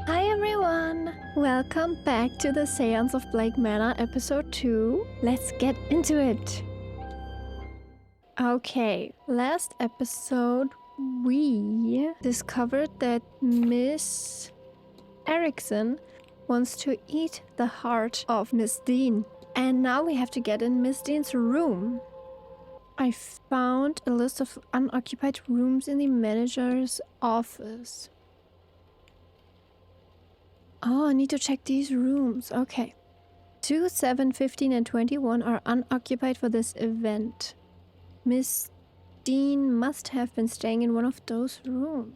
Hi everyone! Welcome back to the Séance of Blake Manor episode 2. Let's get into it! Okay, last episode we discovered that Miss Erickson wants to eat the heart of Miss Deane. And now we have to get in Miss Deane's room. I found a list of unoccupied rooms in the manager's office. Oh, I need to check these rooms. Okay. 2, 7, 15, and 21 are unoccupied for this event. Miss Deane must have been staying in one of those rooms.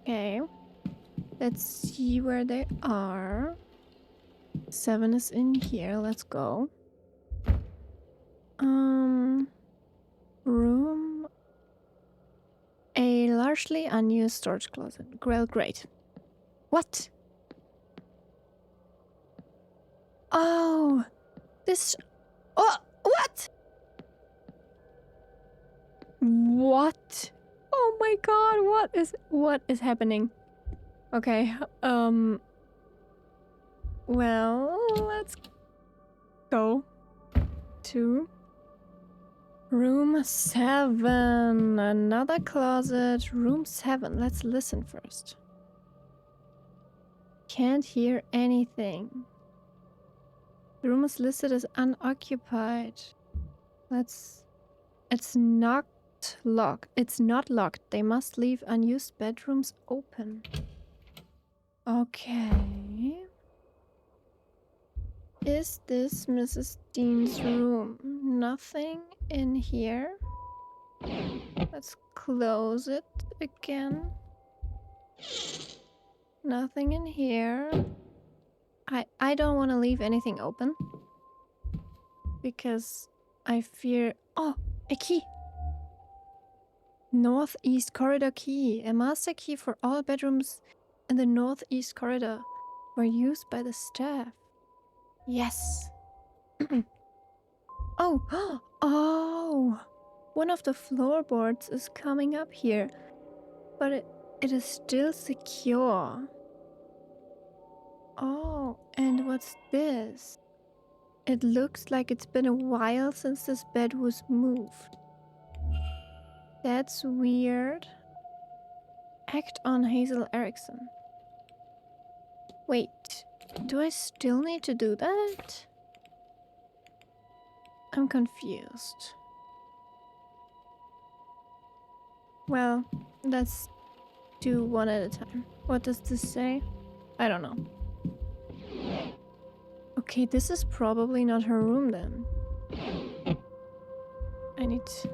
Okay. Let's see where they are. 7 is in here. Let's go. Room. A largely unused storage closet. Well, great. What? Oh, this. Oh, what? What? Oh my god, what is happening? Okay, well, let's go to room 7. Another closet. Room 7. Let's listen first. Can't hear anything. The room is listed as unoccupied. It's not locked. It's not locked. They must leave unused bedrooms open. Okay. Is this Mrs. Deane's room? Nothing in here. Let's close it again. Nothing in here. I don't want to leave anything open. Because I fear... Oh, a key! Northeast corridor key. A master key for all bedrooms in the northeast corridor were used by the staff. Yes. Oh, oh! One of the floorboards is coming up here, but it is still secure. Oh, and what's this? It looks like it's been a while since this bed was moved. That's weird. Act on Hazel Erickson. Wait, do I still need to do that? I'm confused. Well, let's do one at a time. What does this say? I don't know. Okay, this is probably not her room then. I need to...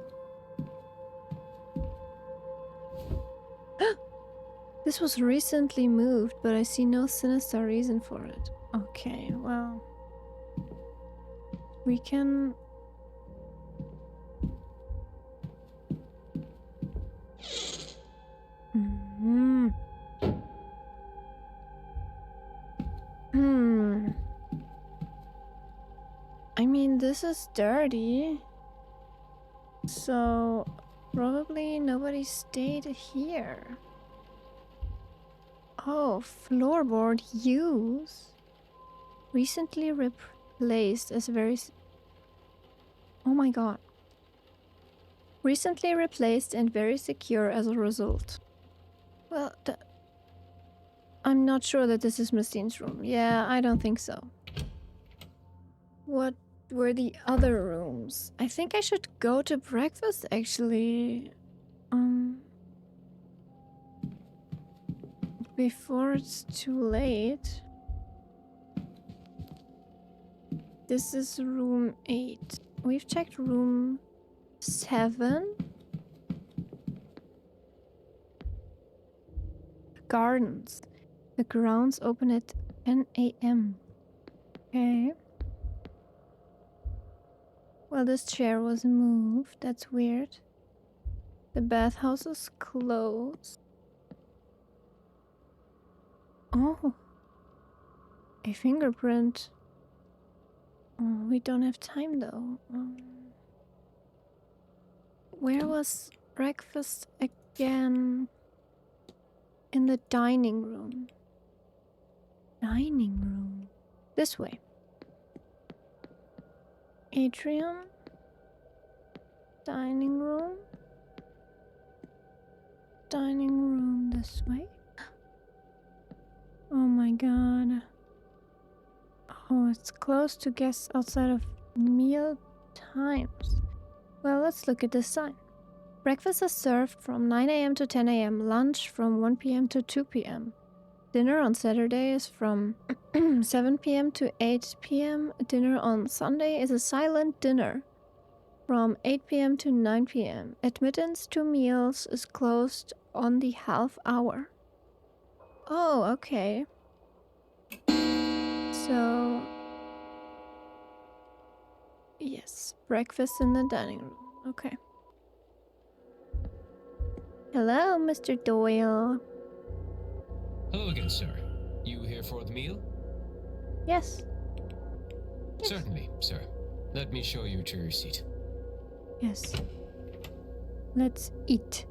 This was recently moved, but I see no sinister reason for it. Okay, well... We can... I mean, this is dirty. So, probably nobody stayed here. Oh, floorboard use. Recently replaced as very... Oh my god. Recently replaced and very secure as a result. Well, I'm not sure that this is Miss Deane's room. Yeah, I don't think so. What were the other rooms? I think I should go to breakfast, actually. Before it's too late. This is room 8. We've checked room 7. Gardens. The grounds open at 10 a.m. Okay. Well, this chair was moved. That's weird. The bathhouse is closed. Oh. A fingerprint. Oh, we don't have time though. Where was breakfast again? In the dining room. dining room. This way. Atrium. Dining room. Dining room this way. Oh my god. Oh, it's closed to guests outside of meal times. Well, let's look at this sign. Breakfast is served from 9 a.m. to 10 a.m. Lunch from 1 p.m. to 2 p.m. Dinner on Saturday is from 7 p.m. to 8 p.m. Dinner on Sunday is a silent dinner from 8 p.m. to 9 p.m. Admittance to meals is closed on the half hour. Oh, okay. So, yes, breakfast in the dining room. Okay. Hello, Mr. Doyle. Hello again, sir. You here for the meal? Yes. Certainly, sir. Let me show you to your seat. Yes. Let's eat.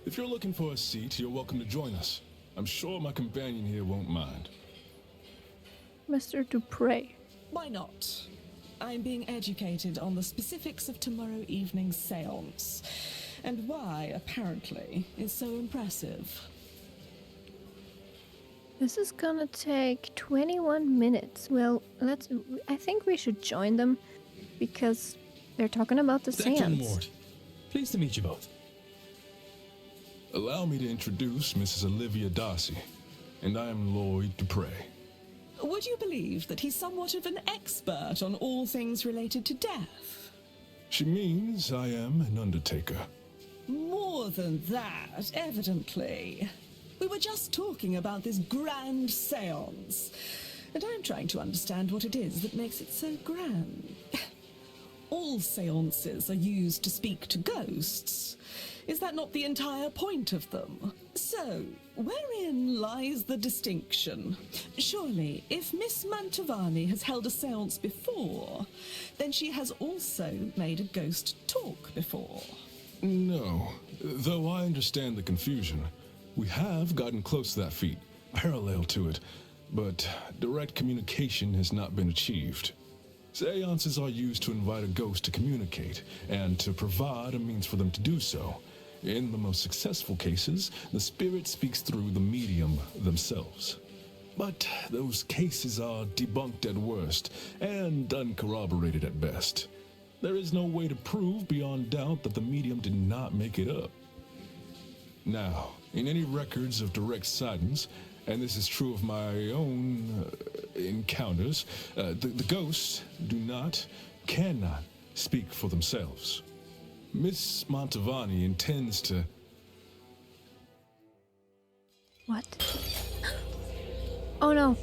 If you're looking for a seat, you're welcome to join us. I'm sure my companion here won't mind. Mr. Dupre. Why not? I'm being educated on the specifics of tomorrow evening's séance, and why, apparently, is so impressive. This is gonna take 21 minutes. Well, I think we should join them because they're talking about the Declan séance. Ward. Pleased to meet you both. Allow me to introduce Mrs. Olivia Darcy, and I am Lloyd Dupre. Would you believe that he's somewhat of an expert on all things related to death? She means I am an undertaker. More than that, evidently. We were just talking about this grand séance, and I'm trying to understand what it is that makes it so grand. All séances are used to speak to ghosts. Is that not the entire point of them? So, wherein lies the distinction? Surely, if Miss Mantovani has held a séance before, then she has also made a ghost talk before. No, though I understand the confusion. We have gotten close to that feat, parallel to it, but direct communication has not been achieved. Seances are used to invite a ghost to communicate, and to provide a means for them to do so. In the most successful cases, the spirit speaks through the medium themselves. But those cases are debunked at worst, and uncorroborated at best. There is no way to prove beyond doubt that the medium did not make it up. Now, in any records of direct sightings, and this is true of my own encounters, the ghosts cannot speak for themselves. Miss Mantovani intends to... What? Oh no.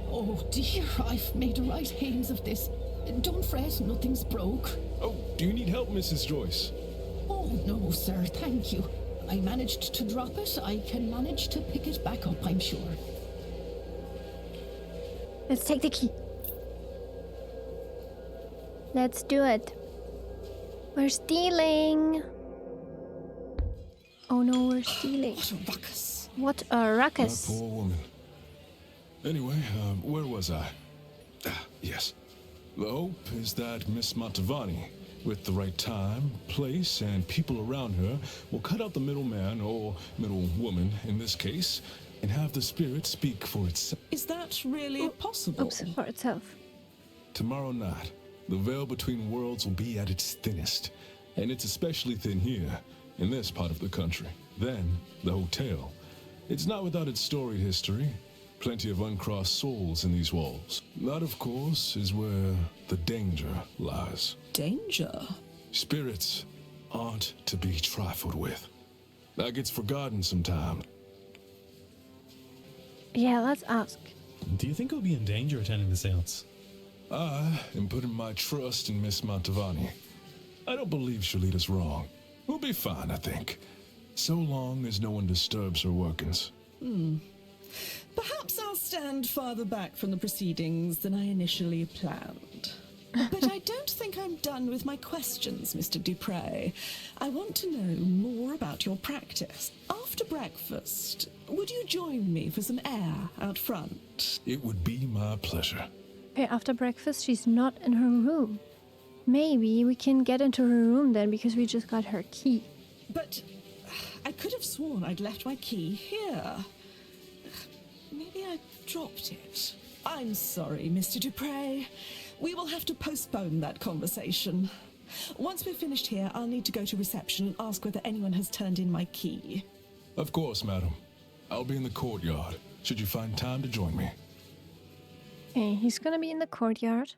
Oh dear, I've made right hames of this. Don't fret, nothing's broke. Oh, do you need help, Mrs. Joyce? Oh no, sir, thank you. I managed to drop it. I can manage to pick it back up, I'm sure. Let's take the key. Let's do it. We're stealing. Oh no, we're stealing. What a ruckus. What a ruckus. That poor woman. Anyway, where was I? Yes. The hope is that Miss Mantovani, with the right time, place, and people around her, will cut out the middleman, or middlewoman in this case, and have the spirit speak for itself. Is that really possible? Oops, for itself. Tomorrow night, the veil between worlds will be at its thinnest, and it's especially thin here, in this part of the country. Then, the hotel. It's not without its storied history. Plenty of uncrossed souls in these walls. That, of course, is where the danger lies. Danger? Spirits aren't to be trifled with. That gets forgotten sometimes. Yeah, let's ask. Do you think I'll be in danger attending the seance? I am putting my trust in Miss Mantovani. I don't believe she'll lead us wrong. We'll be fine, I think. So long as no one disturbs her workings. Perhaps I'll stand farther back from the proceedings than I initially planned. But I don't think I'm done with my questions, Mr. Dupre. I want to know more about your practice. After breakfast, would you join me for some air out front? It would be my pleasure. Okay, after breakfast, she's not in her room. Maybe we can get into her room then, because we just got her key. But I could have sworn I'd left my key here. Maybe I dropped it. I'm sorry, Mr. Dupre. We will have to postpone that conversation. Once we're finished here, I'll need to go to reception and ask whether anyone has turned in my key. Of course, madam. I'll be in the courtyard, should you find time to join me. Okay, he's gonna be in the courtyard.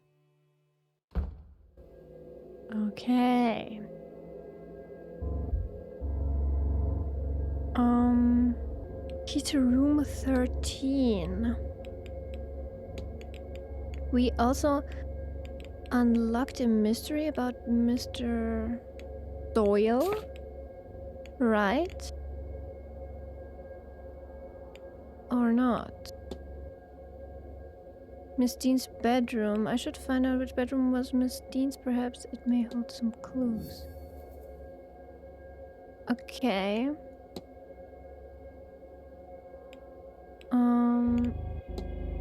Okay. Key to room 13. We also unlocked a mystery about Mr. Doyle, right? Or not? Miss Deane's bedroom. I should find out which bedroom was Miss Deane's. Perhaps it may hold some clues. Okay.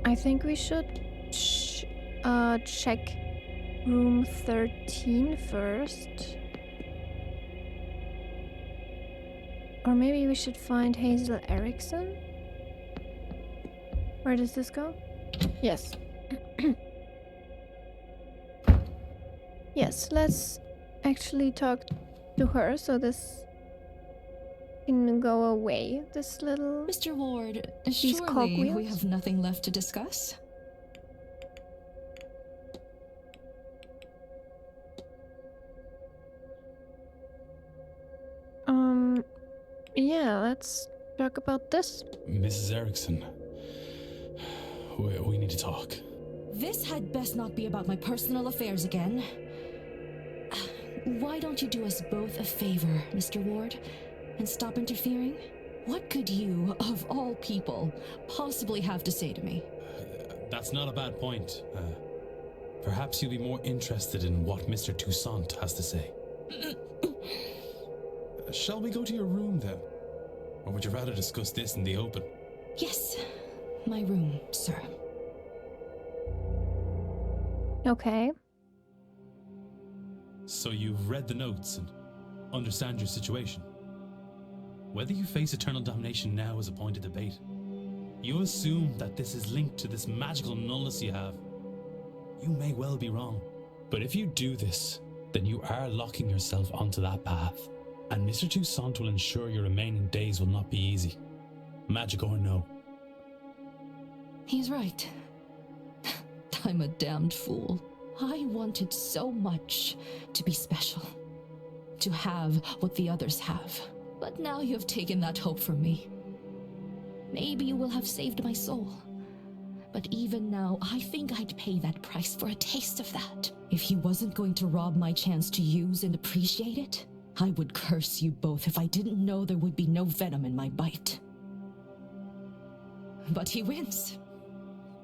I think we should check room 13 first. Or maybe we should find Hazel Erickson. Where does this go? Yes. Yes, let's actually talk to her so this can go away. This little... Mr. Ward, These surely we cogwheels? have nothing left to discuss? Yeah, let's talk about this. Mrs. Erickson, we need to talk. This had best not be about my personal affairs again. Why don't you do us both a favor, Mr. Ward, and stop interfering? What could you, of all people, possibly have to say to me? That's not a bad point. Perhaps you'll be more interested in what Mr. Toussaint has to say. Shall we go to your room then? Or would you rather discuss this in the open? Yes, my room, sir. Okay. So you've read the notes and understand your situation. Whether you face eternal damnation now is a point of debate. You assume that this is linked to this magical nullness you have. You may well be wrong. But if you do this, then you are locking yourself onto that path. And Mr. Toussaint will ensure your remaining days will not be easy. Magic or no. He's right. I'm a damned fool. I wanted so much to be special, to have what the others have. But now you have taken that hope from me. Maybe you will have saved my soul. But even now, I think I'd pay that price for a taste of that. If he wasn't going to rob my chance to use and appreciate it, I would curse you both if I didn't know there would be no venom in my bite. But he wins.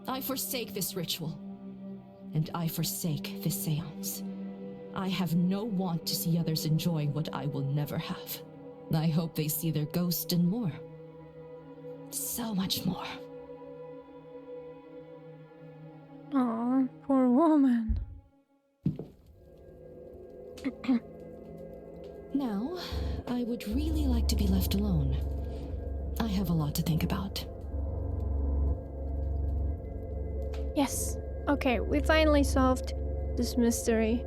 I forsake this ritual. And I forsake this seance. I have no want to see others enjoying what I will never have. I hope they see their ghost and more. So much more. Oh, poor woman. Now, I would really like to be left alone. I have a lot to think about. Yes. Okay, we finally solved this mystery.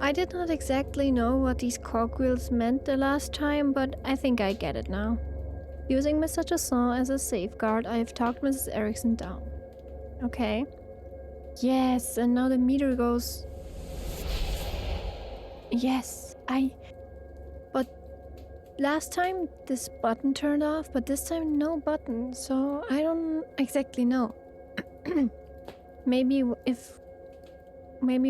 I did not exactly know what these cogwheels meant the last time, but I think I get it now. Using Mr. Toussaint as a safeguard, I have talked Mrs. Erickson down. Okay. Yes, and now the meter goes... Yes, But last time this button turned off, but this time no button, so I don't exactly know. Maybe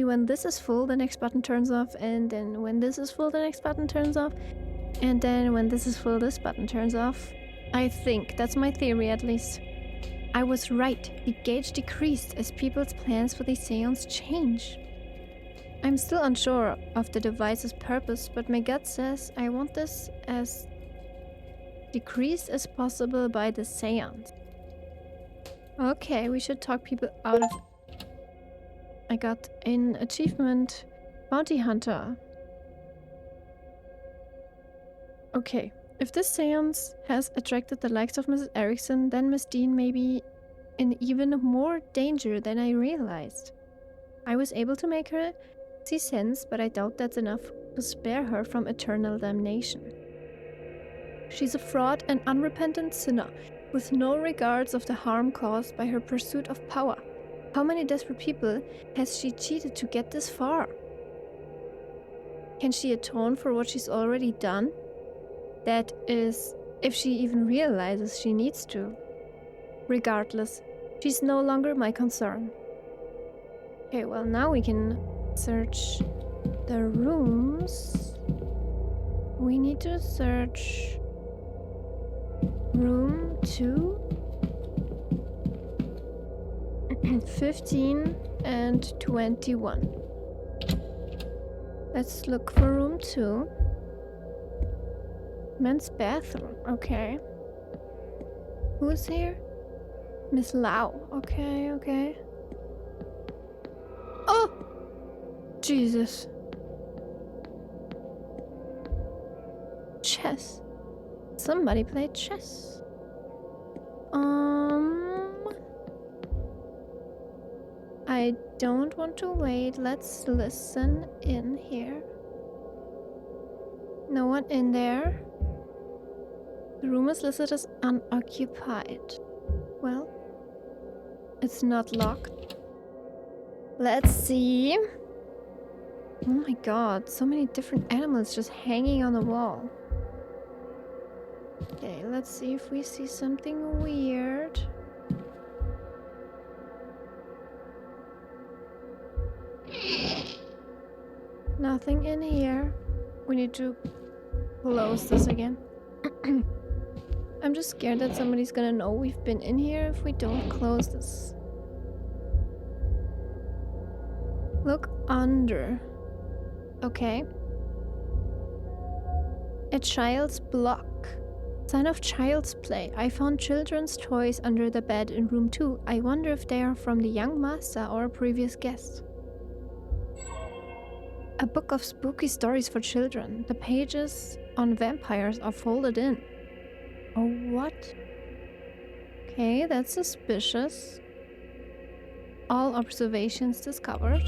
when this is full, the next button turns off, and then when this is full, the next button turns off, and then when this is full, this button turns off. I think that's my theory, at least. I was right. The gauge decreased as people's plans for the seance change. I'm still unsure of the device's purpose, but my gut says I want this as decreased as possible by the Séance. Okay, we should talk people out of... I got an achievement. Bounty Hunter. Okay, if this Séance has attracted the likes of Mrs. Erickson, then Miss Deane may be in even more danger than I realized. I was able to make her see sense, but I doubt that's enough to spare her from eternal damnation. She's a fraud and unrepentant sinner, with no regards of the harm caused by her pursuit of power. How many desperate people has she cheated to get this far? Can she atone for what she's already done? That is, if she even realizes she needs to. Regardless, she's no longer my concern. Okay, well now we can search the rooms. We need to search room 2, 15 and 21. Let's look for room 2. Men's bathroom, okay. Who's here? Miss Lau, okay, okay. Oh! Jesus. Chess. Somebody played chess. I don't want to wait. Let's listen in here. No one in there. The room is listed as unoccupied. Well, it's not locked. Let's see. Oh my god, so many different animals just hanging on the wall. Okay, let's see if we see something weird. Nothing in here. We need to close this again. I'm just scared that somebody's gonna know we've been in here if we don't close this. Look under. Okay. A child's block. Sign of child's play. I found children's toys under the bed in room 2. I wonder if they are from the young master or a previous guest. A book of spooky stories for children. The pages on vampires are folded in. Oh, what? Okay, that's suspicious. All observations discovered.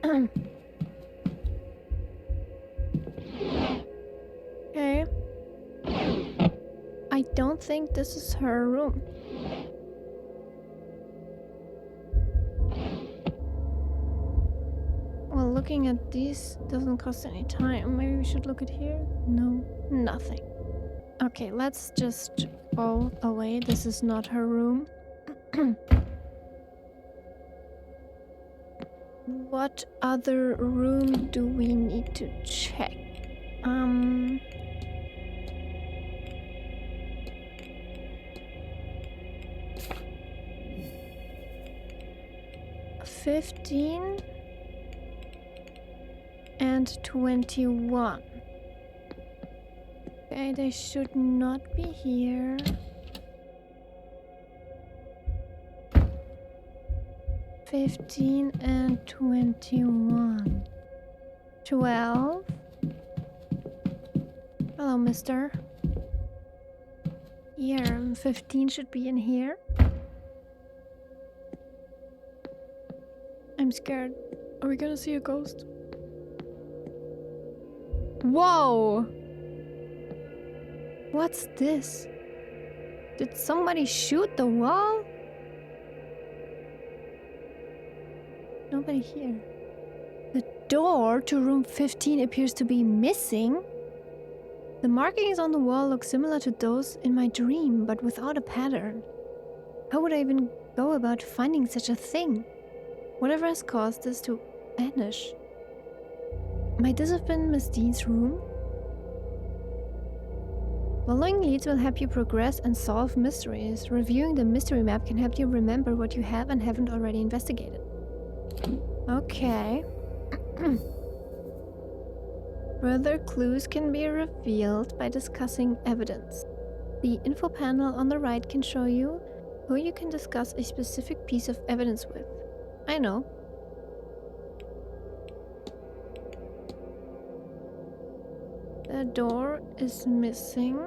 Okay. I don't think this is her room. Well, looking at these doesn't cost any time. Maybe we should look at here? No, nothing. Okay, let's just go away. This is not her room. What other room do we need to check? 15 and 21. Okay, they should not be here. and 21. 12. Hello, mister. Here, 15 should be in here. I'm scared. Are we gonna see a ghost? Whoa! What's this? Did somebody shoot the wall? Nobody here. The door to room 15 appears to be missing. The markings on the wall look similar to those in my dream, but without a pattern. How would I even go about finding such a thing? Whatever has caused this to vanish. Might this have been Miss Deane's room? Following leads will help you progress and solve mysteries. Reviewing the mystery map can help you remember what you have and haven't already investigated. Okay. Further clues can be revealed by discussing evidence. The info panel on the right can show you who you can discuss a specific piece of evidence with. I know. The door is missing.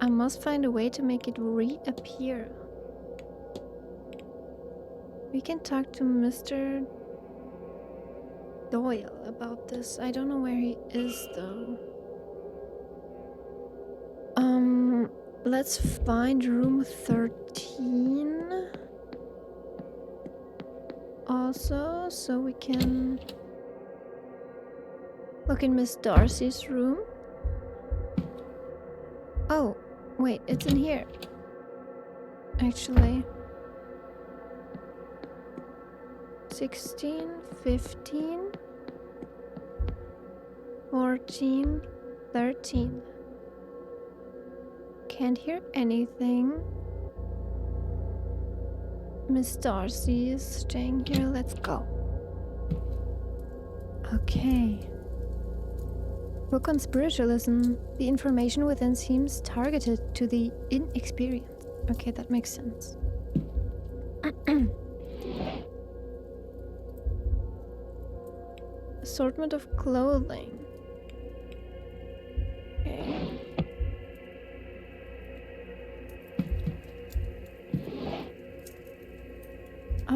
I must find a way to make it reappear. We can talk to Mr. Doyle about this. I don't know where he is though. Let's find room 13. Also, so we can look in Miss Darcy's room. Oh, wait, it's in here. Actually. 16, 15, 14, 13. Can't hear anything. Miss Darcy is staying here. Let's go. Okay. Book on spiritualism. The information within seems targeted to the inexperienced. Okay, that makes sense. Assortment of clothing. Okay.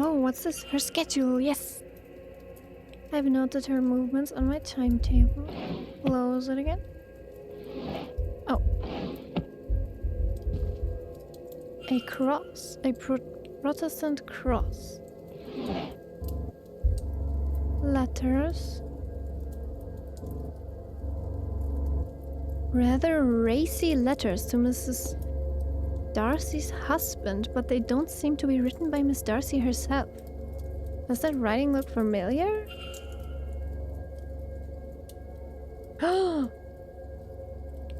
Oh, what's this? Her schedule, yes! I've noted her movements on my timetable. Close it again. Oh. A cross. A Protestant cross. Letters. Rather racy letters to Mrs. Darcy's husband, but they don't seem to be written by Miss Darcy herself. Does that writing look familiar?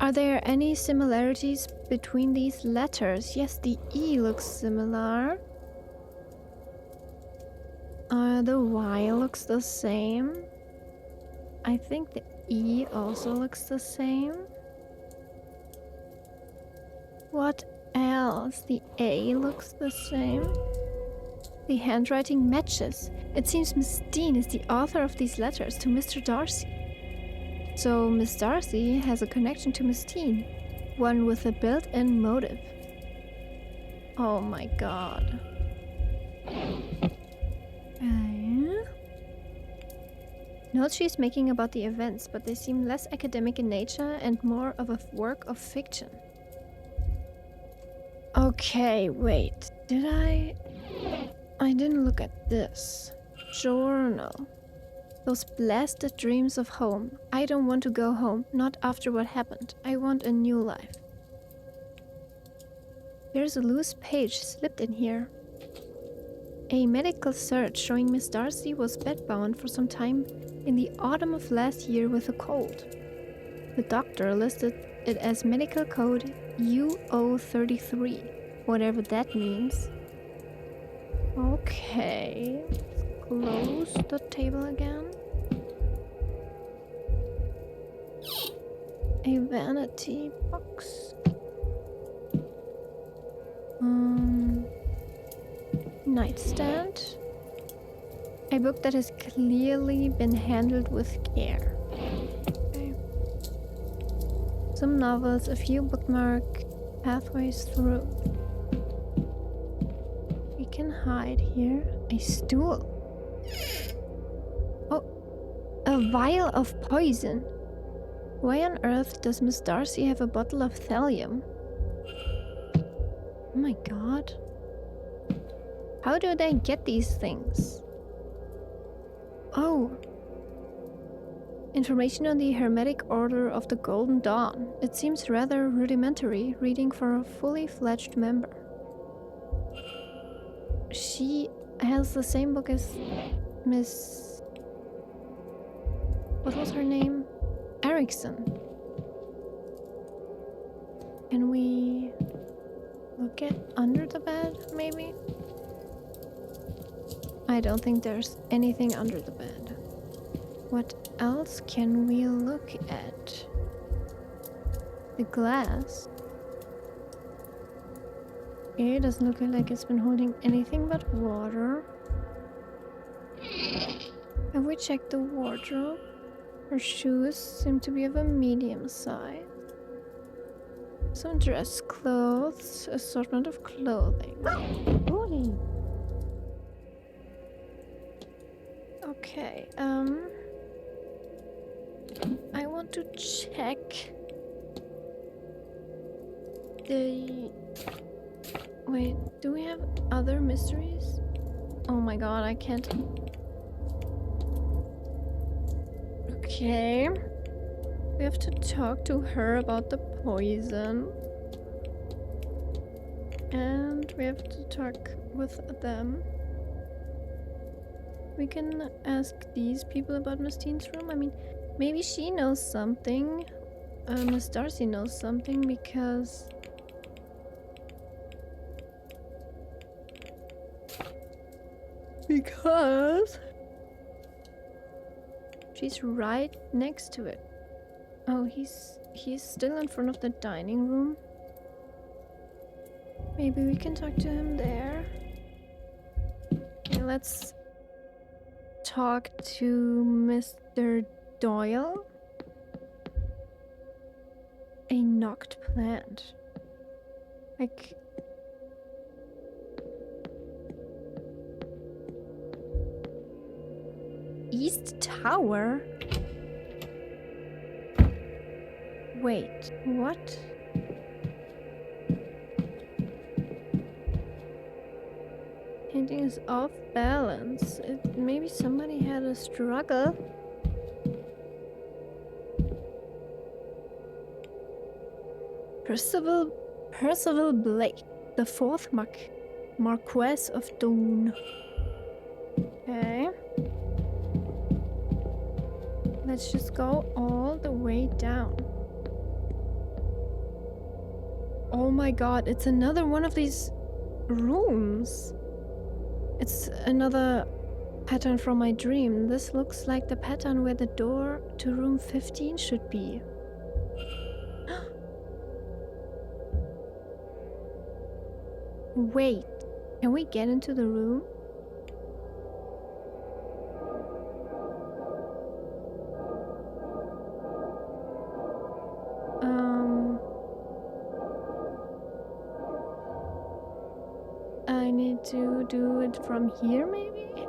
Are there any similarities between these letters? Yes, the E looks similar. The Y looks the same. I think the E also looks the same. What else? The A looks the same. The handwriting matches. It seems Miss Deane is the author of these letters to Mr. Darcy. So Miss Darcy has a connection to Miss Deane, one with a built-in motive. Oh my god. Notes she's making about the events, but they seem less academic in nature and more of a work of fiction. Okay, wait. Did I didn't look at this. Journal. Those blasted dreams of home. I don't want to go home, not after what happened. I want a new life. There's a loose page slipped in here. A medical search showing Miss Darcy was bedbound for some time in the autumn of last year with a cold. The doctor listed it as medical code UO33, whatever that means. Okay, close the table again. A vanity box. Nightstand. A book that has clearly been handled with care. Okay. Some novels, a few bookmark pathways through. We can hide here. A stool. Oh, a vial of poison. Why on earth does Miss Darcy have a bottle of thallium? Oh my god. How do they get these things? Oh. Information on the Hermetic Order of the Golden Dawn. It seems rather rudimentary, reading for a fully fledged member. She has the same book as Miss... what was her name? Erickson. Can we look at under the bed, maybe? I don't think there's anything under the bed. What else can we look at? The glass. It doesn't look like it's been holding anything but water. Have we checked the wardrobe? Her shoes seem to be of a medium size. Some dress clothes, assortment of clothing. Ooh. Okay, I want to check the... Wait, do we have other mysteries? Oh my god, I can't... Okay. We have to talk to her about the poison. And we have to talk with them. We can ask these people about Miss Deane's room. I mean, maybe she knows something. Miss Darcy knows something because... she's right next to it. Oh, he's still in front of the dining room. Maybe we can talk to him there. Okay, let's talk to Mr. Doyle. A knocked plant. Like... East Tower? Wait, what? Painting is off balance. Maybe somebody had a struggle. Percival Blake, the fourth Marquess of Doon. Okay. Let's just go all the way down. Oh my god, it's another one of these rooms. It's another pattern from my dream. This looks like the pattern where the door to room 15 should be. Wait, can we get into the room? I need to do it from here, maybe?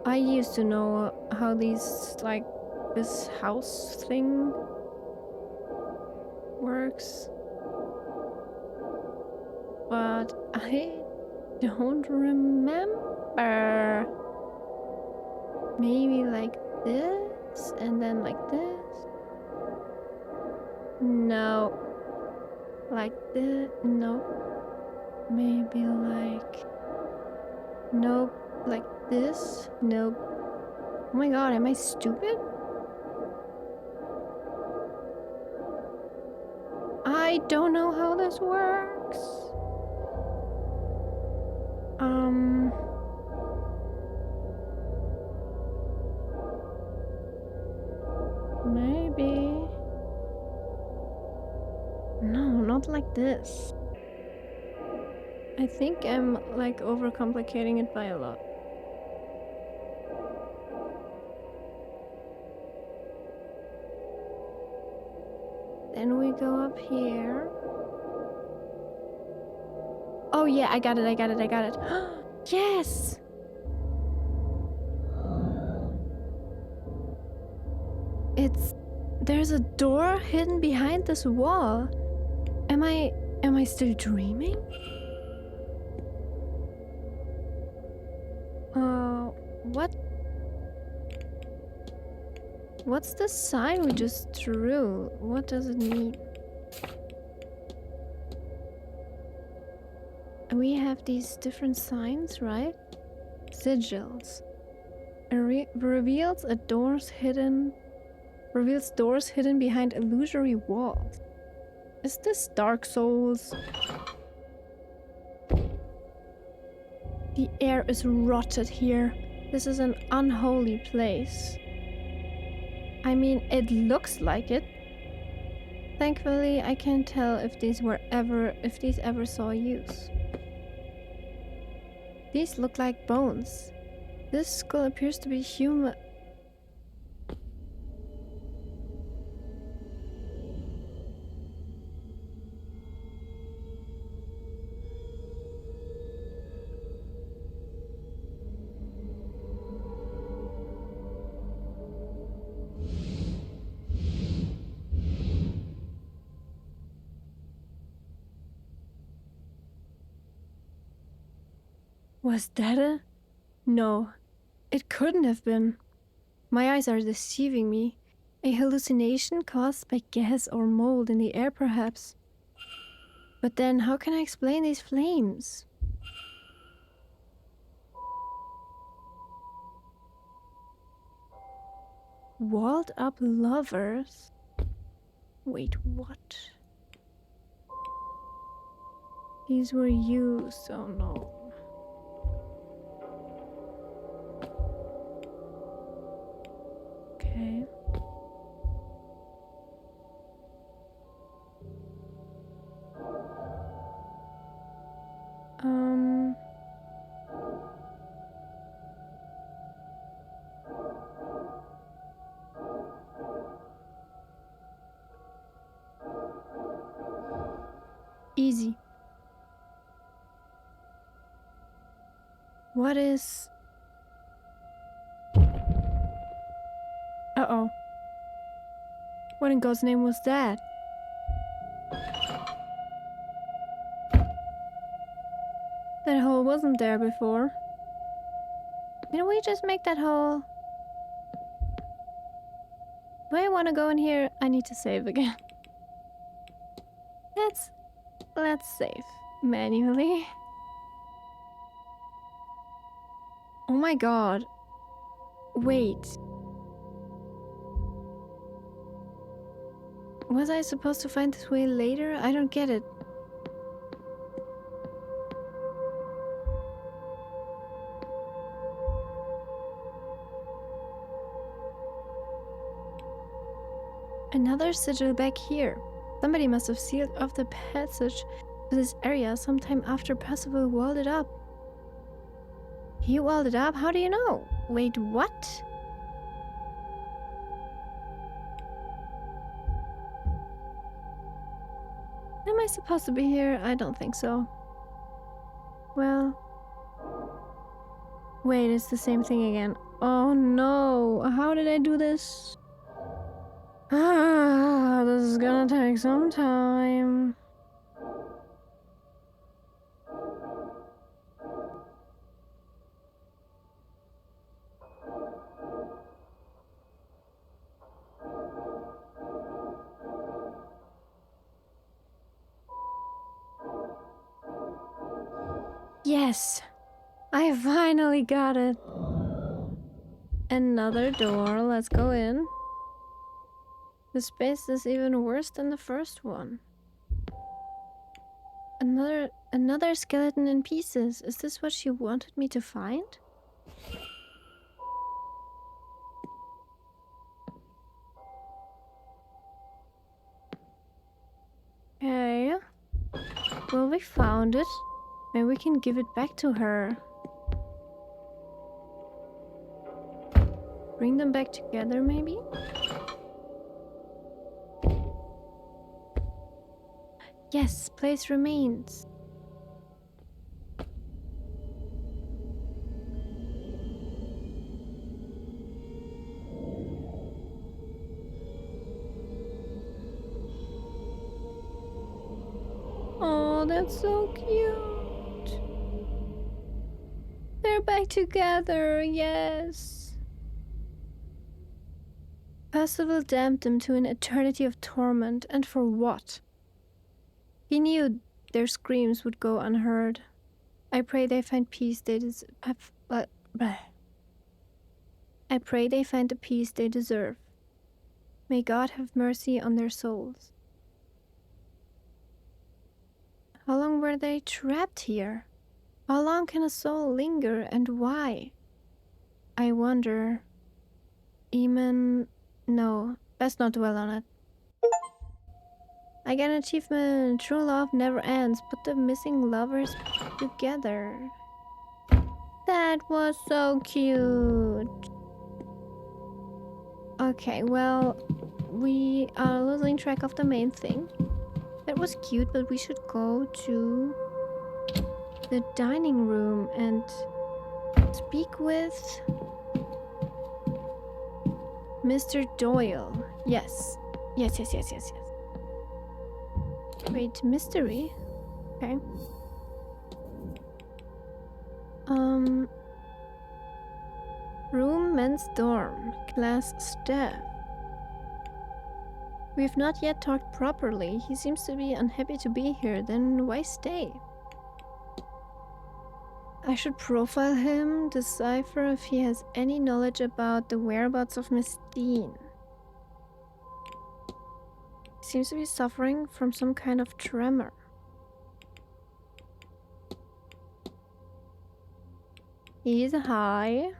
I used to know how these, like, this house thing works. But I don't remember. Maybe like this, and then like this? No. Like this? Nope. Maybe like... Nope. Like this? Nope. Oh my god, am I stupid? I don't know how this works. Maybe. No, not like this. I think I'm like overcomplicating it by a lot. Then we go up here. Oh yeah, I got it. Yes! There's a door hidden behind this wall. Am I still dreaming? What's the sign we just drew? What does it mean? We have these different signs, right? Sigils. Reveals doors hidden behind illusory walls. Is this Dark Souls? The air is rotted here. This is an unholy place. I mean, it looks like it. Thankfully, I can't tell if these ever saw use. These look like bones. This skull appears to be human. Was that a... No, it couldn't have been. My eyes are deceiving me. A hallucination caused by gas or mold in the air, perhaps. But then, how can I explain these flames? Walled up lovers? Wait, what? These were used, oh no. Okay. Easy. What is... Uh-oh. What in God's name was that? That hole wasn't there before. Didn't we just make that hole? Do I want to go in here? I need to save again. Let's save manually. Oh my god. Wait. Was I supposed to find this way later? I don't get it. Another sigil back here. Somebody must have sealed off the passage to this area sometime after Percival walled it up. He walled it up? How do you know? Wait, what? Am I supposed to be here? I don't think so. Well... Wait, it's the same thing again. Oh no! How did I do this? Ah, this is gonna take some time. Yes! I finally got it! Another door, let's go in. The space is even worse than the first one. Another skeleton in pieces. Is this what she wanted me to find? Okay. Well, we found it. Maybe we can give it back to her. Bring them back together, maybe? Yes, place remains. Oh, that's so cute. They're back together, yes. Percival damned them to an eternity of torment, and for what? He knew their screams would go unheard. I pray they find peace they I pray they find the peace they deserve. May God have mercy on their souls. How long were they trapped here? How long can a soul linger and why? I wonder. Eamon. No, best not dwell on it. I get an achievement. True love never ends. Put the missing lovers together. That was so cute. Okay, well, we are losing track of the main thing. That was cute, but we should go to the dining room and speak with Mr. Doyle. Yes. Yes. Wait, mystery? Okay. Room men's dorm. Class staff. We've not yet talked properly. He seems to be unhappy to be here. Then why stay? I should profile him, decipher if he has any knowledge about the whereabouts of Miss Deane. He seems to be suffering from some kind of tremor. He's high.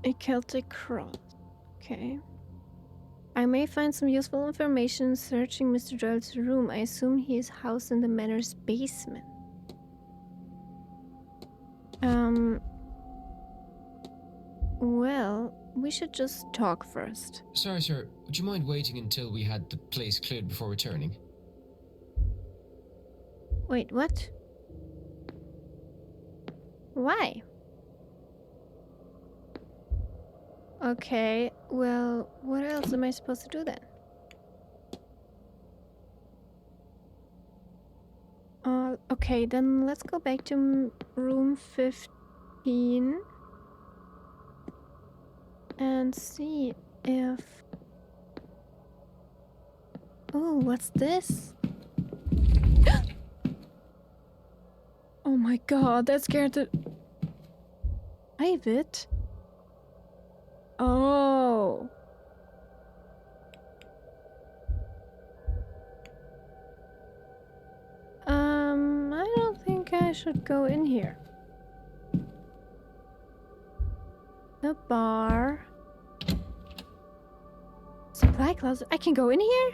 A Celtic cross. Okay. I may find some useful information searching Mr. Doyle's room. I assume he is housed in the Manor's basement. Well, we should just talk first. Sorry, sir. Would you mind waiting until we had the place cleared before returning? Wait, what? Why? Okay, well, what else am I supposed to do then? Okay, then let's go back to room 15 and see if... Oh, what's this? Oh my god, that scared the... Private? Oh. I don't think I should go in here. The bar. Supply closet. I can go in here?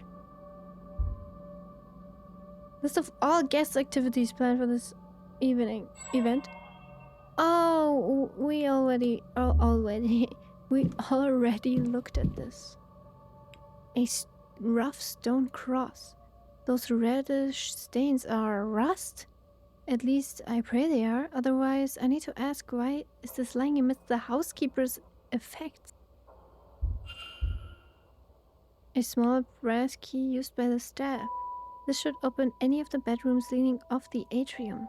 List of all guest activities planned for this event. Oh, we already looked at this. A rough stone cross. Those reddish stains are rust? At least I pray they are. Otherwise, I need to ask, why is this lying amidst the housekeeper's effects? A small brass key used by the staff. This should open any of the bedrooms leading off the atrium.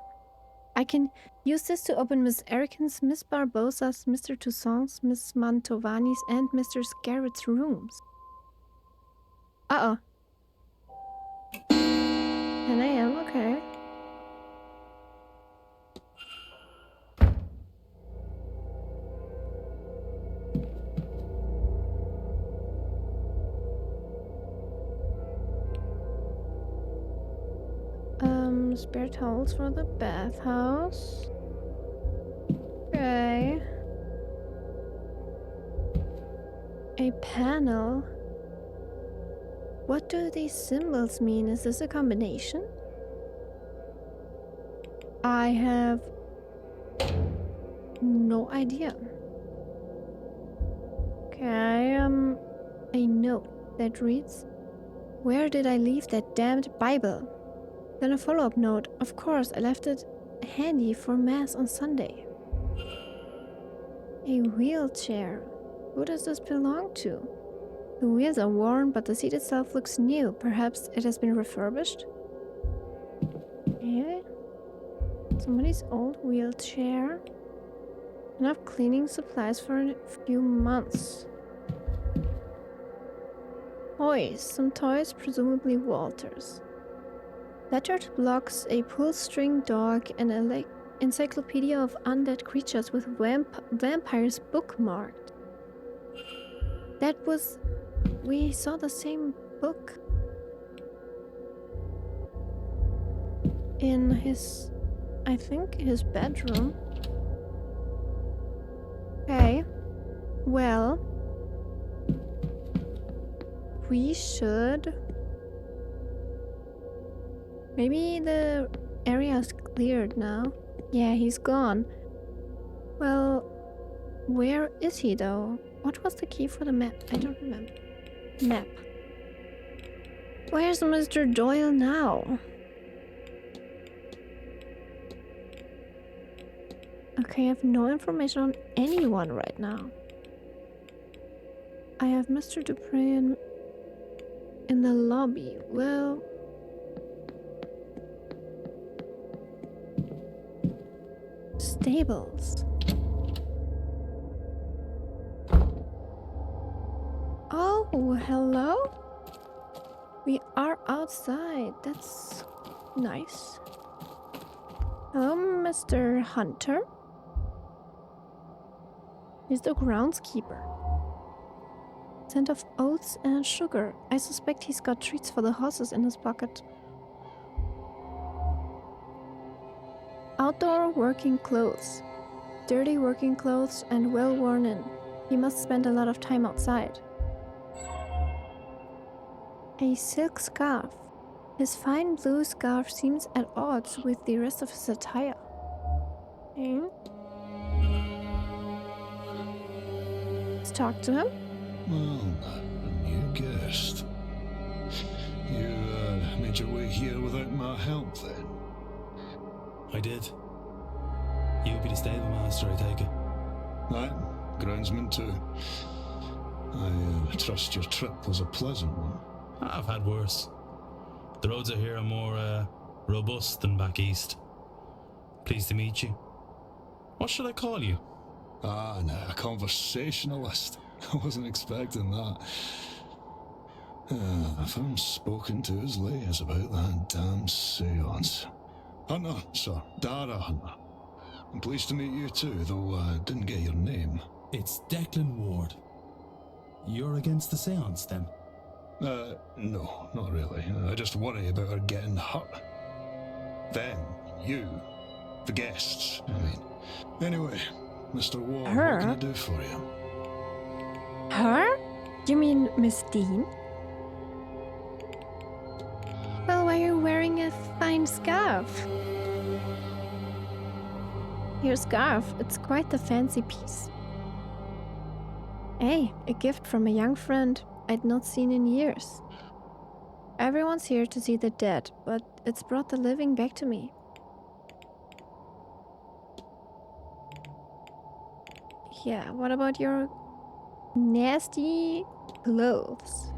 I can use this to open Miss Erickson's, Miss Barbosa's, Mr. Toussaint's, Miss Mantovani's, and Mr. Scarrett's rooms. Uh-oh. 10 a.m., okay. Spare towels for the bathhouse. Okay. A panel. What do these symbols mean? Is this a combination? I have no idea. Okay, a note that reads, "Where did I leave that damned Bible?" Then a follow-up note. Of course, I left it handy for Mass on Sunday. A wheelchair. Who does this belong to? The wheels are worn, but the seat itself looks new. Perhaps it has been refurbished? Yeah. Somebody's old wheelchair. Enough cleaning supplies for a few months. Toys. Some toys, presumably Walter's. Lettered blocks, a pull-string dog, and an encyclopedia of undead creatures with vampires bookmarked. That was... We saw the same book. in his, I think, his bedroom. Okay. Well, we should... Maybe the area is cleared now. Yeah, he's gone. Well, where is he though? What was the key for the map? I don't remember. Map. Where's Mr. Doyle now? Okay, I have no information on anyone right now. I have Mr. Dupre in the lobby. Well... Stables. Oh, hello? We are outside. That's nice. Hello, Mr. Hunter. He's the groundskeeper. Scent of oats and sugar. I suspect he's got treats for the horses in his pocket. Outdoor working clothes. Dirty working clothes and well worn in. He must spend a lot of time outside. A silk scarf. His fine blue scarf seems at odds with the rest of his attire. Okay. Let's talk to him. Well, a new guest. You made your way here without my help then? I did. You'll be the stable master, I take it. Aye, groundsman too. I trust your trip was a pleasant one. I've had worse. The roads out here are more robust than back east. Pleased to meet you. What should I call you? Ah, no, a conversationalist. I wasn't expecting that. If I'm spoken to as late as about that damn seance. Hunter, sir. Dara Hunter. I'm pleased to meet you too, though I didn't get your name. It's Declan Ward. You're against the seance, then? No, not really. I just worry about her getting hurt. Them, you, the guests, I mean. Anyway, Mr. Ward, Her? what can I do for you? Her? You mean Miss Deane? Well, why are you wearing a fine scarf? Your scarf, it's quite the fancy piece. Hey, a gift from a young friend I'd not seen in years. Everyone's here to see the dead, but it's brought the living back to me. Yeah, what about your nasty clothes?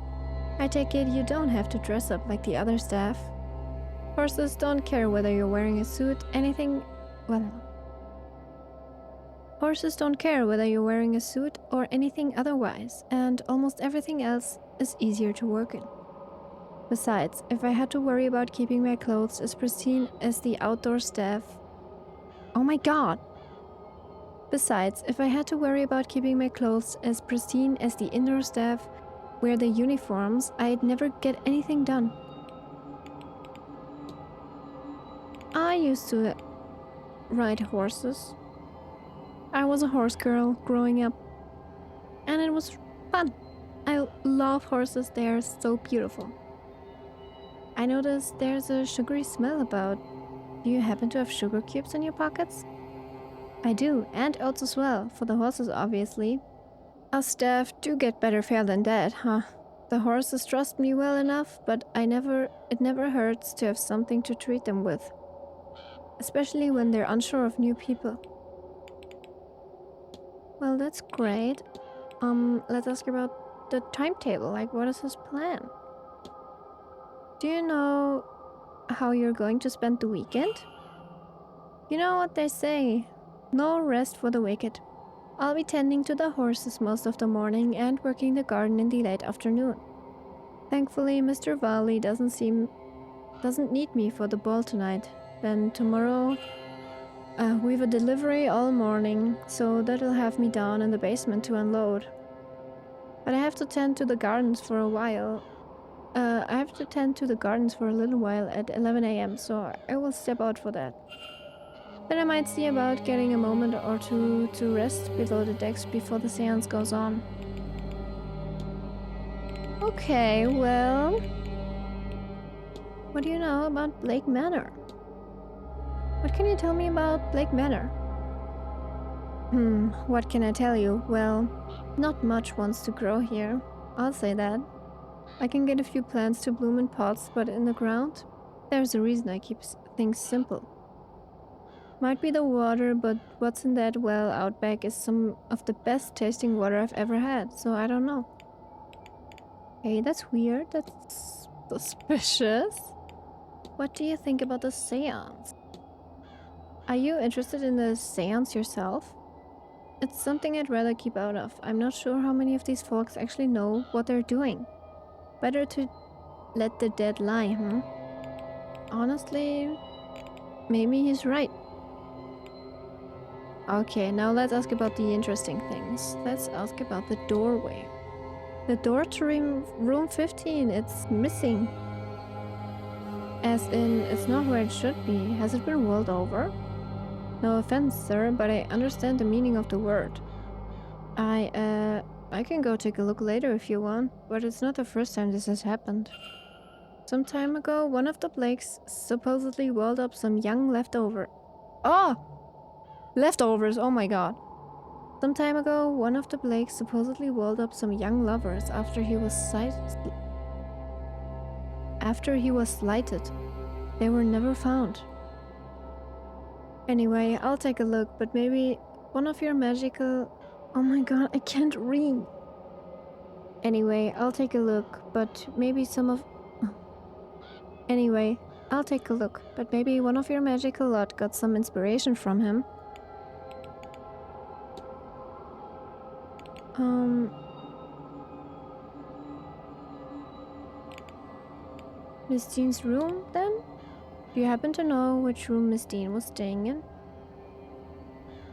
I take it you don't have to dress up like the other staff. Horses don't care whether you're wearing a suit, anything... well... Horses don't care whether you're wearing a suit or anything otherwise, and almost everything else is easier to work in. Besides, if I had to worry about keeping my clothes as pristine as the outdoor staff... Oh my god! Besides, if I had to worry about keeping my clothes as pristine as the indoor staff wear their uniforms, I'd never get anything done. I used to ride horses. I was a horse girl growing up, and it was fun. I love horses, they are so beautiful. I noticed there's a sugary smell about. Do you happen to have sugar cubes in your pockets? I do, and oats as well, for the horses obviously. Us staff do get better fare than that, huh? The horses trust me well enough, but it never hurts to have something to treat them with. Especially when they're unsure of new people. Well, that's great. Let's ask about the timetable. Like, what is his plan? Do you know how you're going to spend the weekend? You know what they say, no rest for the wicked. I'll be tending to the horses most of the morning and working the garden in the late afternoon. Thankfully, Mr. Varley doesn't need me for the ball tonight. Then tomorrow, we've a delivery all morning, so that'll have me down in the basement to unload. But I have to tend to the gardens for a while. I have to tend to the gardens for a little while at 11 a.m., so I will step out for that. Then I might see about getting a moment or two to rest below the decks before the seance goes on. Okay, well... What do you know about Blake Manor? What can you tell me about Blake Manor? What can I tell you? Well, not much wants to grow here. I'll say that. I can get a few plants to bloom in pots, but in the ground, there's a reason I keep things simple. Might be the water, but what's in that well out back is some of the best tasting water I've ever had, so I don't know. Hey, that's weird. That's suspicious. What do you think about the seance? Are you interested in the seance yourself? It's something I'd rather keep out of. I'm not sure how many of these folks actually know what they're doing. Better to let the dead lie, huh? Honestly, maybe he's right. Okay, now let's ask about the interesting things. Let's ask about the doorway. The door to room 15, it's missing. As in, it's not where it should be. Has it been walled over? No offense, sir, but I understand the meaning of the word. I can go take a look later if you want, but it's not the first time this has happened. Some time ago, one of the Blakes supposedly walled up some young leftover. Oh! Leftovers, oh my god. Some time ago, one of the Blakes supposedly walled up some young lovers after he was slighted. They were never found. Anyway, I'll take a look, but maybe one of your magical... Oh my god, I can't read. Anyway, I'll take a look, but maybe some of... Anyway, I'll take a look, but maybe one of your magical lot got some inspiration from him. Miss Deane's room, then? Do you happen to know which room Miss Deane was staying in?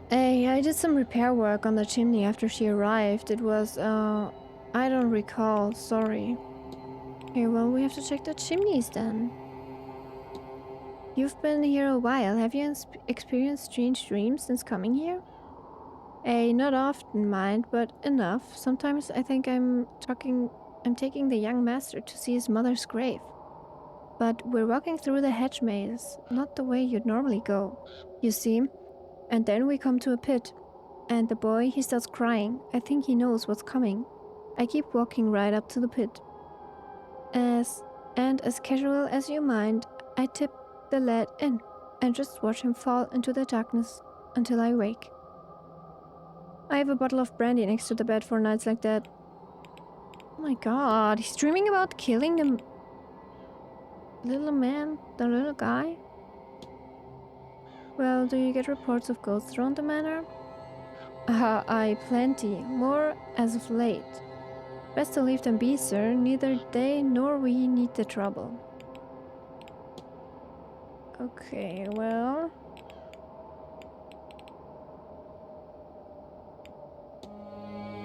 Hey, I did some repair work on the chimney after she arrived. It was, I don't recall, sorry. Okay, well, we have to check the chimneys then. You've been here a while. Have you experienced strange dreams since coming here? Not often, mind, but enough. Sometimes I think I'm taking the young master to see his mother's grave. But we're walking through the hedge maze, not the way you'd normally go, you see. And then we come to a pit. And the boy, he starts crying. I think he knows what's coming. I keep walking right up to the pit. As casual as you mind, I tip the lad in and just watch him fall into the darkness until I wake. I have a bottle of brandy next to the bed for nights like that. Oh my god, he's dreaming about killing the little man, the little guy? Well, do you get reports of ghosts around the manor? Aye, plenty. More as of late. Best to leave them be, sir. Neither they nor we need the trouble. Okay, well...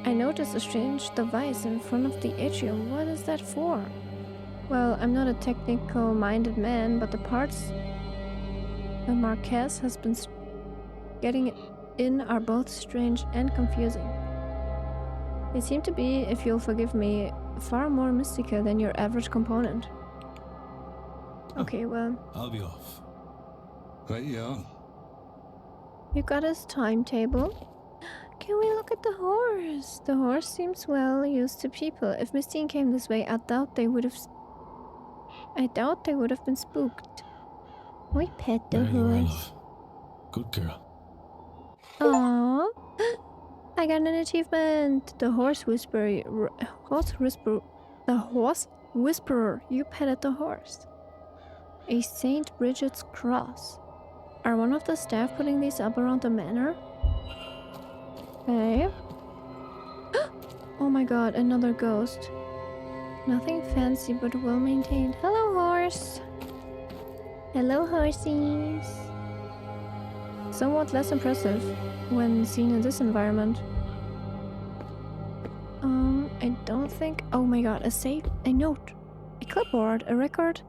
I noticed a strange device in front of the atrium. What is that for? Well, I'm not a technical-minded man, but the parts the Marquess has been getting in are both strange and confusing. They seem to be, if you'll forgive me, far more mystical than your average component. Okay, well... I'll be off. Right, yeah. You got his timetable? Can we look at the horse? The horse seems well used to people. If Miss Deane came this way, I doubt they would have been spooked. We pet the There you are, horse. love. Good girl. Aww. I got an achievement. The horse whisperer. You petted the horse. A St. Bridget's cross. Are one of the staff putting these up around the manor? Okay. Oh my god, another ghost. Nothing fancy but well maintained. Hello, horse. Hello, horsies. Somewhat less impressive when seen in this environment. I don't think... Oh my god, a note. A clipboard, a record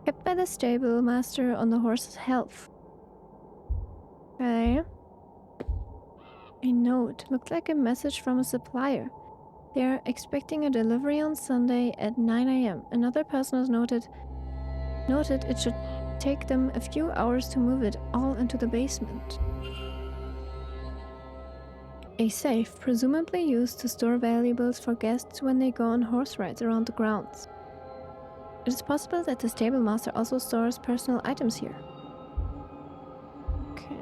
kept by the stable master on the horse's health. Okay. A note. Looked like a message from a supplier. They are expecting a delivery on Sunday at 9 a.m. Another person has noted it should take them a few hours to move it all into the basement. A safe, presumably used to store valuables for guests when they go on horse rides around the grounds. It is possible that the stable master also stores personal items here. Okay.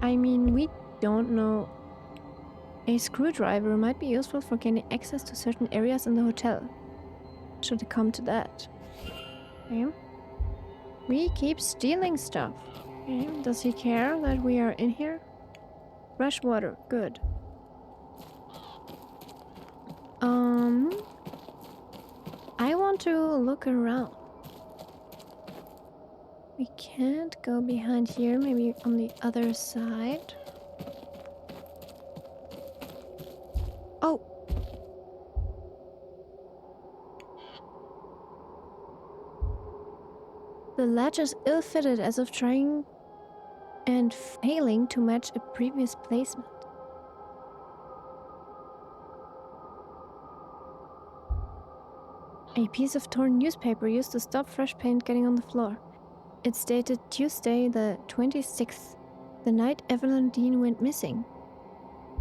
I mean, we don't know. A screwdriver might be useful for gaining access to certain areas in the hotel. Should it come to that. Okay. We keep stealing stuff. Okay. Does he care that we are in here? Fresh water. Good. I want to look around. We can't go behind here. Maybe on the other side. Oh! The latch is ill-fitted, as if trying and failing to match a previous placement. A piece of torn newspaper used to stop fresh paint getting on the floor. It's dated Tuesday the 26th, the night Evelyn Deane went missing.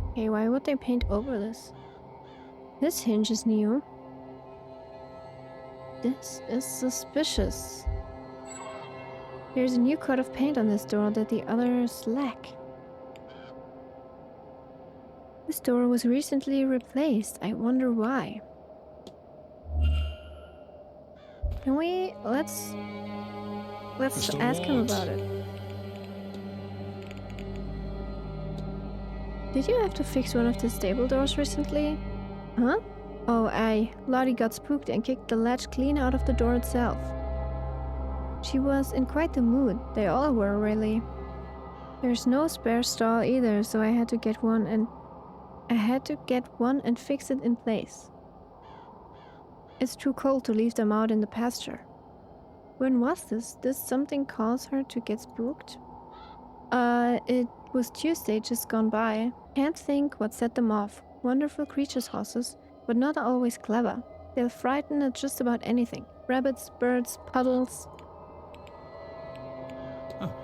Okay, why would they paint over this? This hinge is new. This is suspicious. There's a new coat of paint on this door that the others lack. This door was recently replaced. I wonder why. Can we... Let's Mr. ask him Walt. about it. Did you have to fix one of the stable doors recently? Huh? Oh, aye. Lottie got spooked and kicked the latch clean out of the door itself. She was in quite the mood. They all were, really. There's no spare stall either, so I had to get one and fix it in place. It's too cold to leave them out in the pasture. When was this? Did something cause her to get spooked? It was Tuesday just gone by. Can't think what set them off. Wonderful creatures, horses, but not always clever. They'll frighten at just about anything. Rabbits, birds, puddles.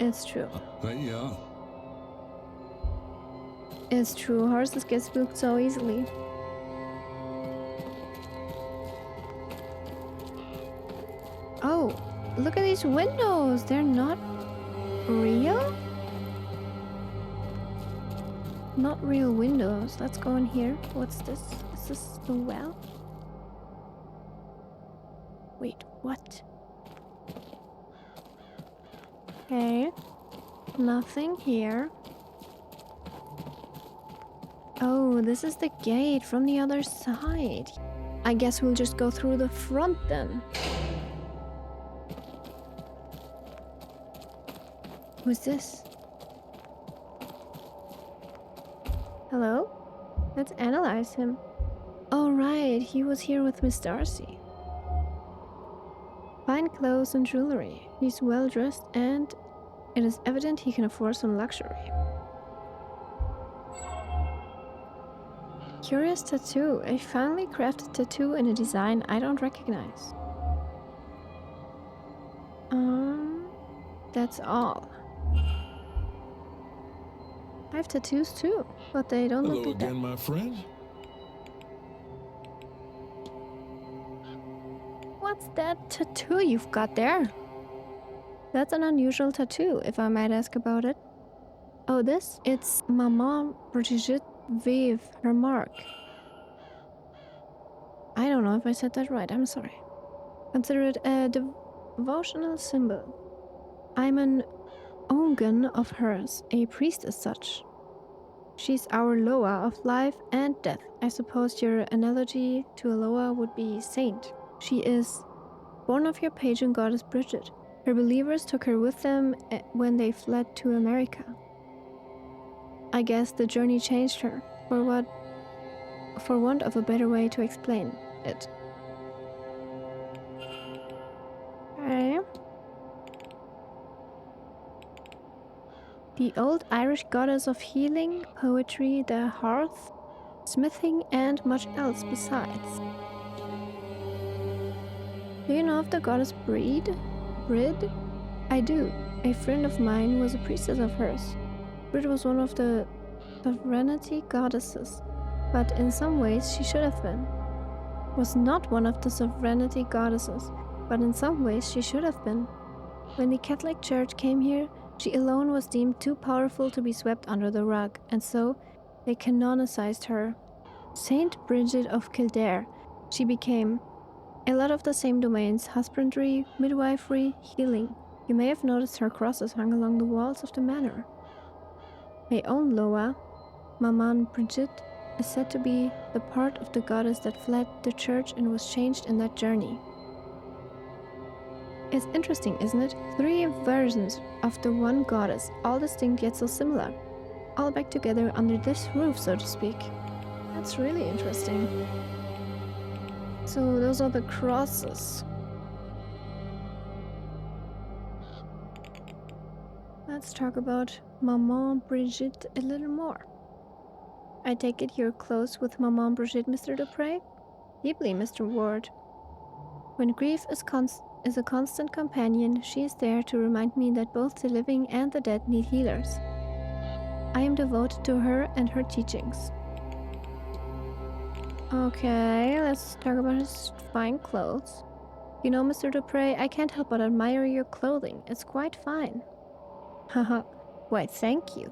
It's true. Yeah. It's true. Horses get spooked so easily. Oh, look at these windows. They're not real? Not real windows. Let's go in here. What's this? Is this the well? Wait, what? Okay. Nothing here. Oh, this is the gate from the other side. I guess we'll just go through the front then. Who's this? Hello? Let's analyze him. Oh right, he was here with Miss Darcy. Fine clothes and jewelry. He's well dressed and it is evident he can afford some luxury. Curious tattoo. A finely crafted tattoo in a design I don't recognize. That's all. I have tattoos too, but they don't Hello look like again, that. my friend. What's that tattoo you've got there? That's an unusual tattoo, if I might ask about it. Oh, this? It's Maman Brigitte Vive, her mark. I don't know if I said that right, I'm sorry. Consider it a devotional symbol. I'm an Ongun of hers, a priest as such. She's our Loa of life and death. I suppose your analogy to a Loa would be saint. She is born of your pagan goddess Bridget. Her believers took her with them when they fled to America. I guess the journey changed her, for want of a better way to explain it. The old Irish goddess of healing, poetry, the hearth, smithing, and much else besides. Do you know of the goddess Brid? I do. A friend of mine was a priestess of hers. Brid was one of the sovereignty goddesses, but in some ways she should have been. Was not one of the sovereignty goddesses, but in some ways she should have been. When the Catholic Church came here, she alone was deemed too powerful to be swept under the rug, and so they canonicized her. Saint Bridget of Kildare, she became. A lot of the same domains: husbandry, midwifery, healing. You may have noticed her crosses hung along the walls of the manor. My own Loa, Maman Bridget, is said to be the part of the goddess that fled the church and was changed in that journey. It's interesting, isn't it? 3 versions of the one goddess, all distinct yet so similar. All back together under this roof, so to speak. That's really interesting. So those are the crosses. Let's talk about Maman Brigitte a little more. I take it you're close with Maman Brigitte, Mr. Dupre? Deeply, Mr. Ward. When grief is a constant companion, she is there to remind me that both the living and the dead need healers. I am devoted to her and her teachings. Okay, let's talk about his fine clothes. You know, Mr. Dupre, I can't help but admire your clothing. It's quite fine. Haha, why thank you.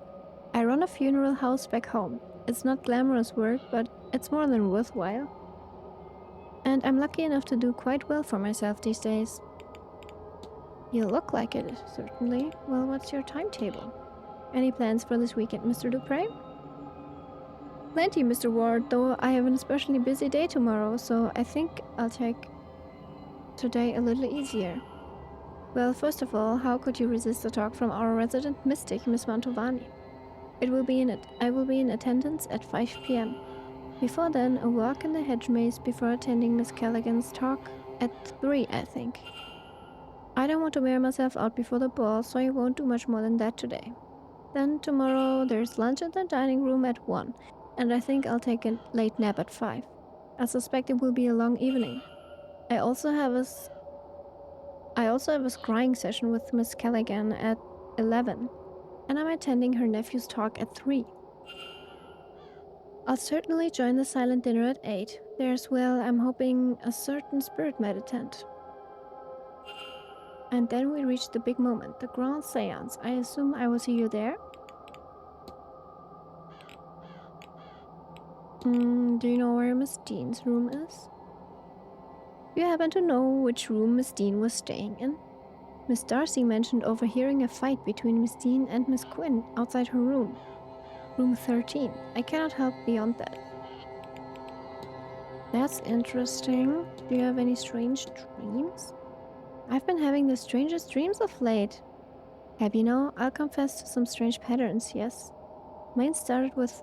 I run a funeral house back home. It's not glamorous work, but it's more than worthwhile. And I'm lucky enough to do quite well for myself these days. You look like it, certainly. Well, what's your timetable? Any plans for this weekend, Mr. Dupre? Plenty, Mr. Ward, though I have an especially busy day tomorrow, so I think I'll take today a little easier. Well, first of all, how could you resist a talk from our resident mystic, Miss Mantovani? I will be in attendance at 5 p.m. Before then, a walk in the hedge maze before attending Miss Callaghan's talk at 3, I think. I don't want to wear myself out before the ball, so I won't do much more than that today. Then tomorrow there's lunch in the dining room at 1, and I think I'll take a late nap at 5. I suspect it will be a long evening. I also have a scrying session with Miss Callaghan at 11, and I'm attending her nephew's talk at 3. I'll certainly join the silent dinner at 8. There's, well, I'm hoping a certain spirit might attend. And then we reach the big moment, the grand séance. I assume I will see you there? Do you know where Miss Deane's room is? Do you happen to know which room Miss Deane was staying in? Miss Darcy mentioned overhearing a fight between Miss Deane and Miss Quinn outside her room. Room 13. I cannot help beyond that. That's interesting. Do you have any strange dreams? I've been having the strangest dreams of late. Have you know, I'll confess to some strange patterns, yes. Mine started with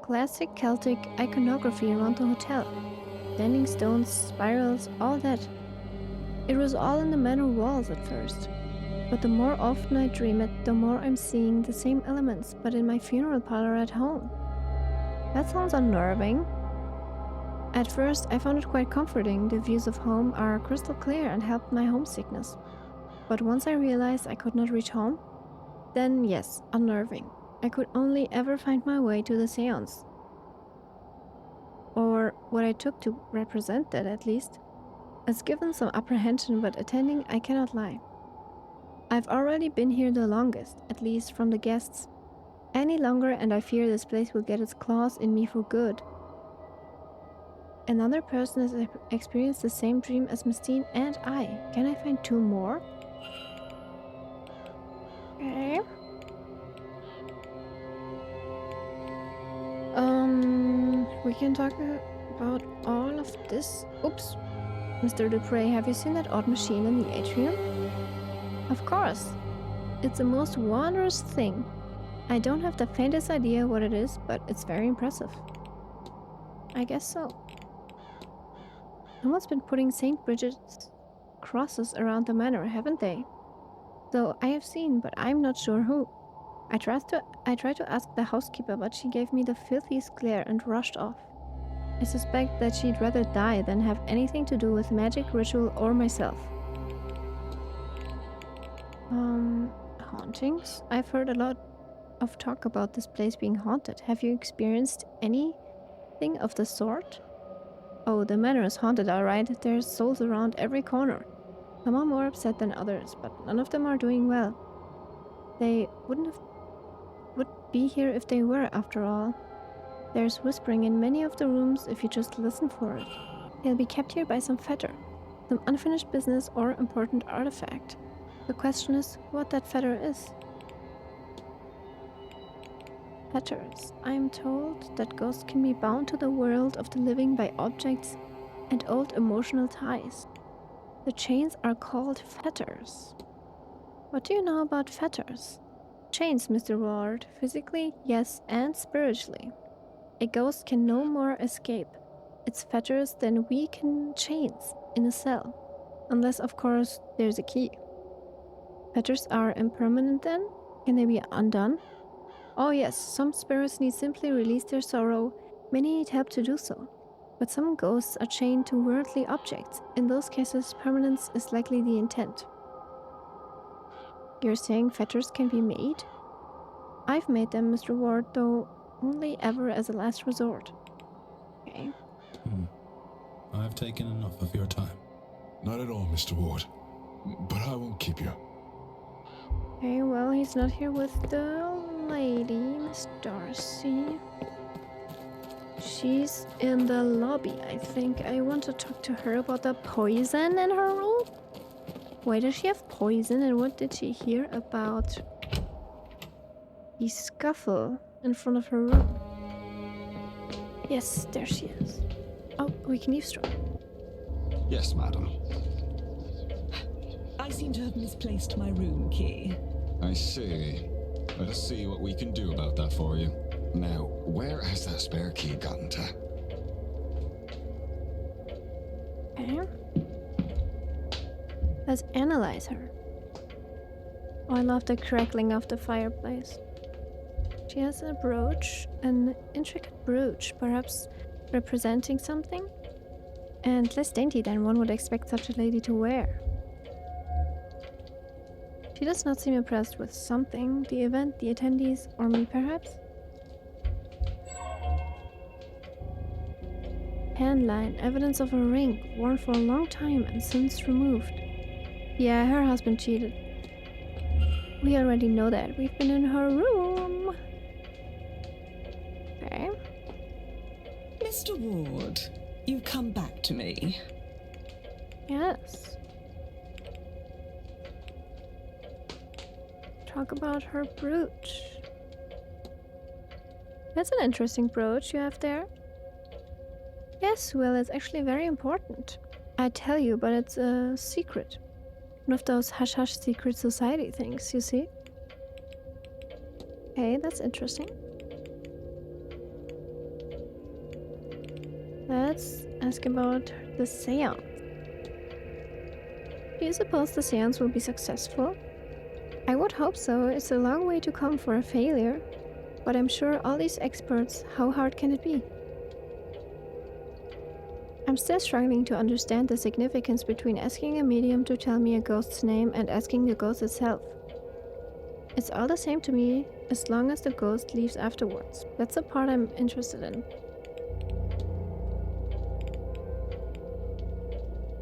classic Celtic iconography around the hotel. Standing stones, spirals, all that. It was all in the manor walls at first. But the more often I dream it, the more I'm seeing the same elements, but in my funeral parlor at home. That sounds unnerving. At first, I found it quite comforting. The views of home are crystal clear and helped my homesickness. But once I realized I could not reach home, then yes, unnerving. I could only ever find my way to the séance. Or what I took to represent that, at least. It's given some apprehension, but attending, I cannot lie. I've already been here the longest, at least from the guests. Any longer and I fear this place will get its claws in me for good. Another person has experienced the same dream as Miss Deane and I. Can I find 2 more? Okay. We can talk about all of this. Oops. Mr. Dupre, have you seen that odd machine in the atrium? Of course. It's the most wondrous thing. I don't have the faintest idea what it is, but it's very impressive. I guess so. Someone's been putting St. Bridget's crosses around the manor, haven't they? So I have seen, but I'm not sure who. I tried to ask the housekeeper, but she gave me the filthiest glare and rushed off. I suspect that she'd rather die than have anything to do with magic, ritual, or myself. Hauntings? I've heard a lot of talk about this place being haunted. Have you experienced anything of the sort? Oh, the manor is haunted, alright. There's souls around every corner. Some are more upset than others, but none of them are doing well. They would be here if they were, after all. There's whispering in many of the rooms if you just listen for it. They'll be kept here by some fetter, some unfinished business or important artifact. The question is what that fetter is. Fetters. I am told that ghosts can be bound to the world of the living by objects and old emotional ties. The chains are called fetters. What do you know about fetters? Chains, Mr. Ward. Physically, yes, and spiritually. A ghost can no more escape its fetters than we can chains in a cell. Unless, of course, there's a key. Fetters are impermanent then? Can they be undone? Oh yes, some spirits need simply release their sorrow. Many need help to do so. But some ghosts are chained to worldly objects. In those cases, permanence is likely the intent. You're saying fetters can be made? I've made them, Mr. Ward, though only ever as a last resort. Okay. I've taken enough of your time. Not at all, Mr. Ward. But I won't keep you. Okay, well, he's not here with the lady, Miss Darcy. She's in the lobby, I think. I want to talk to her about the poison in her room. Why does she have poison, and what did she hear about the scuffle in front of her room? Yes, there she is. Oh, we can eavesdrop. Yes, madam. I seem to have misplaced my room key. I see. Let us see what we can do about that for you. Now, where has that spare key gotten to? Okay. Let's analyze her. Oh, I love the crackling of the fireplace. She has a brooch, an intricate brooch, perhaps representing something, and less dainty than one would expect such a lady to wear. She does not seem impressed with something, the event, the attendees, or me perhaps. Handline, evidence of a ring, worn for a long time and since removed. Yeah, her husband cheated. We already know that. We've been in her room. Okay. Mr. Ward, you've come back to me. Yes. Talk about her brooch. That's an interesting brooch you have there. Yes, well, it's actually very important. I tell you, but it's a secret. One of those hush-hush secret society things, you see? Okay, that's interesting. Let's ask about the seance. Do you suppose the seance will be successful? I would hope so. It's a long way to come for a failure. But I'm sure all these experts, how hard can it be? I'm still struggling to understand the significance between asking a medium to tell me a ghost's name and asking the ghost itself. It's all the same to me, as long as the ghost leaves afterwards. That's the part I'm interested in.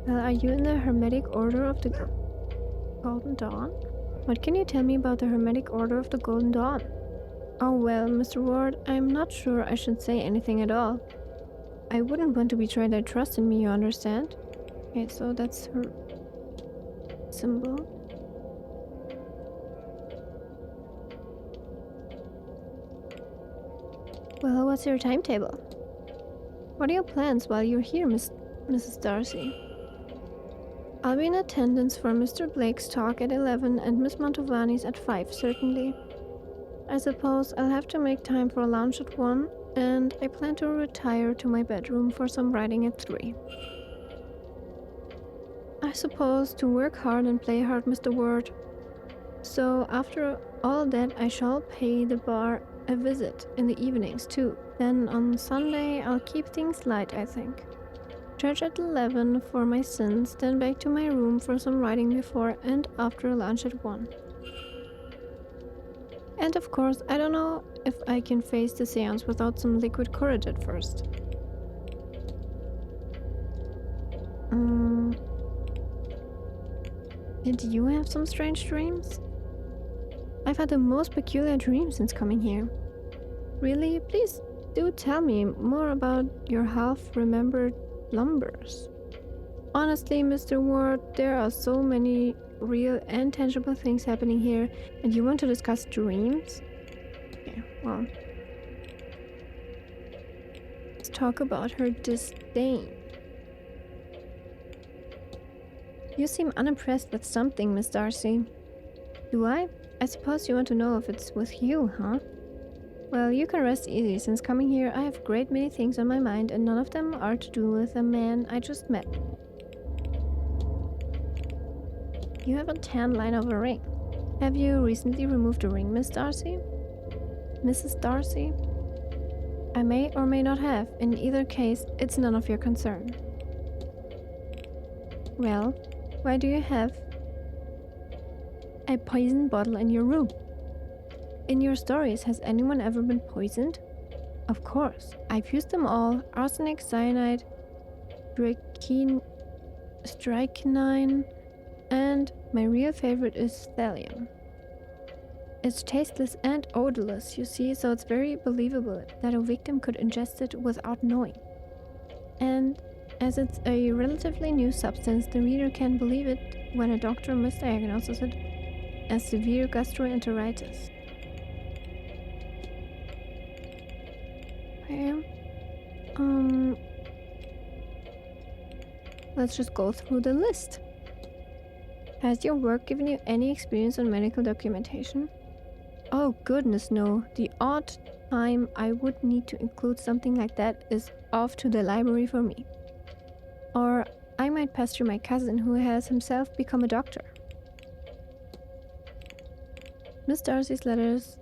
Well, are you in the Hermetic Order of the Golden Dawn? What can you tell me about the Hermetic Order of the Golden Dawn? Oh well, Mr. Ward, I'm not sure I should say anything at all. I wouldn't want to betray their trust in me, you understand? Okay, so that's her symbol. Well, what's your timetable? What are your plans while you're here, Mrs. Darcy? I'll be in attendance for Mr. Blake's talk at 11 and Miss Mantovani's at 5, certainly. I suppose I'll have to make time for a lunch at 1, and I plan to retire to my bedroom for some writing at 3. I suppose to work hard and play hard, Mr. Ward. So after all that, I shall pay the bar a visit in the evenings too. Then on Sunday I'll keep things light, I think. Church at 11 for my sins, then back to my room for some writing before and after lunch at 1. And of course, I don't know if I can face the seance without some liquid courage at first. Did you have some strange dreams? I've had the most peculiar dreams since coming here. Really? Please do tell me more about your half-remembered slumbers. Honestly, Mr. Ward, there are so many real and tangible things happening here, and you want to discuss dreams? Okay, well. Let's talk about her disdain. You seem unimpressed with something, Miss Darcy. Do I? I suppose you want to know if it's with you, huh? Well, you can rest easy. Since coming here, I have a great many things on my mind, and none of them are to do with a man I just met. You have a tan line of a ring. Have you recently removed a ring, Miss Darcy? Mrs. Darcy? I may or may not have. In either case, it's none of your concern. Well, why do you have a poison bottle in your room? In your stories, has anyone ever been poisoned? Of course. I've used them all. Arsenic, cyanide, strychnine, and my real favorite is thallium. It's tasteless and odorless, you see, so it's very believable that a victim could ingest it without knowing. And as it's a relatively new substance, the reader can believe it when a doctor misdiagnoses it as severe gastroenteritis. Okay. Let's just go through the list. Has your work given you any experience on medical documentation? Oh goodness no. The odd time I would need to include something like that is off to the library for me. Or I might pester my cousin who has himself become a doctor. Miss Darcy's letters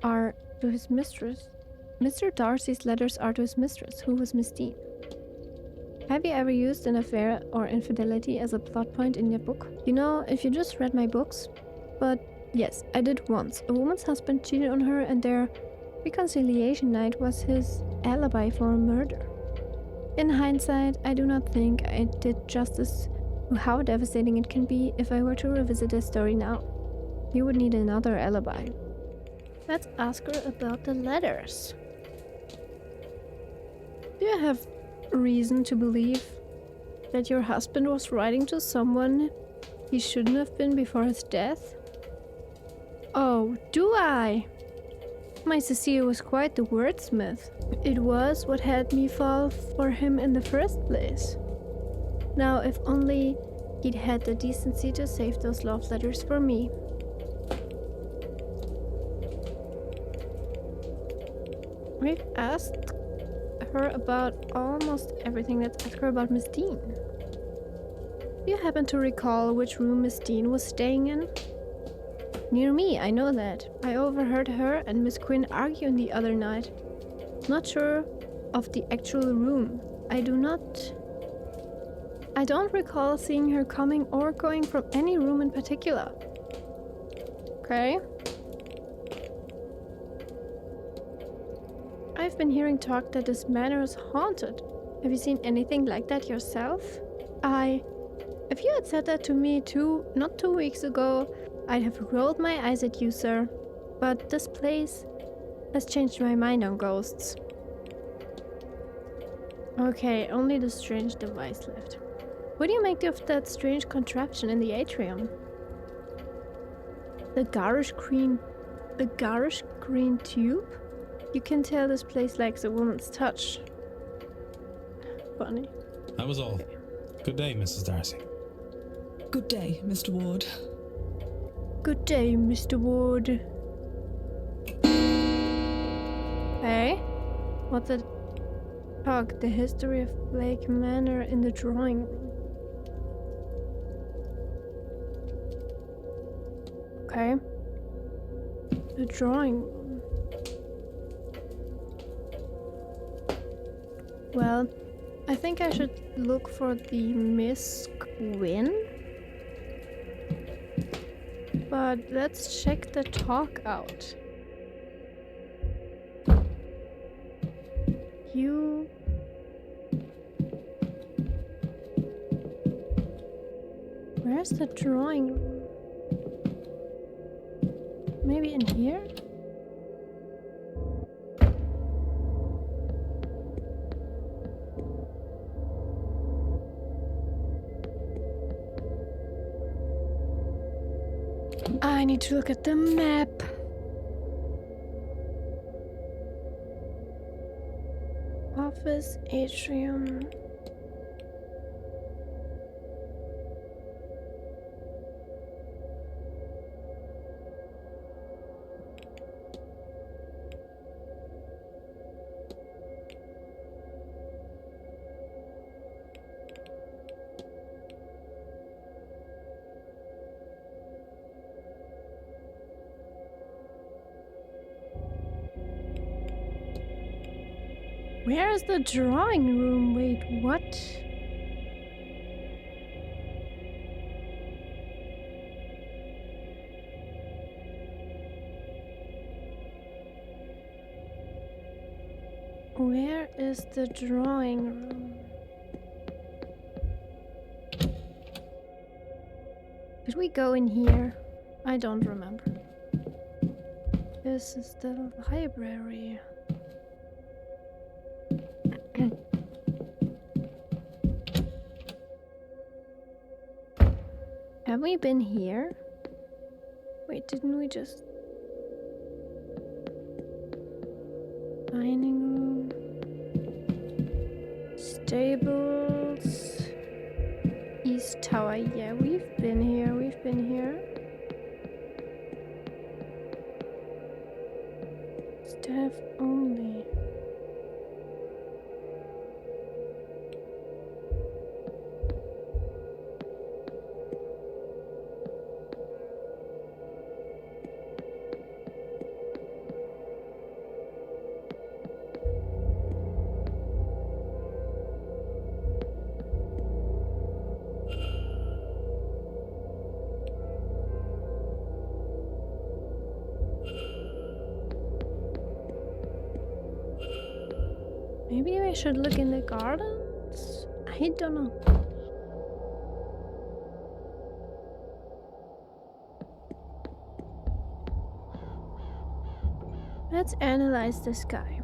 are to his mistress. Mr. Darcy's letters are to his mistress, who was Miss Deane. Have you ever used an affair or infidelity as a plot point in your book? You know, if you just read my books. But yes, I did once. A woman's husband cheated on her and their reconciliation night was his alibi for a murder. In hindsight, I do not think I did justice to how devastating it can be if I were to revisit the story now. You would need another alibi. Let's ask her about the letters. Do you have reason to believe that your husband was writing to someone he shouldn't have been before his death? Oh, do I? My Cecile was quite the wordsmith. It was what had me fall for him in the first place. Now, if only he'd had the decency to save those love letters for me. We've asked her about almost everything. Let's ask her about Miss Deane. Do you happen to recall which room Miss Deane was staying in? Near me, I know that. I overheard her and Miss Quinn arguing the other night. Not sure of the actual room. I don't recall seeing her coming or going from any room in particular. Okay. I've been hearing talk that this manor is haunted. Have you seen anything like that yourself? If you had said that to me not 2 weeks ago, I'd have rolled my eyes at you, sir. But this place has changed my mind on ghosts. Okay, only the strange device left. What do you make of that strange contraption in the atrium? The garish green tube? You can tell this place likes a woman's touch. Funny. That was all. Good day, Mrs. Darcy. Good day, Mr. Ward. Good day, Mr. Ward. Hey? What the fuck? The history of Blake Manor in the drawing room. Okay. The drawing room. Well, I think I should look for the Miss Quinn. But let's check the talk out. You... Where's the drawing room? Maybe in here? I need to look at the map. Office atrium. Where is the drawing room? Wait, what? Where is the drawing room? Did we go in here? I don't remember. This is the library. Have we been here? Wait, didn't we just... Dining room... Stables... East Tower, yeah, we've been here, Staff only. Maybe we should look in the gardens? I don't know. Let's analyze this guy.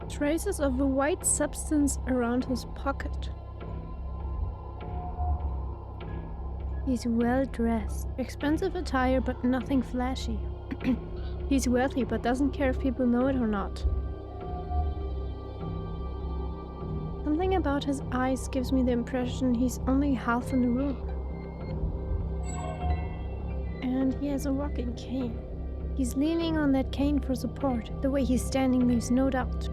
Traces of a white substance around his pocket. He's well dressed. Expensive attire, but nothing flashy. He's wealthy, but doesn't care if people know it or not. Something about his eyes gives me the impression he's only half in the room. And he has a walking cane. He's leaning on that cane for support. The way he's standing leaves no doubt.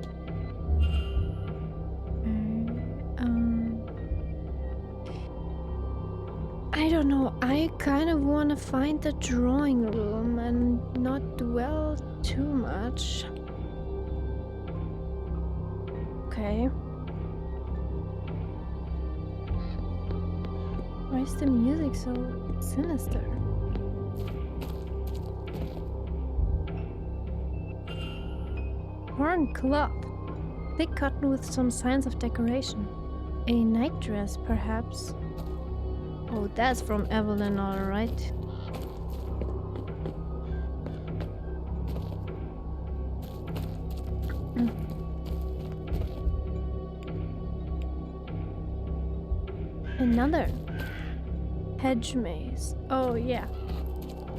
I don't know, I kind of want to find the drawing room and not dwell too much. Okay. Why is the music so sinister? Worn cloth. Thick cotton with some signs of decoration. A nightdress, perhaps. Oh, that's from Evelyn, alright. Another hedge maze. Oh, yeah.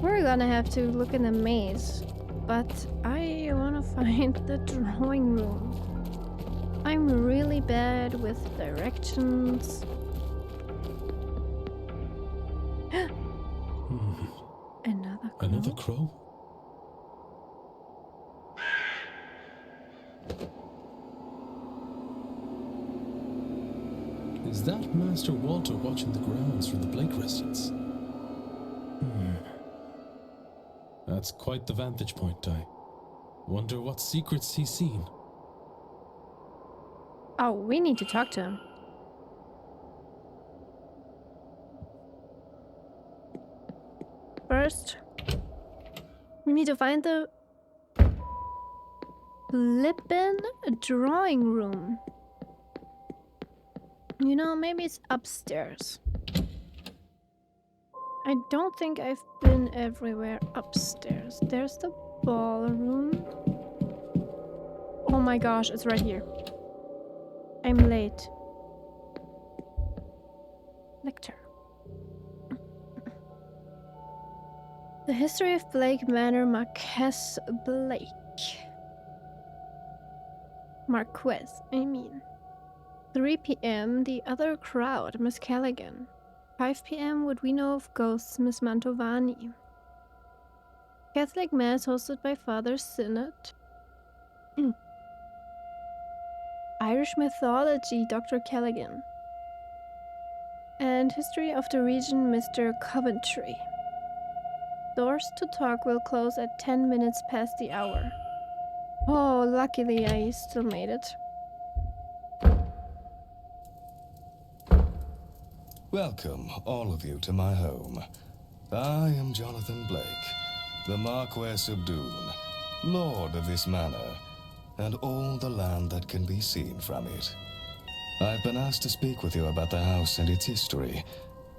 We're gonna have to look in the maze. But I wanna find the drawing room. I'm really bad with directions. Another crow? Is that Master Walter watching the grounds for the Blake residence? That's quite the vantage point. I wonder what secrets he's seen. Oh, we need to talk to him. First, we need to find the flippin' drawing room. You know, maybe it's upstairs. I don't think I've been everywhere upstairs. There's the ballroom. Oh my gosh, it's right here. I'm late. Lecture. The history of Blake Manor, Marquess Blake. Marquez, I mean. 3 p.m. The other crowd, Miss Callaghan. 5 p.m. Would we know of ghosts, Miss Mantovani. Catholic Mass hosted by Father Synod. Irish mythology, Dr. Callaghan. And history of the region, Mr. Coventry. Doors to talk will close at 10 minutes past the hour. Oh, luckily I still made it. Welcome, all of you, to my home. I am Jonathan Blake, the Marquess of Doon, Lord of this manor, and all the land that can be seen from it. I've been asked to speak with you about the house and its history,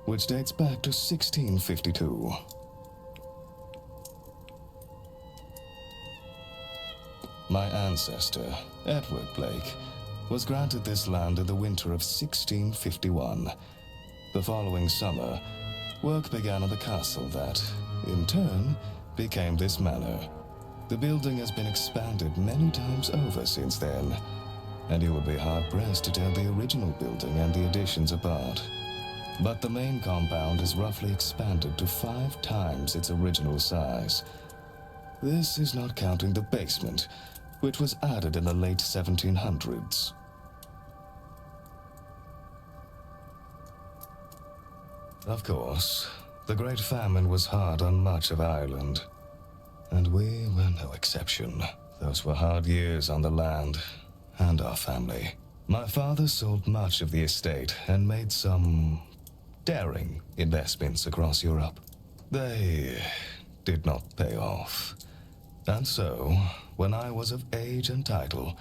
which dates back to 1652. My ancestor, Edward Blake, was granted this land in the winter of 1651. The following summer, work began on the castle that, in turn, became this manor. The building has been expanded many times over since then, and you would be hard-pressed to tell the original building and the additions apart. But the main compound is roughly expanded to 5 times its original size. This is not counting the basement, which was added in the late 1700s. Of course, the Great Famine was hard on much of Ireland, and we were no exception. Those were hard years on the land and our family. My father sold much of the estate and made some daring investments across Europe. They did not pay off. And so, when I was of age and title,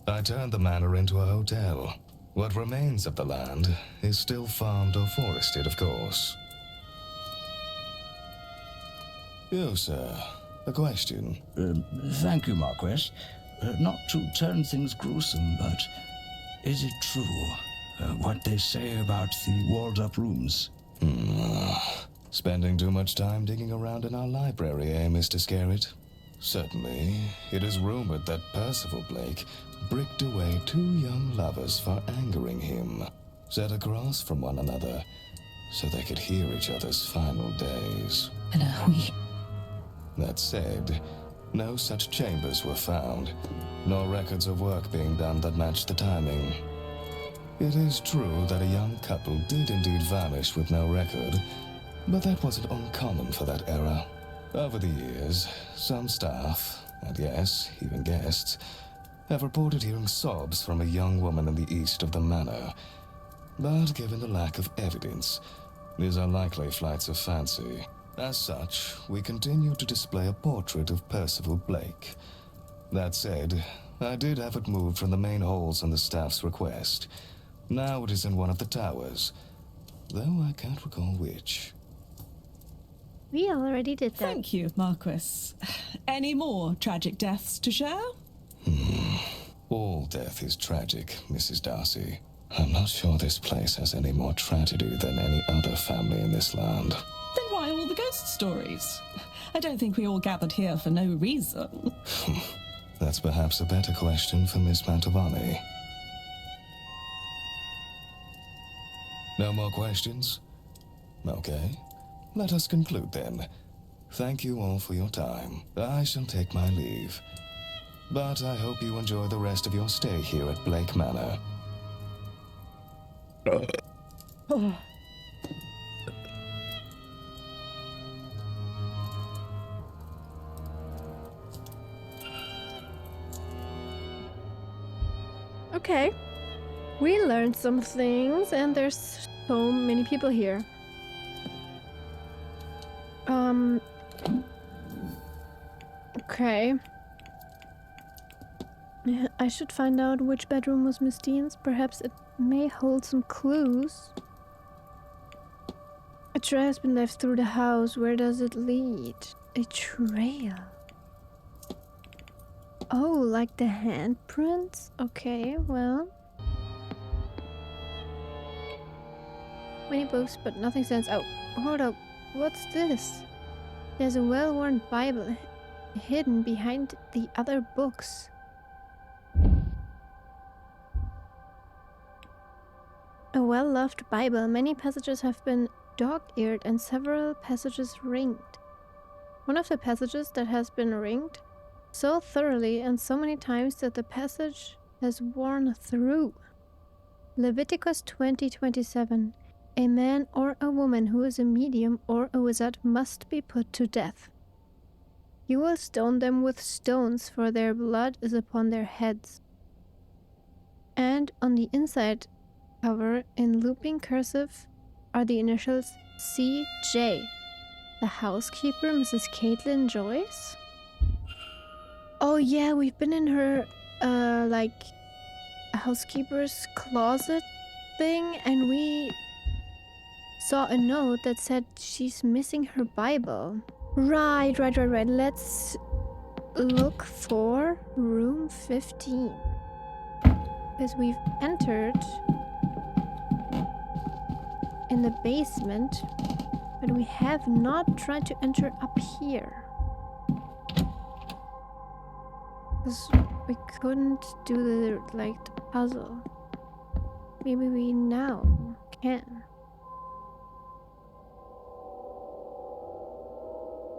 I turned the manor into a hotel. What remains of the land is still farmed or forested, of course. You, sir, a question. Thank you, Marquess. Not to turn things gruesome, but is it true, what they say about the walled-up rooms? Spending too much time digging around in our library, eh, Mr. Scarrett? Certainly, it is rumored that Percival Blake bricked away 2 young lovers for angering him, set across from one another, so they could hear each other's final days. That said, no such chambers were found, nor records of work being done that matched the timing. It is true that a young couple did indeed vanish with no record, but that wasn't uncommon for that era. Over the years, some staff, and yes, even guests, have reported hearing sobs from a young woman in the east of the manor. But given the lack of evidence, these are likely flights of fancy. As such, we continue to display a portrait of Percival Blake. That said, I did have it moved from the main halls on the staff's request. Now it is in one of the towers, though I can't recall which. We already did that. Thank you, Marquis. Any more tragic deaths to share? All death is tragic, Mrs. Darcy. I'm not sure this place has any more tragedy than any other family in this land. Then why all the ghost stories? I don't think we all gathered here for no reason. That's perhaps a better question for Miss Mantovani. No more questions? Okay. Let us conclude then. Thank you all for your time. I shall take my leave. But I hope you enjoy the rest of your stay here at Blake Manor. Okay. We learned some things, and there's so many people here. Okay. I should find out which bedroom was Miss Deane's. Perhaps it may hold some clues. A trail has been left through the house. Where does it lead? A trail. Oh, like the handprints? Okay, well. Many books, but nothing stands out. Hold up, what's this? There's a well-worn Bible hidden behind the other books. A well-loved Bible. Many passages have been dog-eared and several passages ringed. One of the passages that has been ringed so thoroughly and so many times that the passage has worn through. Leviticus 20:27. A man or a woman who is a medium or a wizard must be put to death. You will stone them with stones, for their blood is upon their heads. And on the inside cover, in looping cursive, are the initials CJ. The housekeeper, Mrs. Caitlin Joyce? Oh yeah, we've been in her, like, housekeeper's closet thing, and we saw a note that said she's missing her Bible. Right. Let's look for room 15. Because we've entered in the basement, but we have not tried to enter up here. Because we couldn't do the puzzle. Maybe we now can.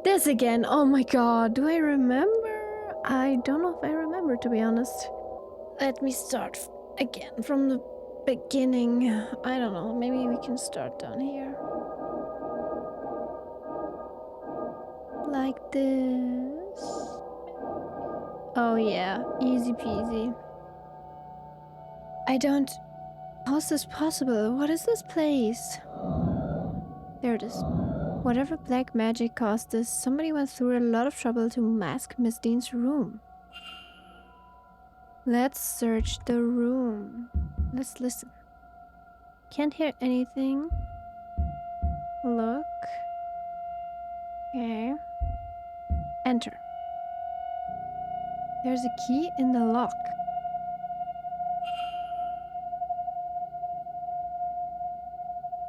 This again! Oh my god, do I remember? I don't know if I remember, to be honest. Let me start again from the beginning. I don't know, maybe we can start down here. Like this. Oh yeah, easy peasy. I don't... How's this possible? What is this place? There it is. Whatever black magic caused this, somebody went through a lot of trouble to mask Miss Deane's room. Let's search the room. Let's listen. Can't hear anything. Look. Okay. Enter. There's a key in the lock.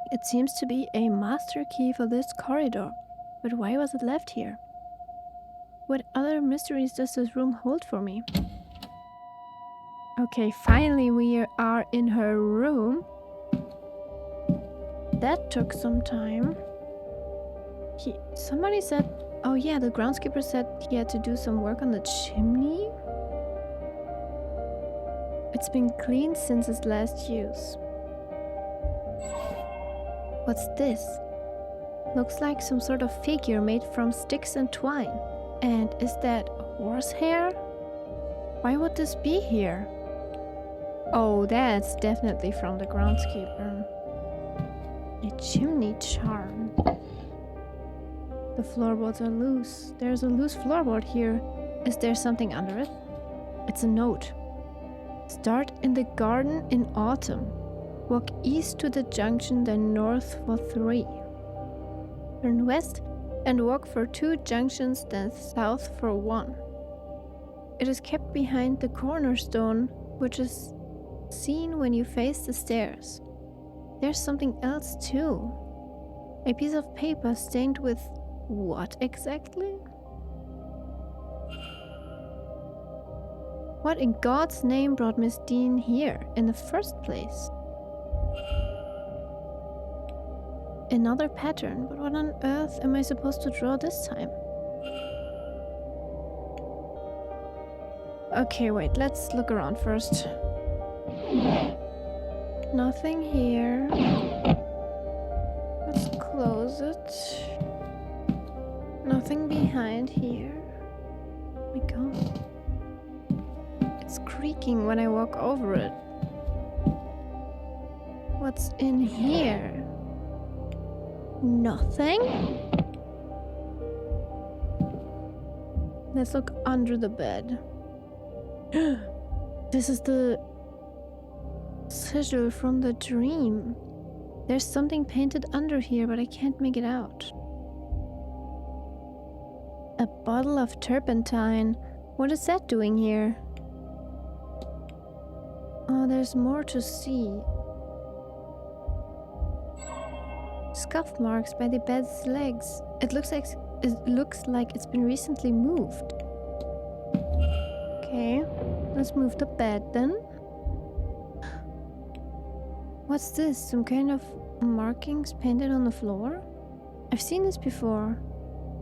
It seems to be a master key for this corridor, but why was it left here? What other mysteries does this room hold for me? Okay, finally we are in her room. That took some time. Somebody said, oh yeah, the groundskeeper said he had to do some work on the chimney. It's been cleaned since its last use. What's this? Looks like some sort of figure made from sticks and twine. And is that horsehair? Why would this be here? Oh, that's definitely from the groundskeeper. A chimney charm. The floorboards are loose. There's a loose floorboard here. Is there something under it? It's a note. Start in the garden in autumn. Walk east to the junction, then north for 3. Turn west and walk for 2 junctions, then south for 1. It is kept behind the cornerstone, which is seen when you face the stairs. There's something else too. A piece of paper stained with what exactly? What in God's name brought Miss Deane here in the first place? Another pattern, but what on earth am I supposed to draw this time? Okay, wait, let's look around first. Nothing here. Let's close it. Nothing behind here. Oh my god. It's creaking when I walk over it. What's in here? Nothing? Let's look under the bed. This is the sigil from the dream. There's something painted under here, but I can't make it out. A bottle of turpentine. What is that doing here? Oh, there's more to see. Scuff marks by the bed's legs. It looks like it's been recently moved. Okay, let's move the bed then. What's this? Some kind of markings painted on the floor? I've seen this before.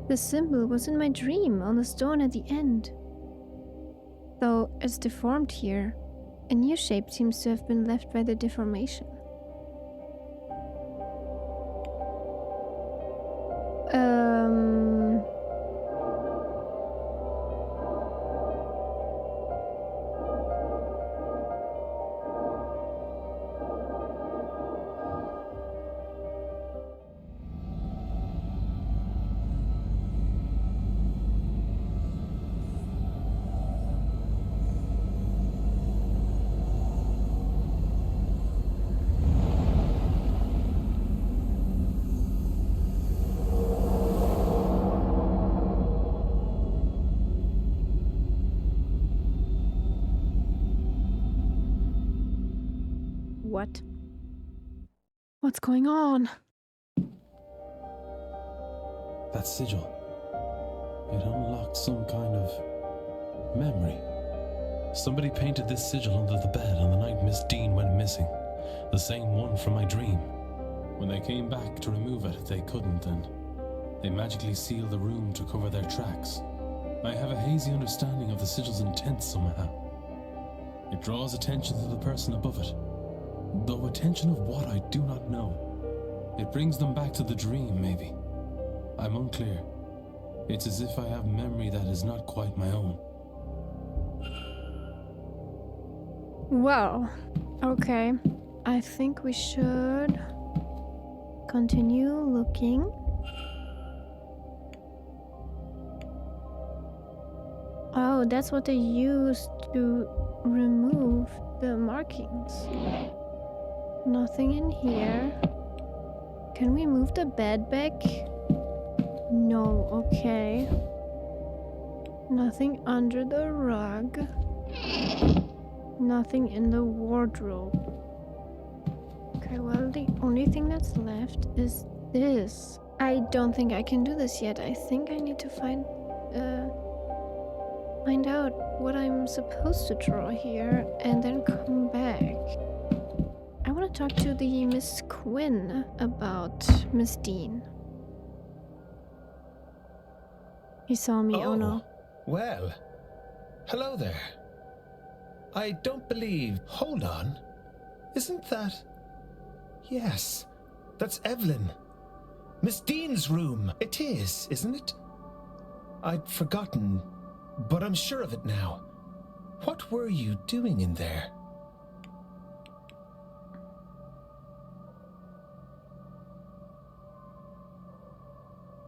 The symbol was in my dream on the stone at the end. Though it's deformed here, a new shape seems to have been left by the deformation. What? What's going on? That sigil. It unlocked some kind of memory. Somebody painted this sigil under the bed on the night Miss Deane went missing. The same one from my dream. When they came back to remove it, they couldn't, and they magically sealed the room to cover their tracks. I have a hazy understanding of the sigil's intent somehow. It draws attention to the person above it. Though attention of what I do not know. It brings them back to the dream, maybe. I'm unclear. It's as if I have memory that is not quite my own. Well, okay. I think we should continue looking. Oh, that's what they used to remove the markings. Nothing in here. Can we move the bed back? No, okay. Nothing under the rug. Nothing in the wardrobe. Okay, well, the only thing that's left is this. I don't think I can do this yet. I think I need to find out what I'm supposed to draw here and then come back. I want to talk to the Miss Quinn about Miss Deane. He saw me, oh no. Well, hello there. I don't believe... Hold on. Isn't that... Yes, that's Evelyn. Miss Deane's room. It is, isn't it? I'd forgotten, but I'm sure of it now. What were you doing in there?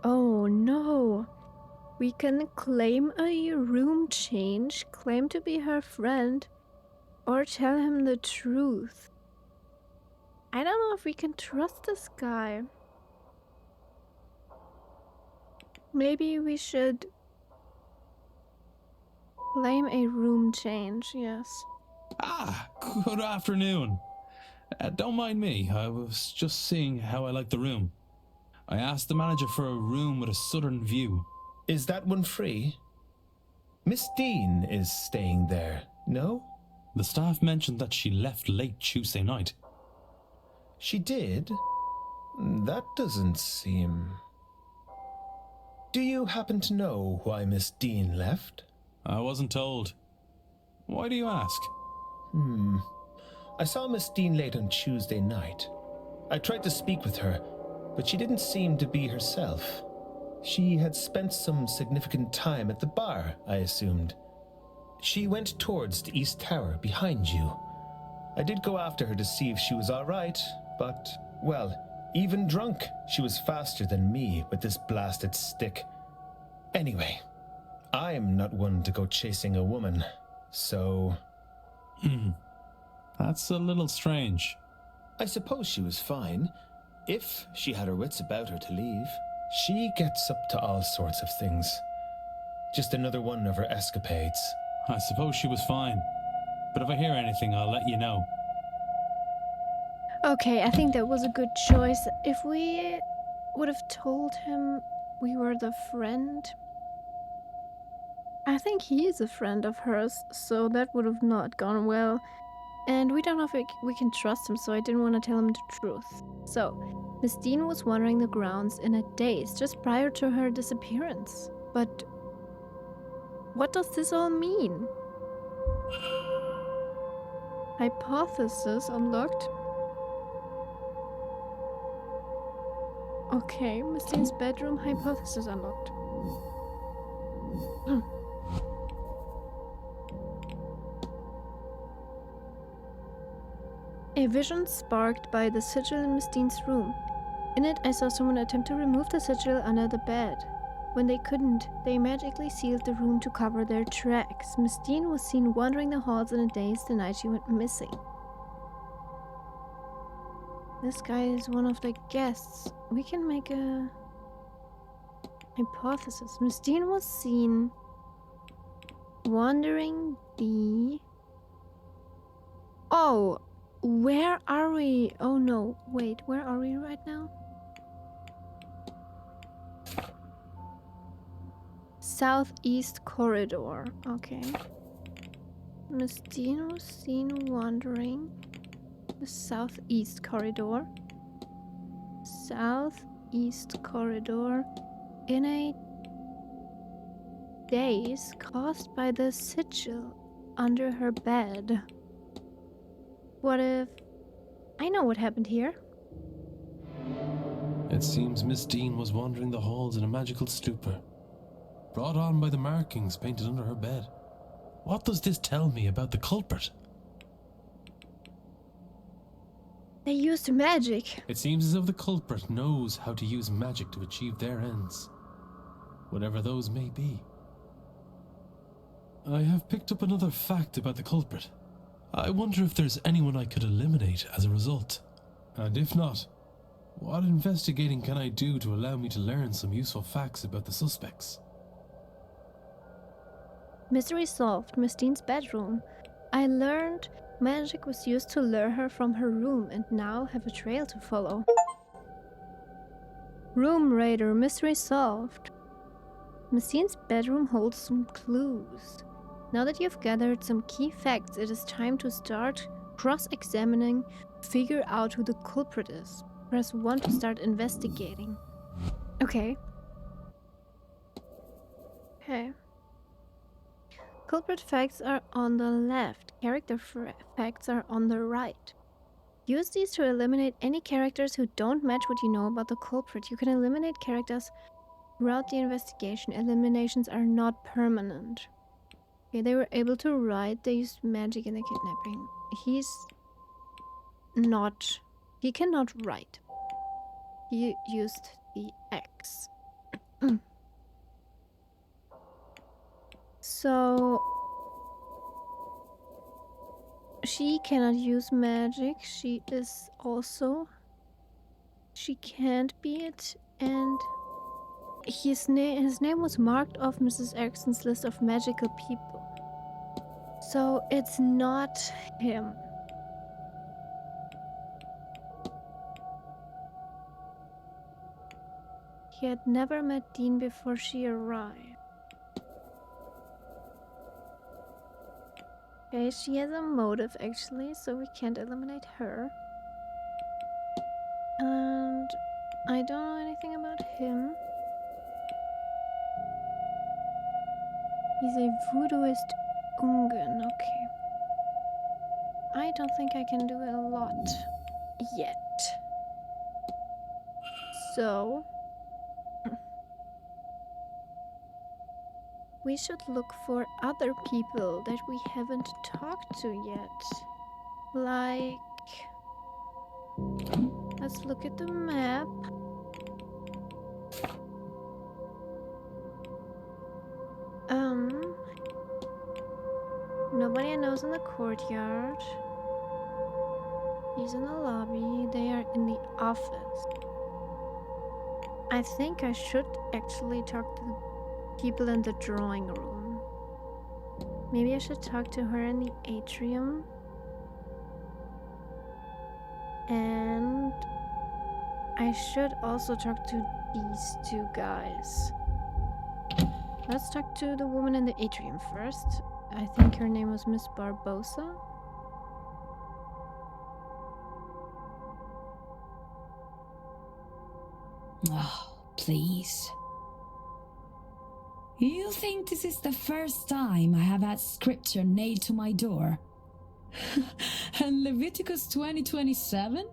Oh no. We can claim a room change, claim to be her friend, or tell him the truth. I don't know if we can trust this guy. Maybe we should claim a room change, yes. Ah, good afternoon. Don't mind me, I was just seeing how I like the room. I asked the manager for a room with a southern view. Is that one free? Miss Deane is staying there, no? The staff mentioned that she left late Tuesday night. She did? That doesn't seem... Do you happen to know why Miss Deane left? I wasn't told. Why do you ask? I saw Miss Deane late on Tuesday night. I tried to speak with her, but she didn't seem to be herself. She had spent some significant time at the bar, I assumed. She went towards the East Tower behind you. I did go after her to see if she was all right, but, well, even drunk, she was faster than me with this blasted stick. Anyway, I'm not one to go chasing a woman, so... That's a little strange. I suppose she was fine, if she had her wits about her to leave. She gets up to all sorts of things. Just another one of her escapades. I suppose she was fine. But if I hear anything, I'll let you know. Okay, I think that was a good choice. If we would have told him we were the friend, I think he is a friend of hers, so that would have not gone well. And we don't know if we can trust him, so I didn't want to tell him the truth. So, Miss Deane was wandering the grounds in a daze just prior to her disappearance. But what does this all mean? Hypothesis unlocked. Okay, Miss Deane's bedroom, hypothesis unlocked. A vision sparked by the sigil in Miss Deane's room. In it, I saw someone attempt to remove the sigil under the bed. When they couldn't, they magically sealed the room to cover their tracks. Miss Deane was seen wandering the halls in a daze the night she went missing. This guy is one of the guests. We can make a hypothesis. Miss Deane was seen wandering the... Oh! Where are we? Oh no, wait, where are we right now? Southeast corridor, okay. Miss Deane was seen wandering the southeast corridor. Southeast corridor in a daze caused by the sigil under her bed. What if... I know what happened here. It seems Miss Deane was wandering the halls in a magical stupor, brought on by the markings painted under her bed. What does this tell me about the culprit? They used magic. It seems as if the culprit knows how to use magic to achieve their ends, whatever those may be. I have picked up another fact about the culprit. I wonder if there's anyone I could eliminate as a result. And if not, what investigating can I do to allow me to learn some useful facts about the suspects? Mystery solved. Miss Deane's bedroom. I learned magic was used to lure her from her room and now have a trail to follow. Room raider. Mystery solved. Miss Deane's bedroom holds some clues. Now that you've gathered some key facts, it is time to start cross-examining, figure out who the culprit is. Press 1 to start investigating. Okay. Okay. Culprit facts are on the left. Character facts are on the right. Use these to eliminate any characters who don't match what you know about the culprit. You can eliminate characters throughout the investigation. Eliminations are not permanent. Okay, they were able to write. They used magic in the kidnapping. He cannot write. He used the X. So she cannot use magic. She can't be it, and his name was marked off Mrs. Erickson's list of magical people. So it's not him. He had never met Deane before she arrived. Okay, she has a motive actually, so we can't eliminate her. And I don't know anything about him. He's a voodooist Ungen, okay. I I don't think I can do a lot yet. So we should look for other people that we haven't talked to yet. Like, let's look at the map. Nobody I know is in the courtyard. He's in the lobby. They are in the office. I think I should actually talk to the people in the drawing room. Maybe I should talk to her in the atrium. And I should also talk to these two guys. Let's talk to the woman in the atrium first. I think her name was Miss Barbosa. Oh, please. You think this is the first time I have had scripture nailed to my door? And Leviticus 20:27?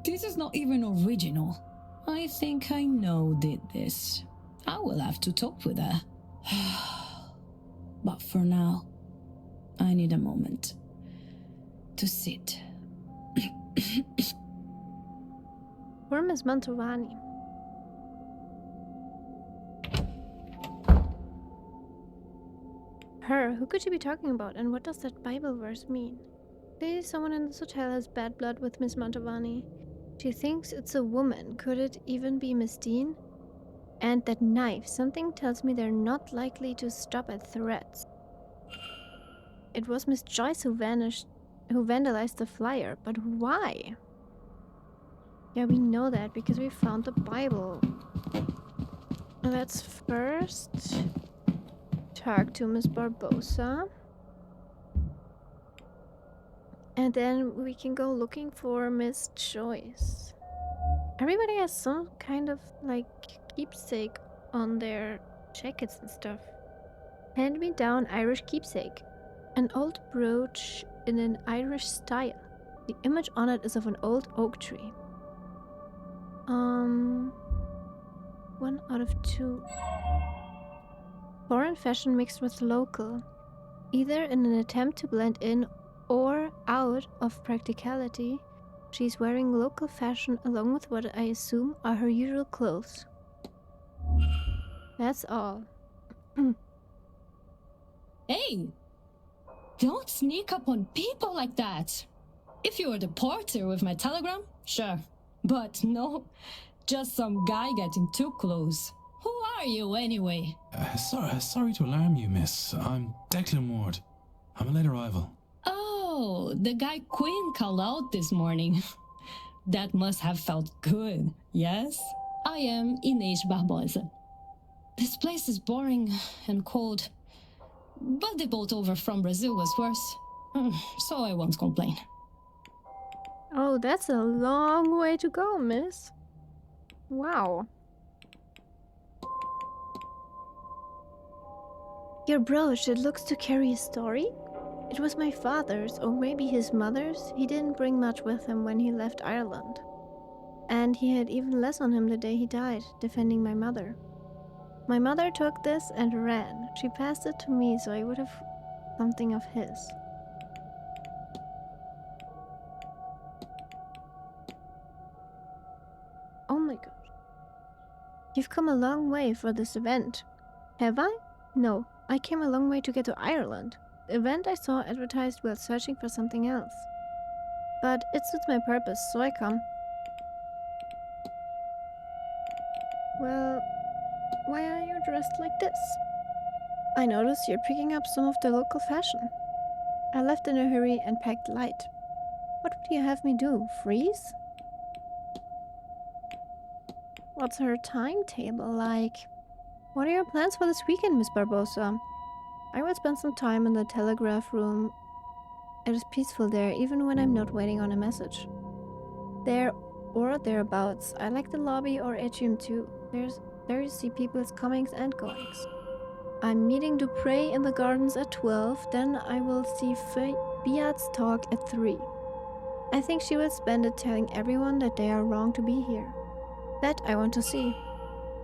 This is not even original. I think I know who did this. I will have to talk with her. But for now, I need a moment to sit. Or Miss Mantovani. Her? Who could she be talking about? And what does that Bible verse mean? Clearly someone in this hotel has bad blood with Miss Mantovani. She thinks it's a woman. Could it even be Miss Deane? And that knife. Something tells me they're not likely to stop at threats. It was Miss Joyce who vandalized the flyer. But why? Yeah, we know that because we found the Bible. Let's first talk to Miss Barbosa. And then we can go looking for Miss Joyce. Everybody has some kind of like keepsake on their jackets and stuff. Hand-me-down Irish keepsake. An old brooch in an Irish style. The image on it is of an old oak tree. 1 out of 2. Foreign fashion mixed with local. Either in an attempt to blend in or out of practicality, she's wearing local fashion along with what I assume are her usual clothes. That's all. Hey! Don't sneak up on people like that! If you were the porter with my telegram, sure. But no, just some guy getting too close. Who are you anyway? Sorry to alarm you, miss. I'm Declan Ward. I'm a late arrival. Oh, the guy Quinn called out this morning. That must have felt good, yes? I am Inês Barbosa. This place is boring and cold, but the boat over from Brazil was worse, so I won't complain. Oh, that's a long way to go, miss. Wow. Your brooch, it looks to carry a story? It was my father's, or maybe his mother's. He didn't bring much with him when he left Ireland. And he had even less on him the day he died, defending my mother. My mother took this and ran. She passed it to me so I would have something of his. Oh my gosh. You've come a long way for this event. Have I? No, I came a long way to get to Ireland. The event I saw advertised while searching for something else. But it suits my purpose, so I come. Well, why are you dressed like this? I notice you're picking up some of the local fashion. I left in a hurry and packed light. What would you have me do, freeze? What's her timetable like? What are your plans for this weekend, Miss Barbosa? I will spend some time in the telegraph room. It is peaceful there, even when I'm not waiting on a message. There or thereabouts, I like the lobby or atrium too. There you see people's comings and goings. I'm meeting Dupre in the gardens at 12, then I will see Beat's talk at 3. I think she will spend it telling everyone that they are wrong to be here. That I want to see.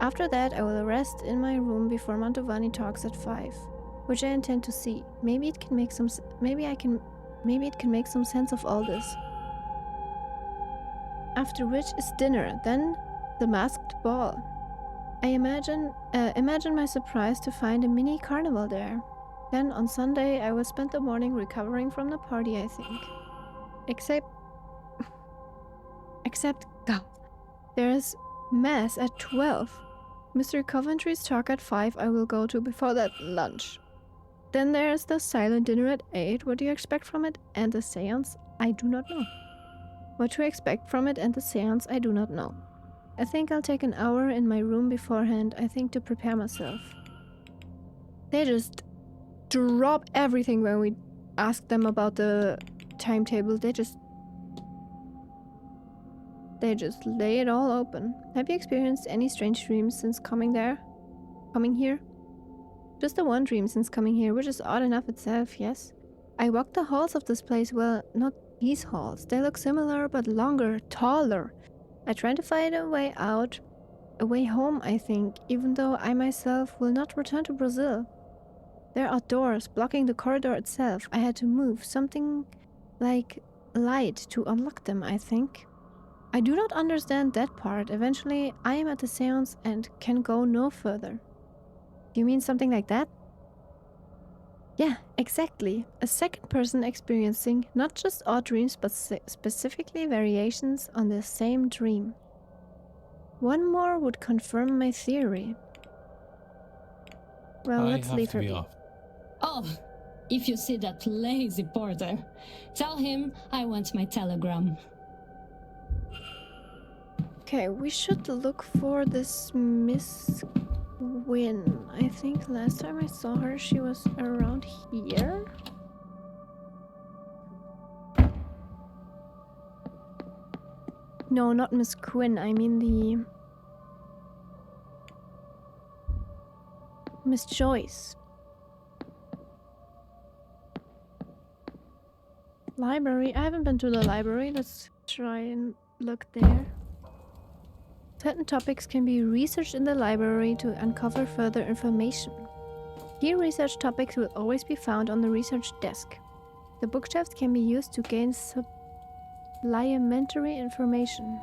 After that, I will rest in my room before Mantovani talks at 5, which I intend to see. Maybe it can make some sense of all this. After which is dinner, then the masked ball. I imagine my surprise to find a mini carnival there. Then on Sunday, I will spend the morning recovering from the party, I think. Except, there's mass at 12. Mr. Coventry's talk at 5 I will go to before that lunch. Then there's the silent dinner at 8. What do you expect from it? And the séance? I do not know. What to expect from it and the séance? I do not know. I think I'll take an hour in my room beforehand, I think, to prepare myself. They just drop everything when we ask them about the timetable. They just lay it all open. Have you experienced any strange dreams since coming here? Just the one dream since coming here, which is odd enough itself, yes? I walked the halls of this place, well, not these halls. They look similar, but longer, taller. I try to find a way out, a way home, I think, even though I myself will not return to Brazil. There are doors blocking the corridor itself. I had to move something like light to unlock them, I think. I do not understand that part. Eventually, I am at the séance and can go no further. Do you mean something like that? Yeah, exactly. A second person experiencing not just odd dreams, but specifically variations on the same dream. One more would confirm my theory. Well, let's leave her be. Oh, if you see that lazy porter, tell him I want my telegram. Okay, we should look for this Miss Gwyn. I think last time I saw her, she was around here. No, not Miss Quinn. I mean the Miss Joyce. Library. I haven't been to the library. Let's try and look there. Certain topics can be researched in the library to uncover further information. Key research topics will always be found on the research desk. The bookshelves can be used to gain supplementary information.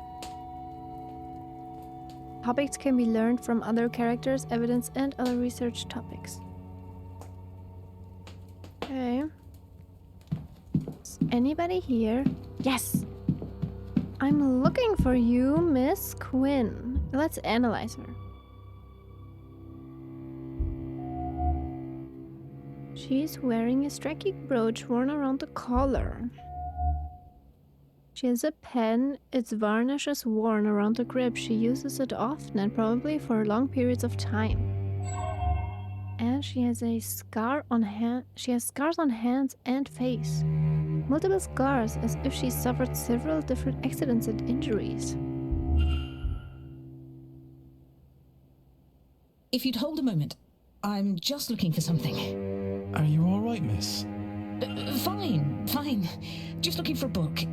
Topics can be learned from other characters, evidence, and other research topics. Okay. Is anybody here? Yes! I'm looking for you, Miss Quinn. Let's analyze her. She's wearing a striking brooch worn around the collar. She has a pen. Its varnish is worn around the grip. She uses it often and probably for long periods of time. And she has a scar on hand. She has scars on hands and face. Multiple scars, as if she suffered several different accidents and injuries. If you'd hold a moment, I'm just looking for something. Are you all right, miss? Fine. Just looking for a book.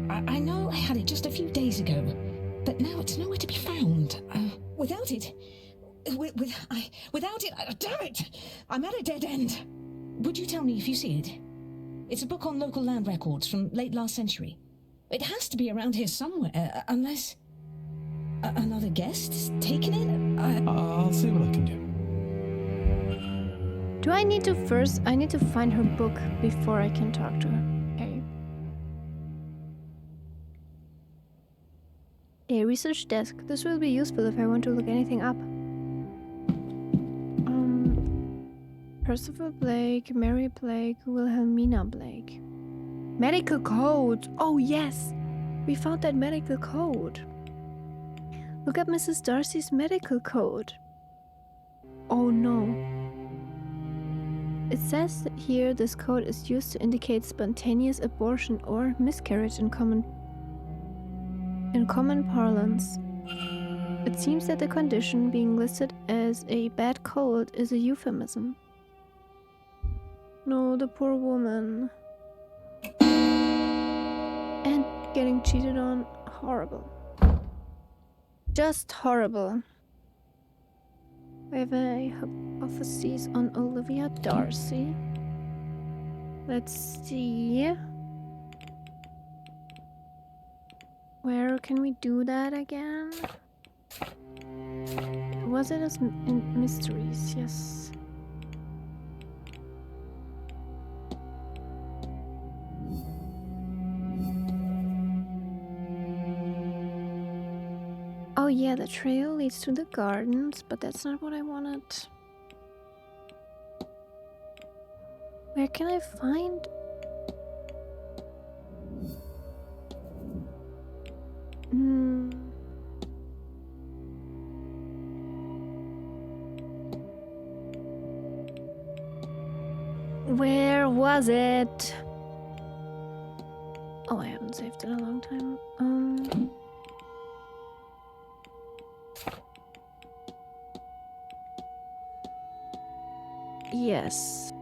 I know I had it just a few days ago, but now it's nowhere to be found. Without it, damn it! I'm at a dead end. Would you tell me if you see it? It's a book on local land records from late last century. It has to be around here somewhere, unless another guest has taken it. I'll see what I can do. Do I need to first? I need to find her book before I can talk to her. Okay. A research desk. This will be useful if I want to look anything up. Percival Blake, Mary Blake, Wilhelmina Blake. Medical code! Oh yes! We found that medical code. Look up Mrs. Darcy's medical code. Oh no. It says here this code is used to indicate spontaneous abortion or miscarriage in common parlance. It seems that the condition being listed as a bad cold is a euphemism. No, the poor woman. And getting cheated on. Horrible. Just horrible. I have a hypothesis on Olivia Darcy. Let's see. Where can we do that again? Was it as in mysteries? Yes. Oh yeah, the trail leads to the gardens, but that's not what I wanted. Where can I find... Where was it? Oh, I haven't saved it in a long time. Yes.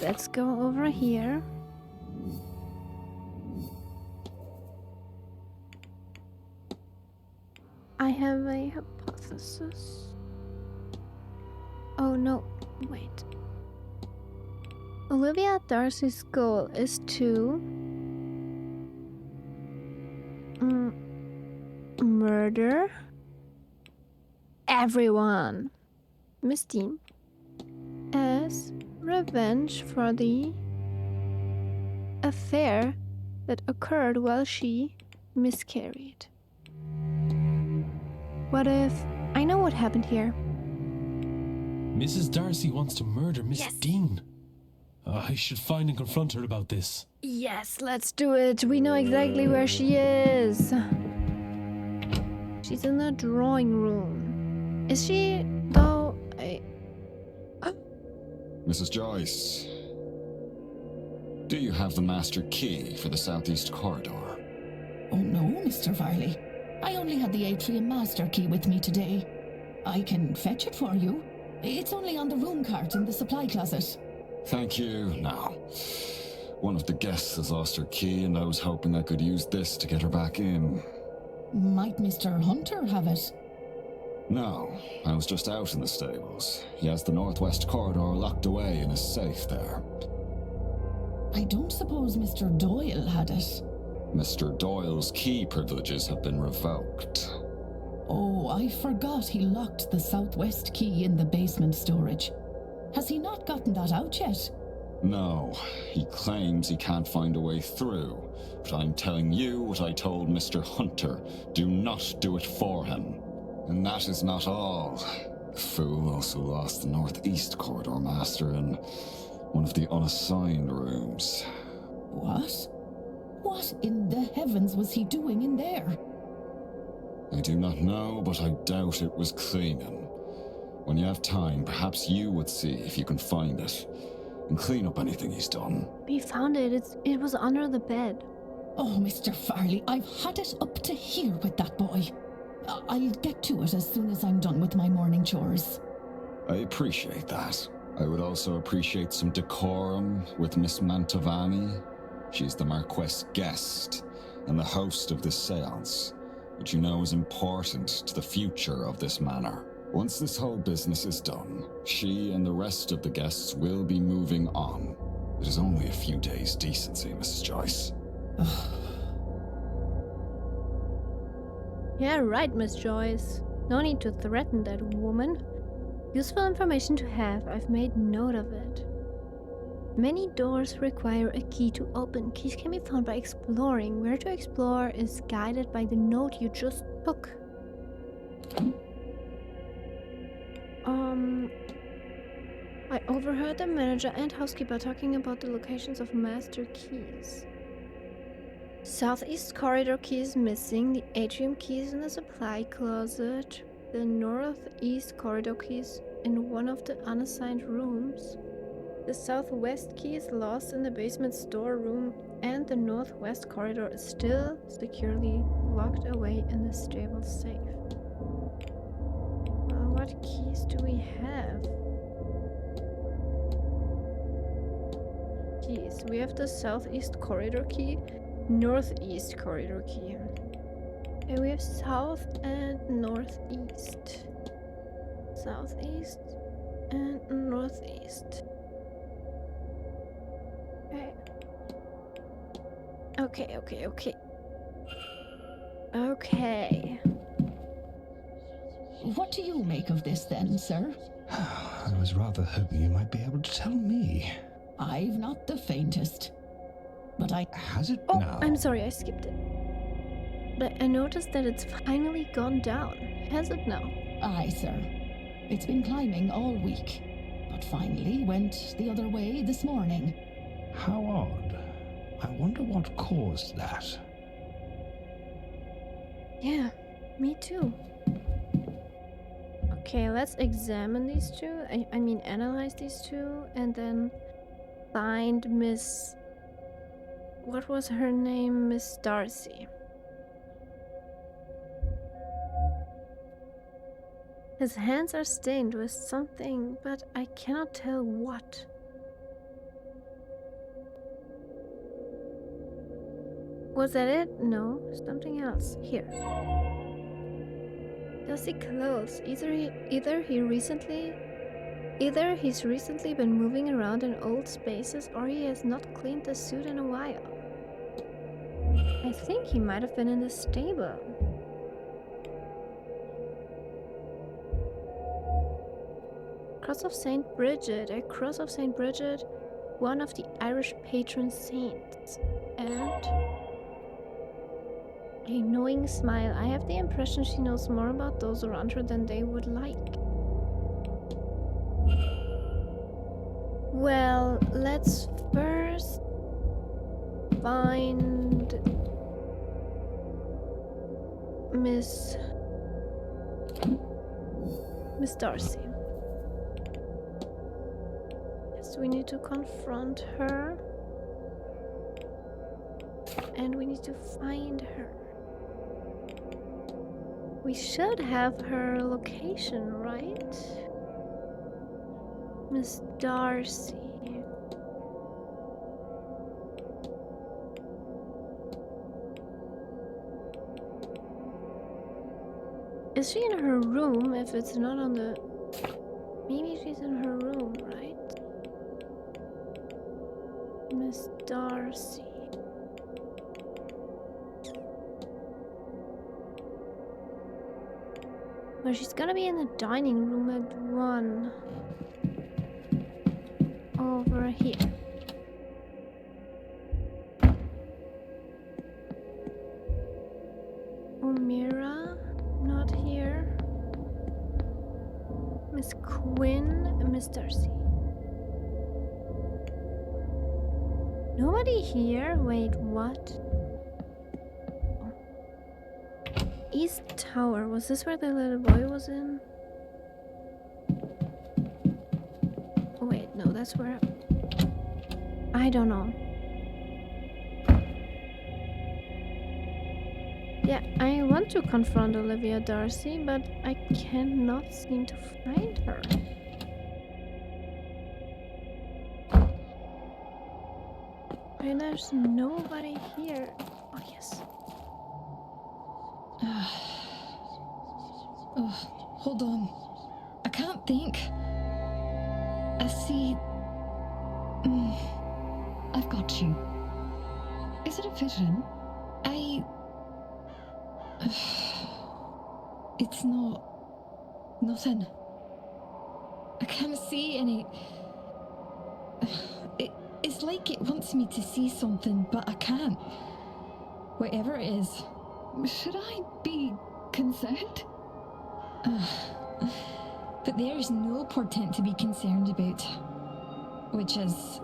Let's go over here. I have a hypothesis. Oh no, wait. Olivia Darcy's goal is to murder everyone. Miss Deane, as revenge for the affair that occurred while she miscarried. What if... I know what happened here. Mrs. Darcy wants to murder Miss Yes. Deane. I should find and confront her about this. Yes, let's do it. We know exactly where she is. She's in the drawing room. Is she, though? Mrs. Joyce, do you have the master key for the southeast corridor? Oh no, Mr. Farley. I only had the atrium master key with me today. I can fetch it for you. It's only on the room cart in the supply closet. Thank you. Now, one of the guests has lost her key, and I was hoping I could use this to get her back in. Might Mr. Hunter have it? No, I was just out in the stables. He has the northwest corridor locked away in his safe there. I don't suppose Mr. Doyle had it. Mr. Doyle's key privileges have been revoked. Oh, I forgot he locked the southwest key in the basement storage. Has he not gotten that out yet? No, he claims he can't find a way through. But I'm telling you what I told Mr. Hunter. Do not do it for him. And that is not all. The fool also lost the northeast corridor master in one of the unassigned rooms. What? What in the heavens was he doing in there? I do not know, but I doubt it was cleaning. When you have time, perhaps you would see if you can find it and clean up anything he's done. We found it. It was under the bed. Oh, Mr. Farley, I've had it up to here with that boy. I'll get to it as soon as I'm done with my morning chores. I appreciate that. I would also appreciate some decorum with Miss Mantovani. She's the Marquess guest and the host of this séance, which you know is important to the future of this manor. Once this whole business is done, she and the rest of the guests will be moving on. It is only a few days' decency, Mrs. Joyce. Yeah, right, Miss Joyce. No need to threaten that woman. Useful information to have. I've made note of it. Many doors require a key to open. Keys can be found by exploring. Where to explore is guided by the note you just took. I overheard the manager and housekeeper talking about the locations of master keys. Southeast corridor key is missing. The atrium key is in the supply closet. The northeast corridor key is in one of the unassigned rooms. The southwest key is lost in the basement storeroom, and the northwest corridor is still securely locked away in the stable safe. Well, what keys do we have? Keys. We have the southeast corridor key, northeast corridor key. And we have south and northeast. Southeast and northeast. Okay. Okay. What do you make of this then, sir? I was rather hoping you might be able to tell me. I've not the faintest. But I... Has it Oh, now? I'm sorry, I skipped it. But I noticed that it's finally gone down. Has it now? Aye, sir. It's been climbing all week, but finally went the other way this morning. How odd. I wonder what caused that. Yeah, me too. Okay, let's examine these two. I mean, analyze these two, and then find Miss... What was her name? Miss Darcy. His hands are stained with something, but I cannot tell what. Was that it? No, something else. Here. Dusty clothes. Either he's recently been moving around in old spaces, or he has not cleaned the suit in a while. I think he might have been in the stable. Cross of St. Bridget. A cross of St. Bridget, one of the Irish patron saints. And a knowing smile. I have the impression she knows more about those around her than they would like. Well, let's first find Miss Darcy. Yes, we need to confront her. And we need to find her. We should have her location, right? Miss Darcy. Is she in her room? If it's not on the... Maybe she's in her room, right? Miss Darcy. Well, she's gonna be in the dining room at 1. Over here. Omira, not here. Miss Quinn, Miss Darcy. Nobody here? Wait, what? East Tower. Was this where the little boy was in? Wait, no, that's where... I don't know. Yeah, I want to confront Olivia Darcy, but I cannot seem to find her. And there's nobody here. Oh, yes. Hold on. I can't think. I see... I've got you. Is it a vision? It's not... Nothing. I can't see any... It's like it wants me to see something, but I can't. Whatever it is. Should I be concerned? But there is no portent to be concerned about. Which is,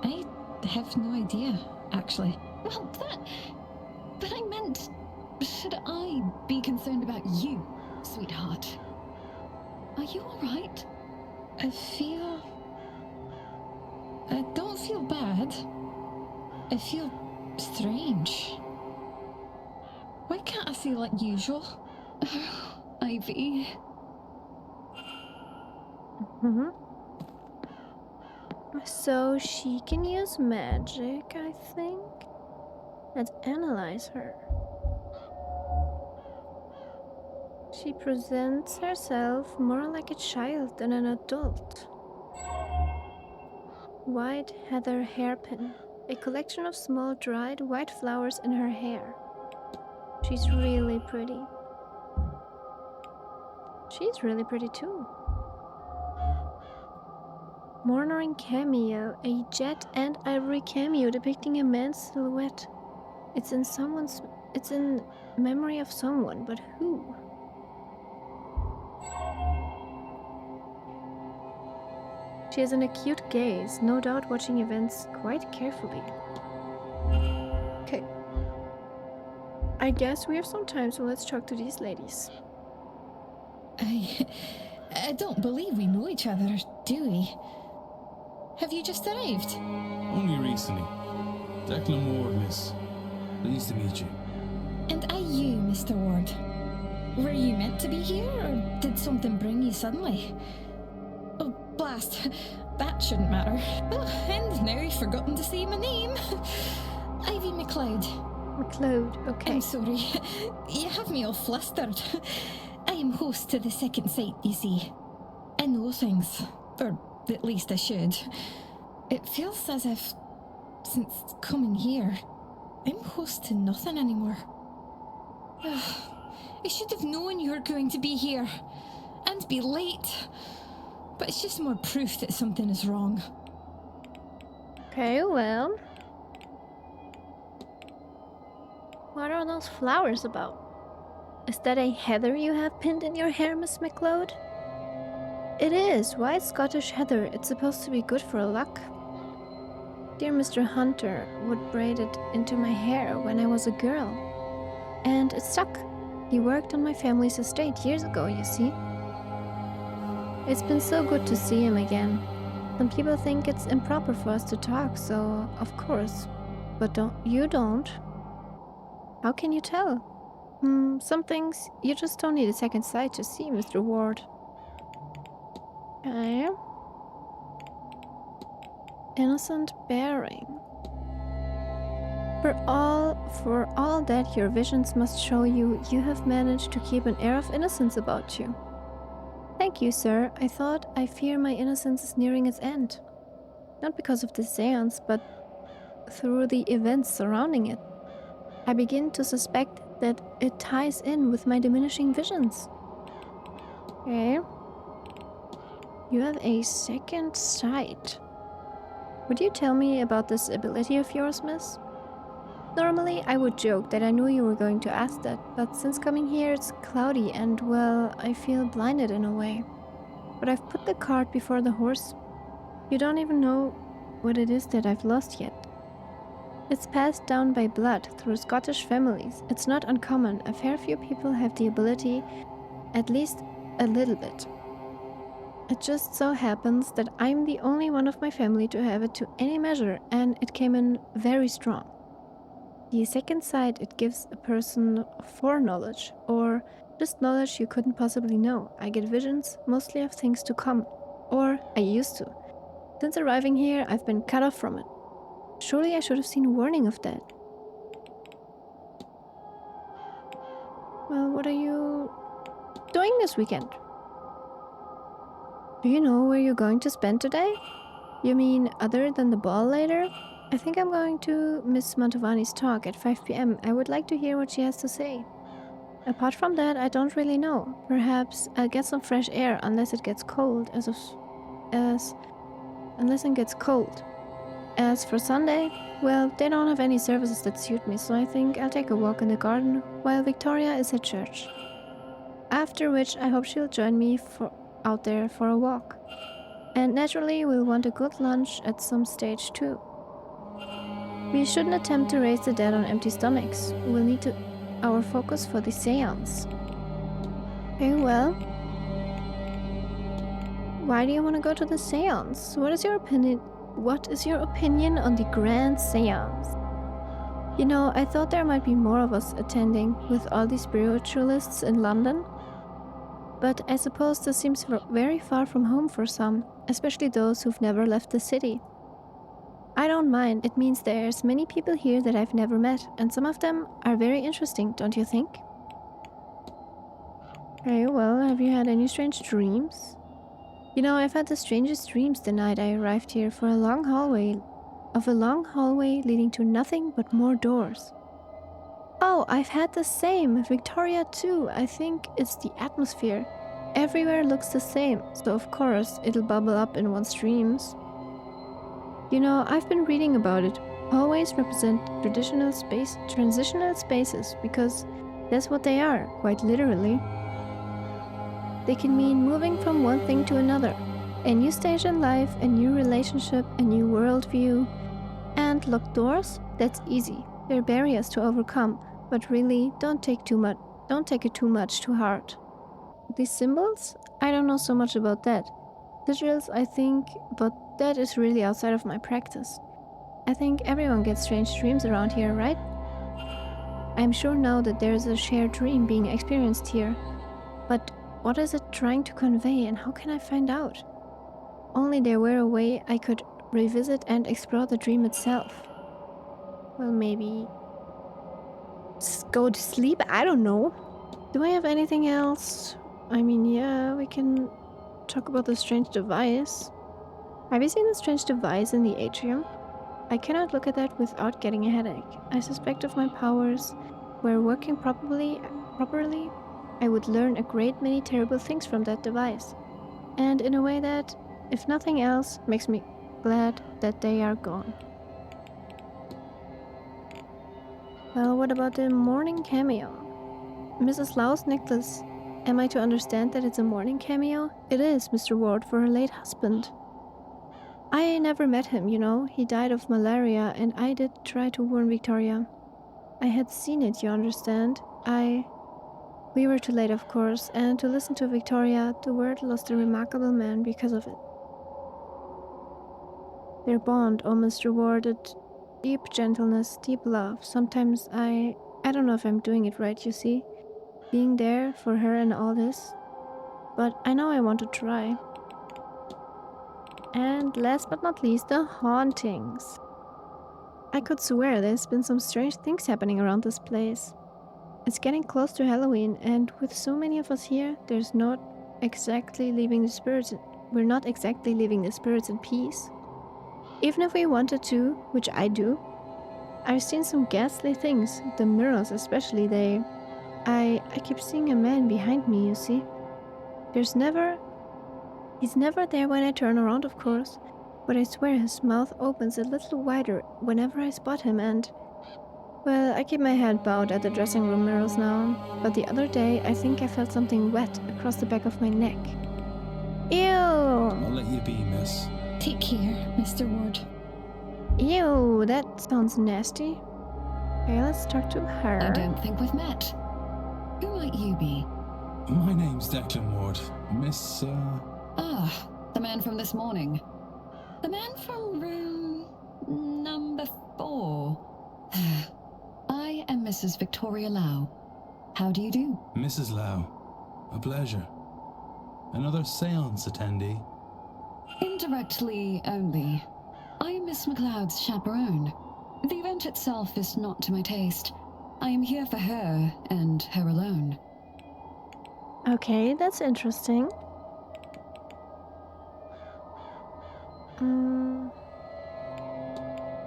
I have no idea, actually. Well, but I meant, should I be concerned about you, sweetheart? Are you alright? I feel I don't feel bad. I feel strange. Why can't I feel like usual? Ivy. So she can use magic, I think. Let's analyze her. She presents herself more like a child than an adult. White heather hairpin. A collection of small dried white flowers in her hair. She's really pretty. She's really pretty too. Manor cameo. A jet and ivory cameo depicting a man's silhouette. It's in memory of someone, but who? She has an acute gaze, no doubt watching events quite carefully. Okay. I guess we have some time, so let's talk to these ladies. I don't believe we know each other, do we? Have you just arrived? Only recently. Declan Ward, miss. Pleased to meet you. And are you, Mr. Ward? Were you meant to be here, or did something bring you suddenly? Oh, blast. That shouldn't matter. Oh, and now you've forgotten to say my name. Ivy McLeod. McLeod, okay. I'm sorry. You have me all flustered. I am host to the second sight, you see. I know things. Or at least I should. It feels as if, since coming here, I'm host to nothing anymore. I should have known you were going to be here. And be late. But it's just more proof that something is wrong. Okay, well. What are those flowers about? Is that a heather you have pinned in your hair, Miss McLeod? It is. White Scottish heather. It's supposed to be good for luck. Dear Mr. Hunter would braid it into my hair when I was a girl. And it stuck. He worked on my family's estate years ago, you see. It's been so good to see him again. Some people think it's improper for us to talk, so of course. But you don't. How can you tell? Some things you just don't need a second sight to see, Mr. Ward. Okay. Innocent bearing. For all that your visions must show you, you have managed to keep an air of innocence about you. Thank you, sir. I fear my innocence is nearing its end. Not because of the séance, but through the events surrounding it. I begin to suspect that it ties in with my diminishing visions. Okay. You have a second sight. Would you tell me about this ability of yours, miss? Normally, I would joke that I knew you were going to ask that, but since coming here it's cloudy and, well, I feel blinded in a way. But I've put the cart before the horse. You don't even know what it is that I've lost yet. It's passed down by blood through Scottish families. It's not uncommon. A fair few people have the ability, at least a little bit. It just so happens that I'm the only one of my family to have it to any measure, and it came in very strong. The second sight, it gives a person foreknowledge, or just knowledge you couldn't possibly know. I get visions, mostly of things to come, or I used to. Since arriving here, I've been cut off from it. Surely I should have seen warning of that. Well, what are you doing this weekend? Do you know where you're going to spend today? You mean other than the ball later? I think I'm going to Miss Mantovani's talk at 5 p.m. I would like to hear what she has to say. Apart from that, I don't really know. Perhaps I'll get some fresh air unless it gets cold. Unless it gets cold. As for Sunday, well, they don't have any services that suit me, so I think I'll take a walk in the garden while Victoria is at church. After which, I hope she'll join me out there for a walk. And naturally, we'll want a good lunch at some stage too. We shouldn't attempt to raise the dead on empty stomachs. We'll need our focus for the séance. Okay, well. Why do you want to go to the séance? What is your opinion? what is your opinion on the Grand Séance? You know, I thought there might be more of us attending with all the spiritualists in London. But I suppose this seems very far from home for some, especially those who've never left the city. I don't mind, it means there's many people here that I've never met, and some of them are very interesting, don't you think? Okay, well, have you had any strange dreams? You know, I've had the strangest dreams the night I arrived here for a long hallway leading to nothing but more doors. Oh, I've had the same. Victoria too. I think it's the atmosphere. Everywhere looks the same, so of course it'll bubble up in one's dreams. You know, I've been reading about it. Hallways represent transitional spaces, because that's what they are, quite literally. They can mean moving from one thing to another. A new stage in life, a new relationship, a new worldview. And locked doors? That's easy. They're barriers to overcome, but really, don't take it too much to heart. These symbols? I don't know so much about that. Sigils, I think, but that is really outside of my practice. I think everyone gets strange dreams around here, right? I'm sure now that there is a shared dream being experienced here. But what is it trying to convey, and how can I find out? Only there were a way I could revisit and explore the dream itself. Well, maybe go to sleep? I don't know. Do I have anything else? I mean, yeah, we can talk about the strange device. Have you seen the strange device in the atrium? I cannot look at that without getting a headache. I suspect if my powers were working properly, I would learn a great many terrible things from that device. And in a way that, if nothing else, makes me glad that they are gone. Well, what about the morning cameo? Mrs. Lau's necklace. Am I to understand that it's a morning cameo? It is, Mr. Ward, for her late husband. I never met him, you know. He died of malaria, and I did try to warn Victoria. I had seen it, you understand. We were too late, of course, and to listen to Victoria, the world lost a remarkable man because of it. Their bond, oh Mr. Ward, deep gentleness, deep love. Sometimes I don't know if I'm doing it right, you see. Being there for her and all this. But I know I want to try. And last but not least, the hauntings. I could swear there's been some strange things happening around this place. It's getting close to Halloween, and with so many of us here, we're not exactly leaving the spirits in peace. Even if we wanted to, which I do. I've seen some ghastly things, the mirrors especially, I keep seeing a man behind me, you see. He's never there when I turn around, of course, but I swear his mouth opens a little wider whenever I spot him, and well, I keep my head bowed at the dressing room mirrors now, but the other day I think I felt something wet across the back of my neck. Ew! I'll let you be, miss. Take care, Mr. Ward. Ew, that sounds nasty. Okay, let's talk to her. I don't think we've met. Who might you be? My name's Declan Ward. Miss, Ah, the man from this morning. The man from room number 4. I am Mrs. Victoria Lau. How do you do? Mrs. Lau. A pleasure. Another séance attendee. Indirectly only. I am Miss MacLeod's chaperone. The event itself is not to my taste. I am here for her, and her alone. Okay, that's interesting.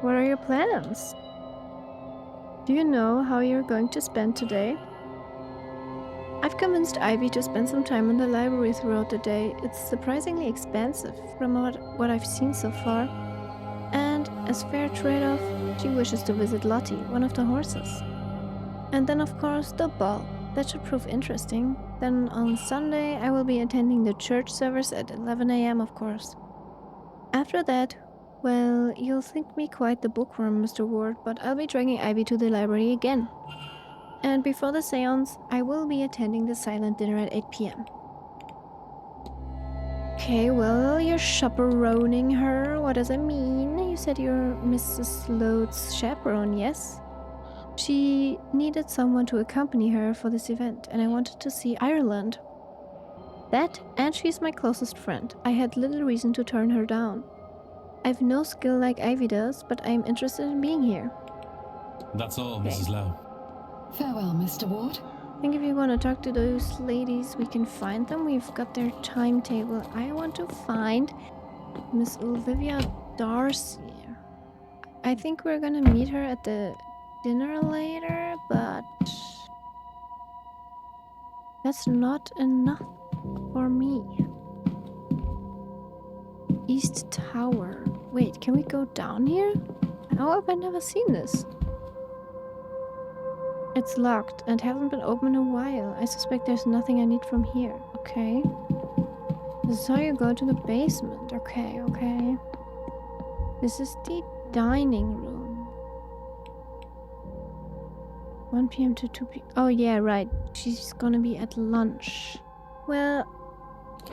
What are your plans? Do you know how you're going to spend today? I've convinced Ivy to spend some time in the library throughout the day. It's surprisingly expansive from what I've seen so far. And as fair trade-off, she wishes to visit Lottie, one of the horses. And then of course the ball. That should prove interesting. Then on Sunday I will be attending the church service at 11 a.m. of course. After that, well, you'll think me quite the bookworm, Mr. Ward, but I'll be dragging Ivy to the library again. And before the séance, I will be attending the silent dinner at 8 p.m. Okay, well, you're chaperoning her. What does it mean? You said you're Mrs. Lode's chaperone, yes? She needed someone to accompany her for this event, and I wanted to see Ireland. That, and she's my closest friend. I had little reason to turn her down. I've no skill like Ivy does, but I'm interested in being here. That's all, Okay. Mrs. Lau. Farewell, Mr. Ward. I think if you want to talk to those ladies, we can find them. We've got their timetable. I want to find Miss Olivia Darcy. I think we're gonna meet her at the dinner later, but that's not enough for me. East Tower. Wait, can we go down here? How have I never seen this? It's locked and hasn't been open in a while. I suspect there's nothing I need from here. Okay. This is how you go to the basement. Okay, okay. This is the dining room. 1 p.m. to 2 p.m. Oh yeah, right. She's gonna be at lunch. Well,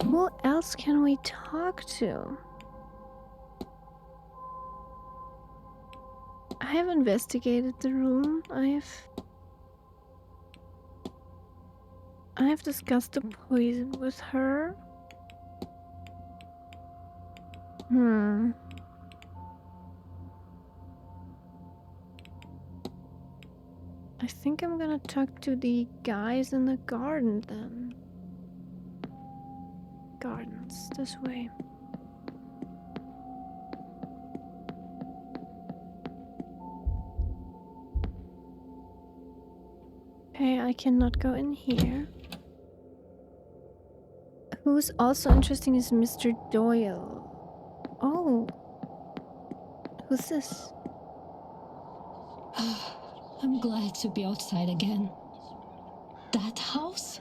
who else can we talk to? I have investigated the room. I have discussed the poison with her. I think I'm gonna talk to the guys in the garden then. Gardens, this way. Okay, I cannot go in here. Who's also interesting is Mr. Doyle. Oh. Who's this? I'm glad to be outside again. That house?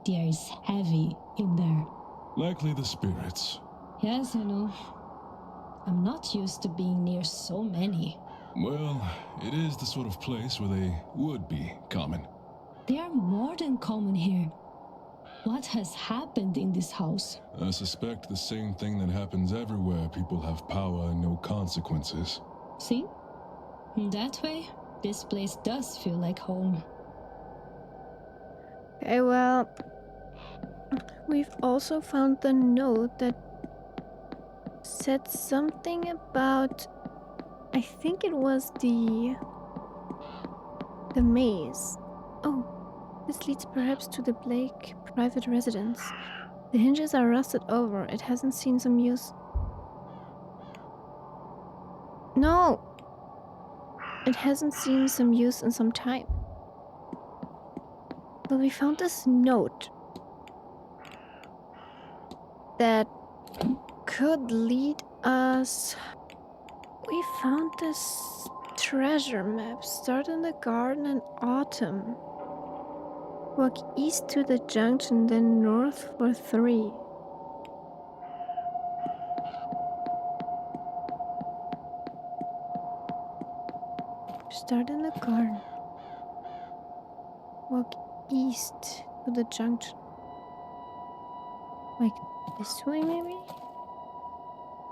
The air is heavy in there. Likely the spirits. Yes, I know. I'm not used to being near so many. Well, it is the sort of place where they would be common. They are more than common here. What has happened in this house? I suspect the same thing that happens everywhere people have power and no consequences. See? In that way, this place does feel like home. Okay, well, we've also found the note that said something about, I think it was the maze. Oh, this leads perhaps to the Blake private residence. The hinges are rusted over. It hasn't seen some use. No! It hasn't seen some use in some time. But we found this note that could lead us. We found this treasure map. Start in the garden in autumn. Walk east to the junction, then north for 3. Start in the garden. Walk east to the junction. Like this way, maybe?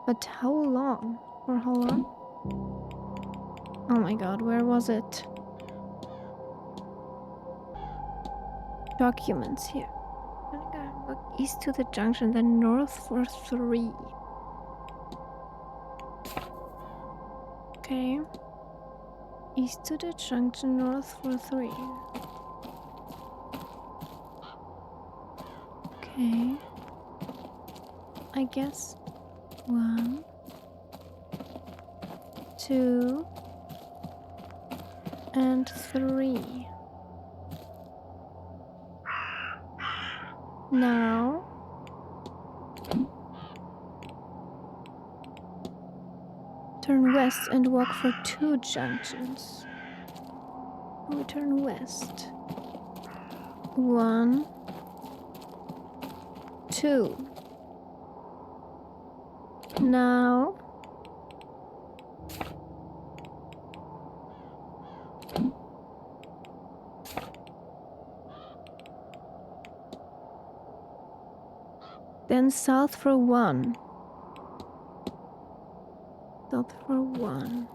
But how long? For how long? Oh my god, where was it? Documents here. Walk east to the junction, then north for 3. Okay. East to the junction, north for 3. Okay. I guess 1, 2, and 3. Now turn west and walk for 2 junctions. We turn west. 1, 2. Now Then south for 1. South for 1.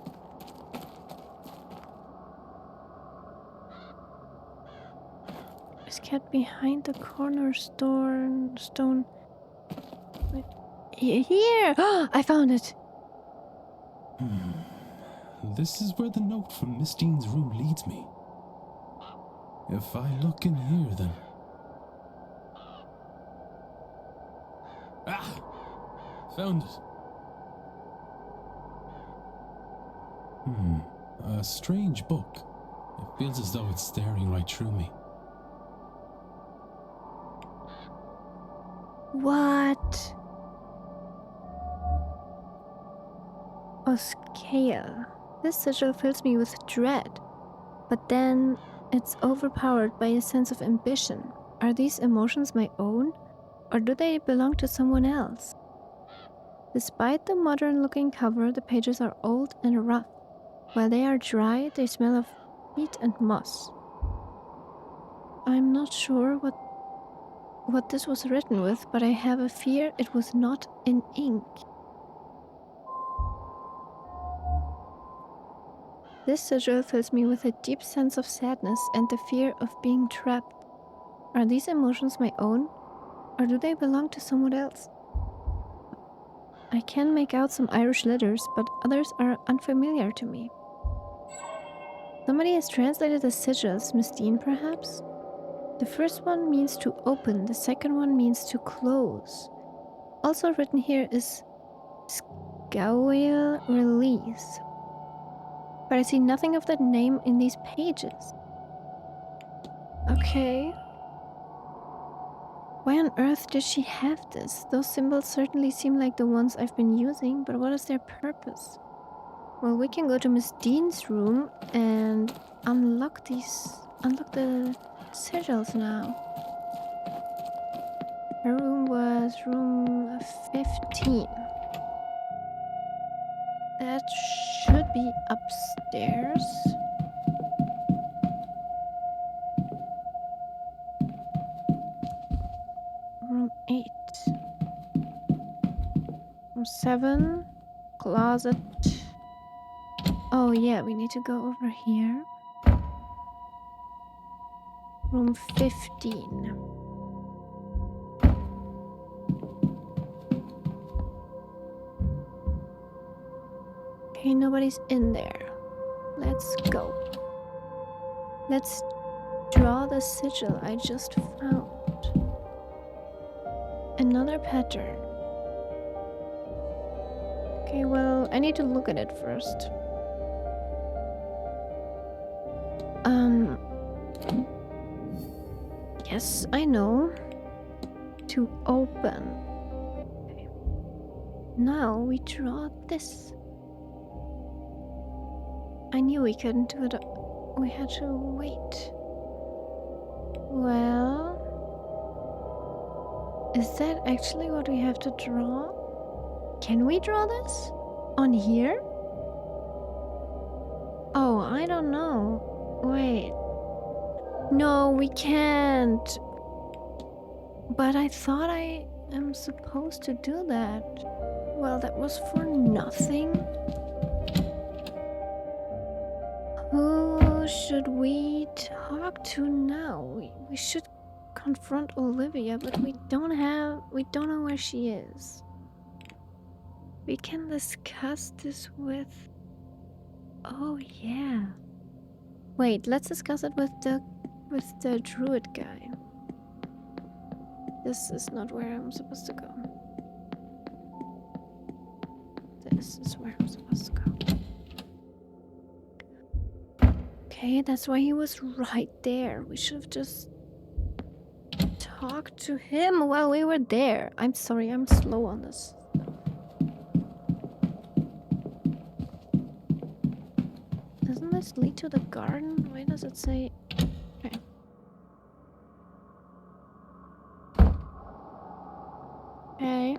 Is cat behind the corner stone? Wait. Here! I found it! This is where the note from Miss Deane's room leads me. If I look in here, then... Ah! Found it. A strange book. It feels as though it's staring right through me. What? Oscale. This sigil fills me with dread, but then it's overpowered by a sense of ambition. Are these emotions my own, or do they belong to someone else? Despite the modern-looking cover, the pages are old and rough. While they are dry, they smell of peat and moss. I'm not sure what this was written with, but I have a fear it was not in ink. This sigil fills me with a deep sense of sadness and the fear of being trapped. Are these emotions my own, or do they belong to someone else? I can make out some Irish letters, but others are unfamiliar to me. Somebody has translated the sigils, Miss Deane, perhaps? The first one means to open, the second one means to close. Also written here is Scoil Release. But I see nothing of that name in these pages. Okay. Why on earth did she have this? Those symbols certainly seem like the ones I've been using, but what is their purpose? Well, we can go to Miss Deane's room and unlock the sigils now. Her room was room 15. That should be upstairs. Room 8. Room 7. Closet. Oh yeah, we need to go over here. Room 15. Okay, nobody's in there. Let's go. Let's draw the sigil I just found. Another pattern. Okay, well, I need to look at it first. Yes, I know. To open. Okay. Now we draw this. I knew we couldn't do it. We had to wait. Well, is that actually what we have to draw? Can we draw this? On here? Oh, I don't know. Wait. No, we can't. But I thought I am supposed to do that. Well, that was for nothing. Who should we talk to now? We should confront Olivia, but we don't know where she is. We can discuss this with... Oh yeah. Wait, let's discuss it with the druid guy. This is not where I'm supposed to go. This is where I'm supposed to go. Okay, that's why he was right there. We should have just talked to him while we were there. I'm sorry, I'm slow on this. Doesn't this lead to the garden? Why does it say... Okay. Okay.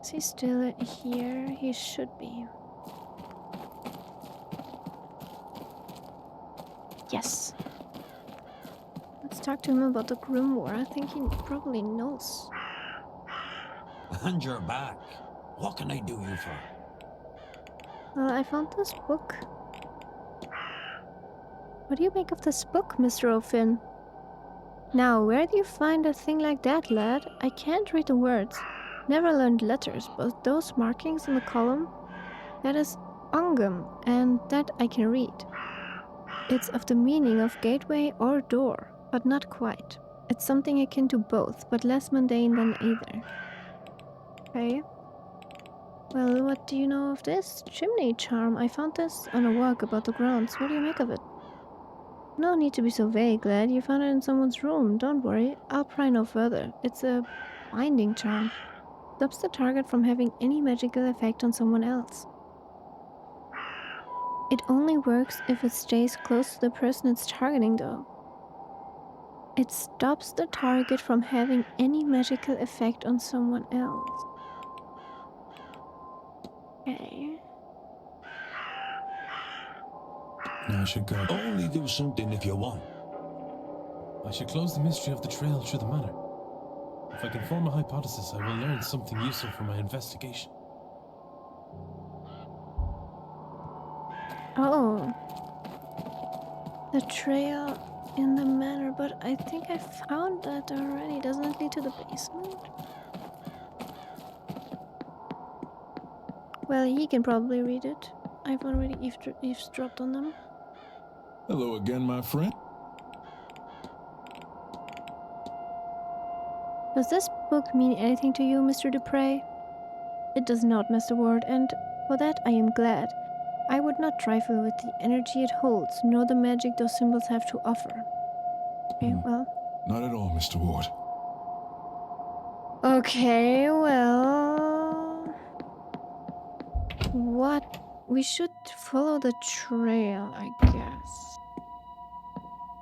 Is he still here? He should be. Yes. Let's talk to him about the grimoire. I think he probably knows And you're back. What can I do you for? Well, I found this book. What do you make of this book, Mr. O'Finn? Now, where do you find a thing like that, lad? I can't read the words. Never learned letters, but those markings in the column, that is Ongum, and that I can read. It's of the meaning of gateway or door, but not quite. It's something akin to both, but less mundane than either. Okay. Well, what do you know of this chimney charm? I found this on a walk about the grounds. What do you make of it? No need to be so vague, lad. You found it in someone's room. Don't worry. I'll pry no further. It's a binding charm. Stops the target from having any magical effect on someone else. It only works if it stays close to the person it's targeting, though. It stops the target from having any magical effect on someone else. Okay. Now I should go. Only do something if you want. I should close the mystery of the trail through the manor. If I can form a hypothesis, I will learn something useful for my investigation. Oh. The trail in the manor, but I think I found that already. Doesn't it lead to the basement? Well, he can probably read it. I've already eavesdropped on them. Hello again, my friend. Does this book mean anything to you, Mr. Dupre? It does not, Mr. Ward, and for that I am glad. I would not trifle with the energy it holds, nor the magic those symbols have to offer. Okay, well. Not at all, Mr. Ward. Okay, well. What? We should follow the trail, I guess.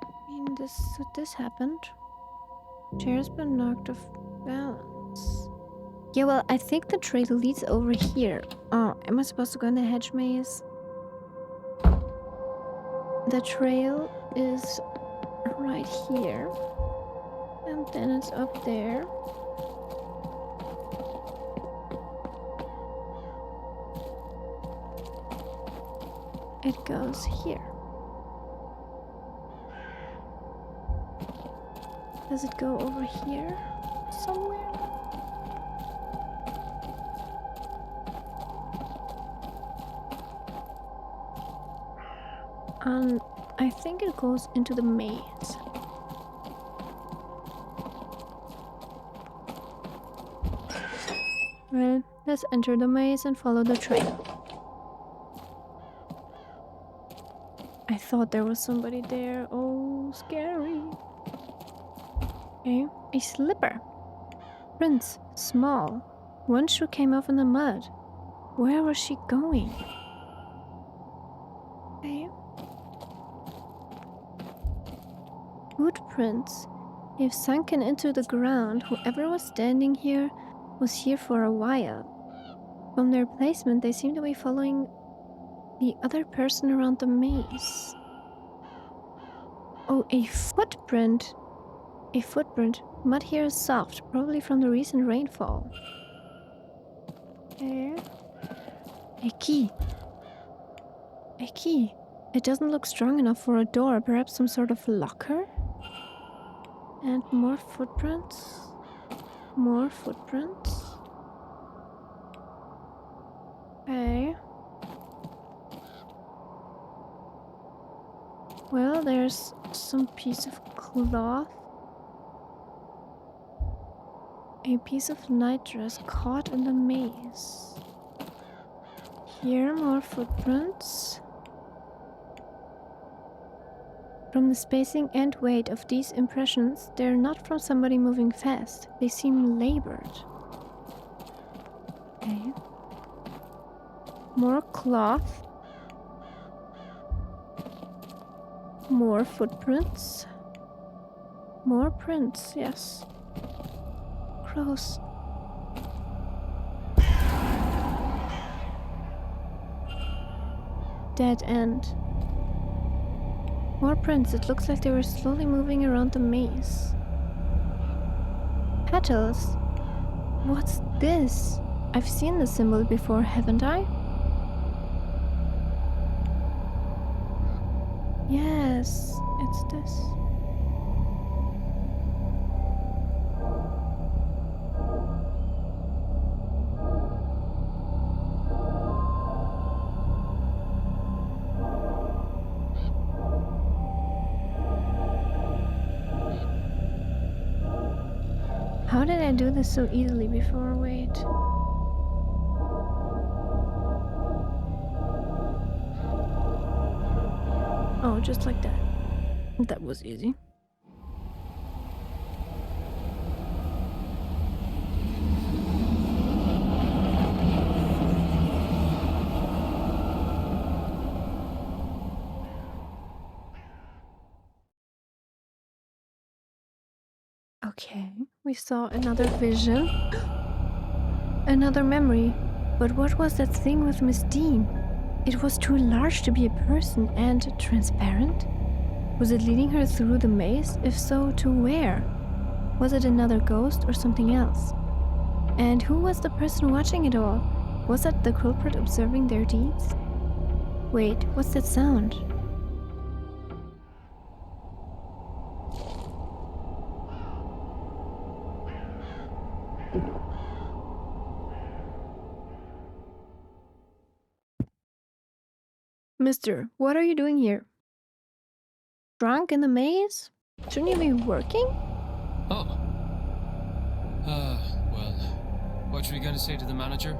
I mean, this happened. Chair's been knocked off balance. Yeah, well, I think the trail leads over here. Oh, am I supposed to go in the hedge maze? The trail is right here. And then it's up there. It goes here. Does it go over here somewhere? I think it goes into the maze. Well, let's enter the maze and follow the trail. I thought there was somebody there. Oh, scary. Okay, a slipper. Prints, small. One shoe came off in the mud. Where was she going? Okay. Footprints. They've sunken into the ground. Whoever was standing here was here for a while. From their placement, they seem to be following the other person around the maze. Oh, a footprint. A footprint. Mud here is soft, probably from the recent rainfall. There. A key. A key. It doesn't look strong enough for a door. Perhaps some sort of locker? And more footprints. More footprints. Okay. Well, there's some piece of cloth. A piece of nightdress caught in the maze. Here, more footprints. From the spacing and weight of these impressions, they're not from somebody moving fast. They seem labored. Okay. More cloth. More footprints. More prints, yes. Gross. Dead end. More prints. It looks like they were slowly moving around the maze. Petals. What's this? I've seen the symbol before, haven't I? Yes, it's this. How did I do this so easily before? Wait. Oh, just like that. That was easy. Okay, we saw another vision. Another memory. But what was that thing with Miss Deane? It was too large to be a person and transparent. Was it leading her through the maze? If so, to where? Was it another ghost or something else? And who was the person watching it all? Was it the culprit observing their deeds? Wait, what's that sound? Mister, what are you doing here? Drunk in the maze? Shouldn't you be working? Oh. Well, what were you going to say to the manager?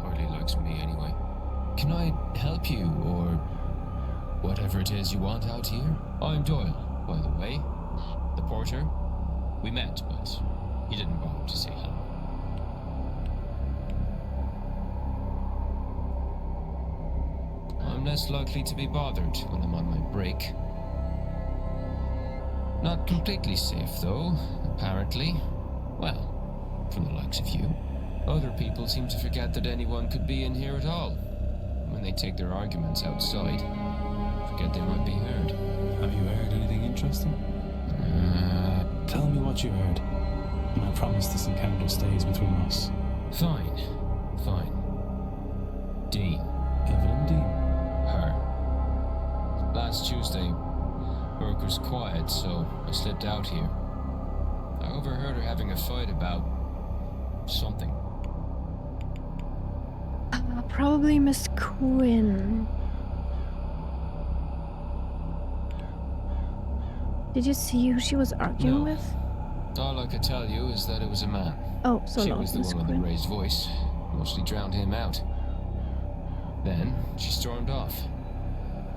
Hardly likes me anyway. Can I help you, or whatever it is you want out here? I'm Doyle, by the way. The porter. We met, but he didn't bother to say hello. I'm less likely to be bothered when I'm on my break. Not completely safe, though, apparently. Well, from the likes of you. Other people seem to forget that anyone could be in here at all. When they take their arguments outside, forget they might be heard. Have you heard anything interesting? Tell me what you heard, and I promise this encounter stays between us. Fine. Deane. Evelyn Deane. Her. Last Tuesday, work was quiet, so I slipped out here. I overheard her having a fight about something. Probably Miss Quinn. Did you see who she was arguing No. with? All I could tell you is that it was a man. Oh, so She not was the Miss one with Quinn. the raised voice. Mostly drowned him out. Then she stormed off.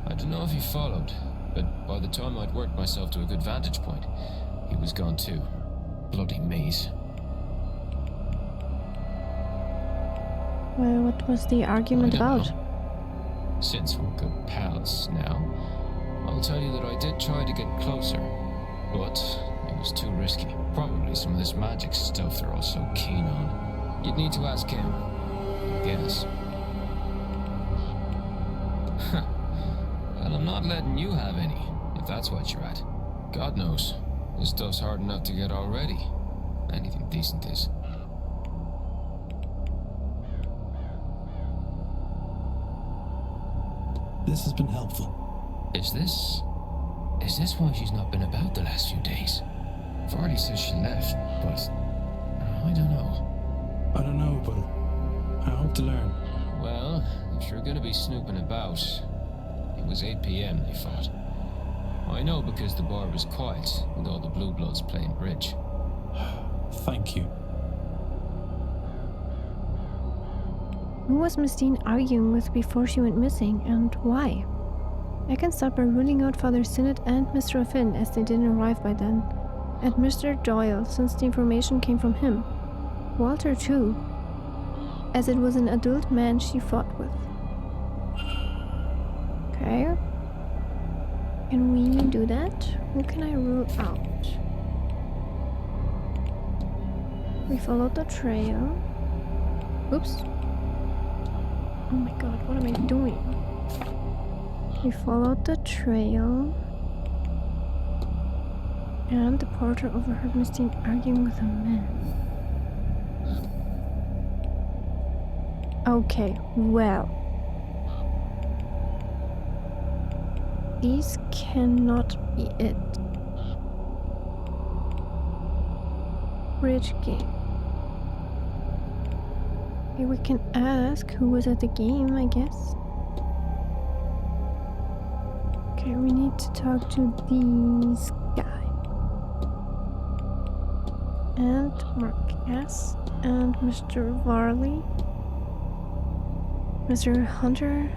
I don't know if he followed, but by the time I'd worked myself to a good vantage point, he was gone too. Bloody maze. Well, what was the argument I don't about? know. Since we're good pals now, I'll tell you that I did try to get closer, but it was too risky. Probably some of this magic stuff they're all so keen on. You'd need to ask him, I guess. Well, I'm not letting you have any, if that's what you're at. God knows, this stuff's hard enough to get already. Anything decent is. This has been helpful. Is this why she's not been about the last few days? Vardy says she left, but I don't know. I don't know, but I hope to learn. Well, if you're gonna be snooping about, it was 8 p.m. they fought. I know because the bar was quiet with all the blue bloods playing bridge. Thank you. Who was Miss Deane arguing with before she went missing, and why? I can start by ruling out Father Sinnott and Mr. Finn, as they didn't arrive by then, and Mr. Doyle, since the information came from him. Walter too, as it was an adult man she fought with. Okay. Can we do that? Who can I rule out? We followed the trail. Oops. Oh my god, what am I doing? We followed the trail. And the porter overheard Miss Deane arguing with a man. Okay, well. These cannot be it. Bridge game. Okay, we can ask who was at the game, I guess. Okay, we need to talk to these guys. And Marquez and Mr. Varley. Mr. Hunter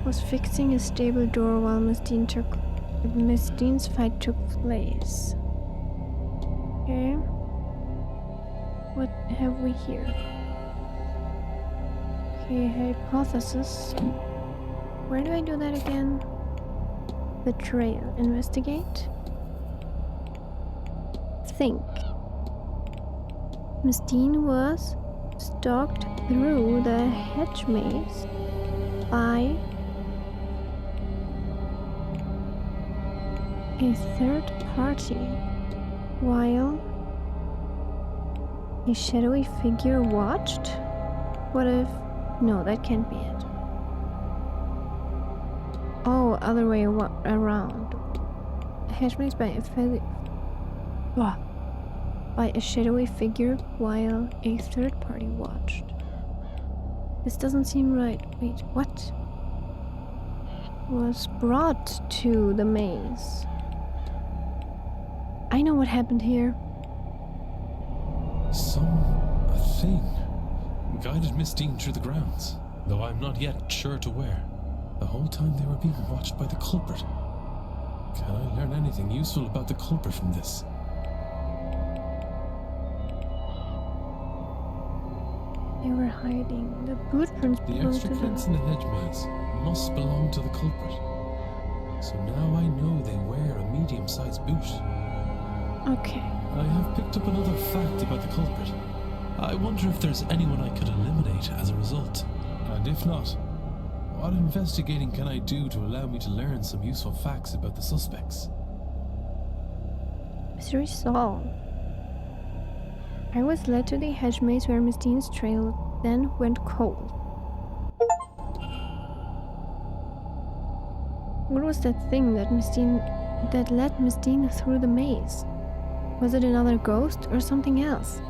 was fixing a stable door while Miss Deane's fight took place. Okay. What have we here? Okay, hypothesis. Where do I do that again? The trail. Investigate. Think. Miss Deane was stalked through the hedge maze by a third party while a shadowy figure watched? What if... No, that can't be it. Oh, other way around. A hedge maze by a shadowy figure while a third party watched. This doesn't seem right. Wait, what? Was brought to the maze. I know what happened here. Something guided Miss Deane through the grounds, though I'm not yet sure to where. The whole time they were being watched by the culprit. Can I learn anything useful about the culprit from this? They were hiding. The boot prints The extra prints in the hedge maze must belong to the culprit. So now I know they wear a medium-sized boot. Okay. I have picked up another fact about the culprit. I wonder if there's anyone I could eliminate as a result. And if not, what investigating can I do to allow me to learn some useful facts about the suspects? Mystery solved. I was led to the hedge maze where Miss Deane's trail then went cold. What was that thing that led Miss Deane through the maze? Was it another ghost or something else?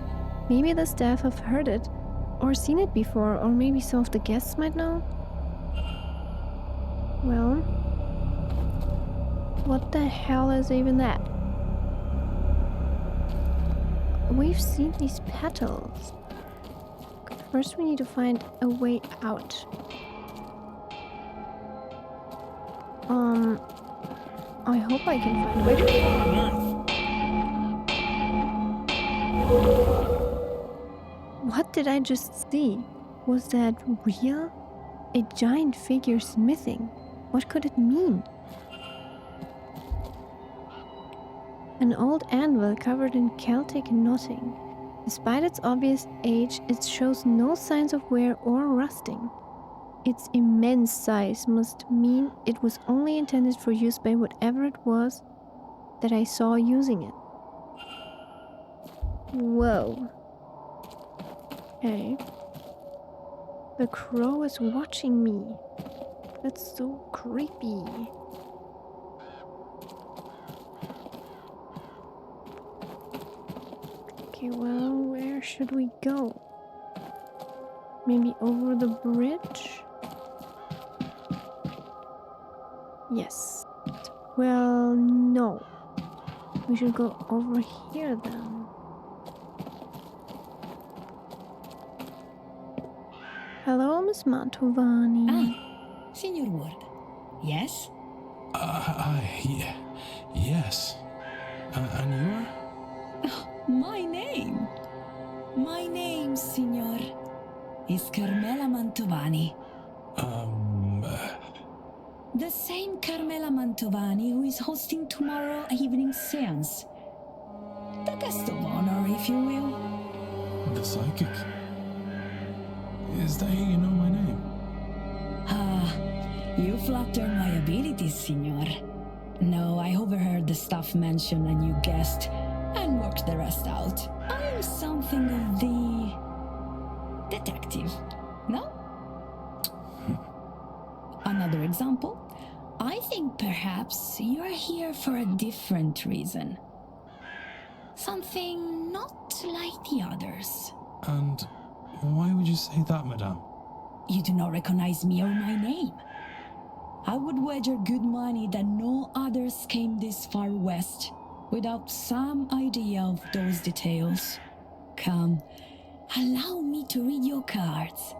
Maybe the staff have heard it or seen it before, or maybe some of the guests might know? Well, what the hell is even that? We've seen these petals. First we need to find a way out. I hope I can find a way out. What did I just see? Was that real? A giant figure smithing. What could it mean? An old anvil covered in Celtic knotting. Despite its obvious age, it shows no signs of wear or rusting. Its immense size must mean it was only intended for use by whatever it was that I saw using it. Whoa. Okay. The crow is watching me. That's so creepy. Okay, well, where should we go? Maybe over the bridge? Yes. Well, no. We should go over here then. Hello, Miss Mantovani. Ah, Signor Ward. Yes? Yes. And you're? Oh, my name? My name, Signor, is Carmela Mantovani. The same Carmela Mantovani who is hosting tomorrow evening's séance. The guest of honor, if you will. The psychic? Is that how you know my name? Ah, you flatter my abilities, Signor. No, I overheard the staff mention a new guest and worked the rest out. I'm something of the detective, no? Another example, I think perhaps you're here for a different reason. Something not like the others. And why would you say that, madame? You do not recognize me or my name. I would wager good money that no others came this far west without some idea of those details. Come, allow me to read your cards.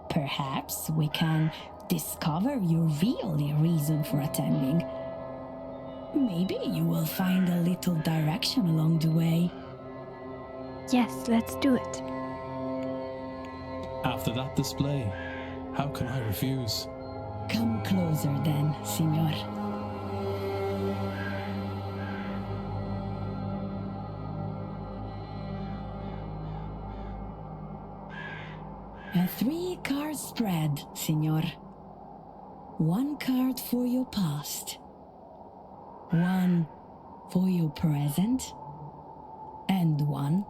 Perhaps we can discover your real reason for attending. Maybe you will find a little direction along the way. Yes, let's do it. After that display, how can I refuse? Come closer then, Signor. A 3-card spread, Signor. 1 card for your past, 1 for your present, and 1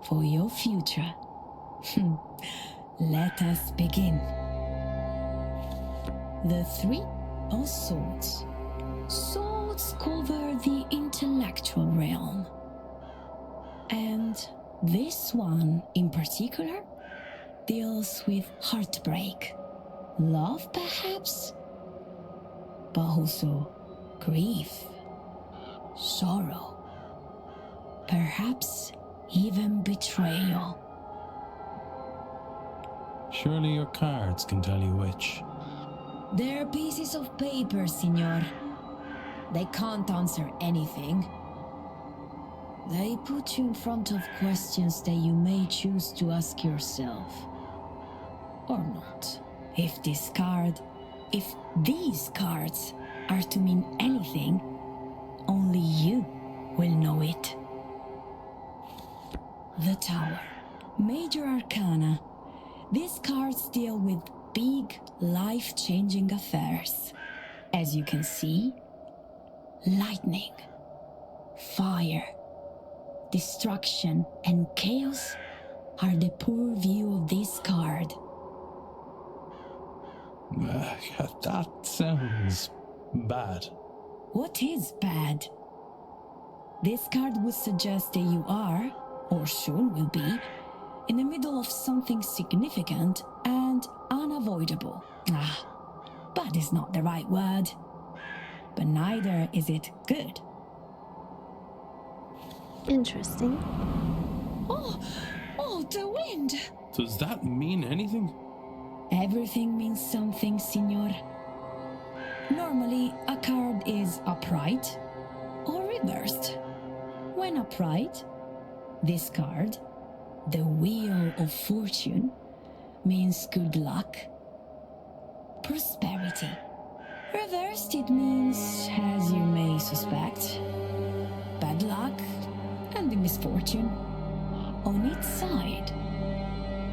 for your future. Let us begin. The 3 of Swords. Swords cover the intellectual realm. And this one in particular deals with heartbreak. Love, perhaps? But also grief, sorrow, perhaps even betrayal. Surely your cards can tell you which. They're pieces of paper, Signor. They can't answer anything. They put you in front of questions that you may choose to ask yourself. Or not. If these cards are to mean anything, only you will know it. The Tower. Major Arcana. These cards deal with big, life-changing affairs. As you can see, lightning, fire, destruction, and chaos are the purview of this card. That sounds bad. What is bad? This card would suggest that you are, or soon will be, in the middle of something significant and unavoidable. Bad is not the right word, but neither is it good. Interesting. Oh, the wind! Does that mean anything? Everything means something, Signor. Normally, a card is upright or reversed. When upright, this card, the Wheel of Fortune, means good luck, prosperity. Reversed, it means, as you may suspect, bad luck and the misfortune. On its side,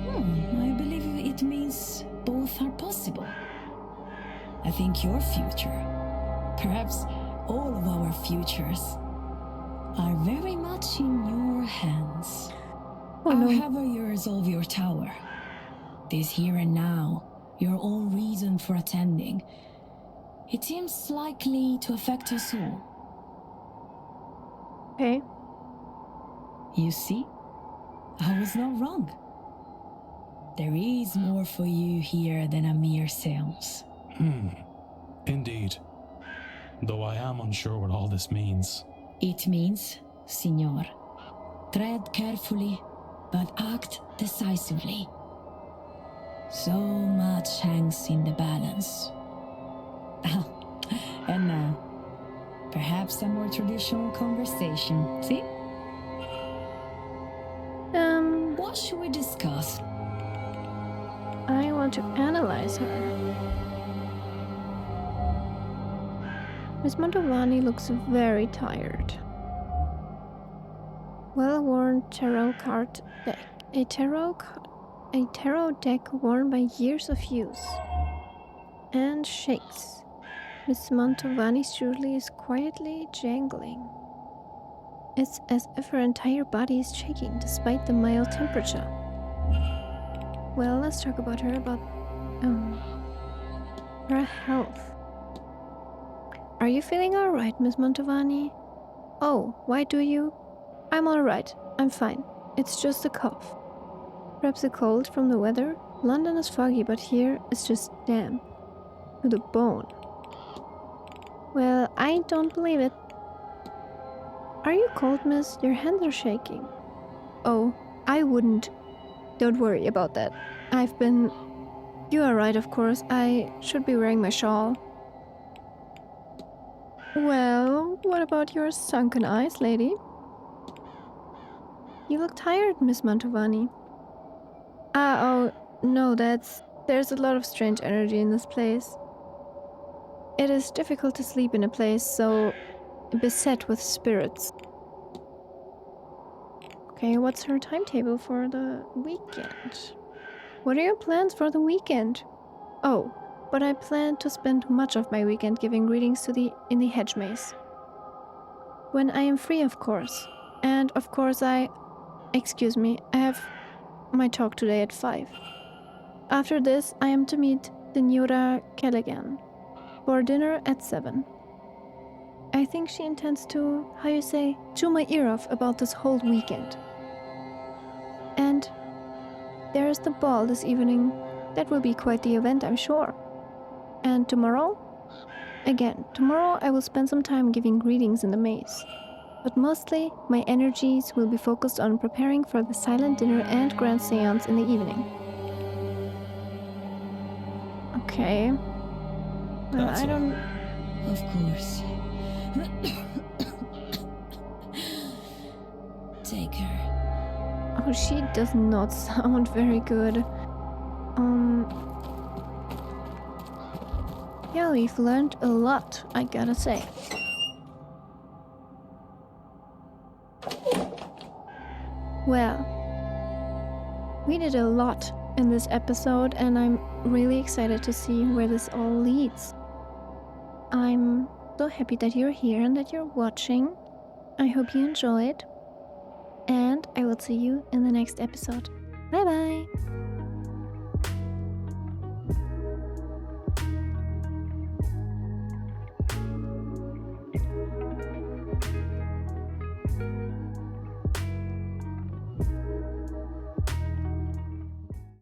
I believe it means both are possible. I think your future, perhaps all of our futures, are very much in your hands. However you resolve your tower, this here and now, your own reason for attending, it seems likely to affect us all. Okay. You see, I was not wrong. There is more for you here than a mere séance. Indeed. Though I am unsure what all this means. It means, Signor, tread carefully, but act decisively. So much hangs in the balance. And now, perhaps a more traditional conversation, see? What should we discuss? I want to analyze her. Miss Mantovani looks very tired. Well-worn tarot card deck. A tarot deck worn by years of use. And shakes. Miss Mantovani's jewelry is quietly jangling. It's as if her entire body is shaking despite the mild temperature. Well, let's talk about her her health. Are you feeling alright, Miss Mantovani? Oh, why do you? I'm alright. I'm fine. It's just a cough. Perhaps a cold from the weather? London is foggy, but here it's just damp. To the bone. Well, I don't believe it. Are you cold, miss? Your hands are shaking. Oh, I wouldn't. Don't worry about that. You are right, of course. I should be wearing my shawl. Well, what about your sunken eyes, lady? You look tired, Miss Mantovani. Oh, no, there's a lot of strange energy in this place. It is difficult to sleep in a place so beset with spirits. Okay, what's her timetable for the weekend? What are your plans for the weekend? Oh, but I plan to spend much of my weekend giving readings in the hedge maze. When I am free, of course. And of course excuse me, I have my talk today at 5. After this, I am to meet Senora Callaghan for dinner at 7. I think she intends to, chew my ear off about this whole weekend. And there's the ball this evening. That will be quite the event, I'm sure. And tomorrow? Again, tomorrow I will spend some time giving readings in the maze. But mostly, my energies will be focused on preparing for the silent dinner and grand séance in the evening. Okay. Well, That's I don't... Of course. Take her. Oh, she does not sound very good. Yeah, we've learned a lot, I gotta say. Well, we did a lot in this episode, and I'm really excited to see where this all leads. I'm so happy that you're here and that you're watching. I hope you enjoyed, and I will see you in the next episode. Bye bye!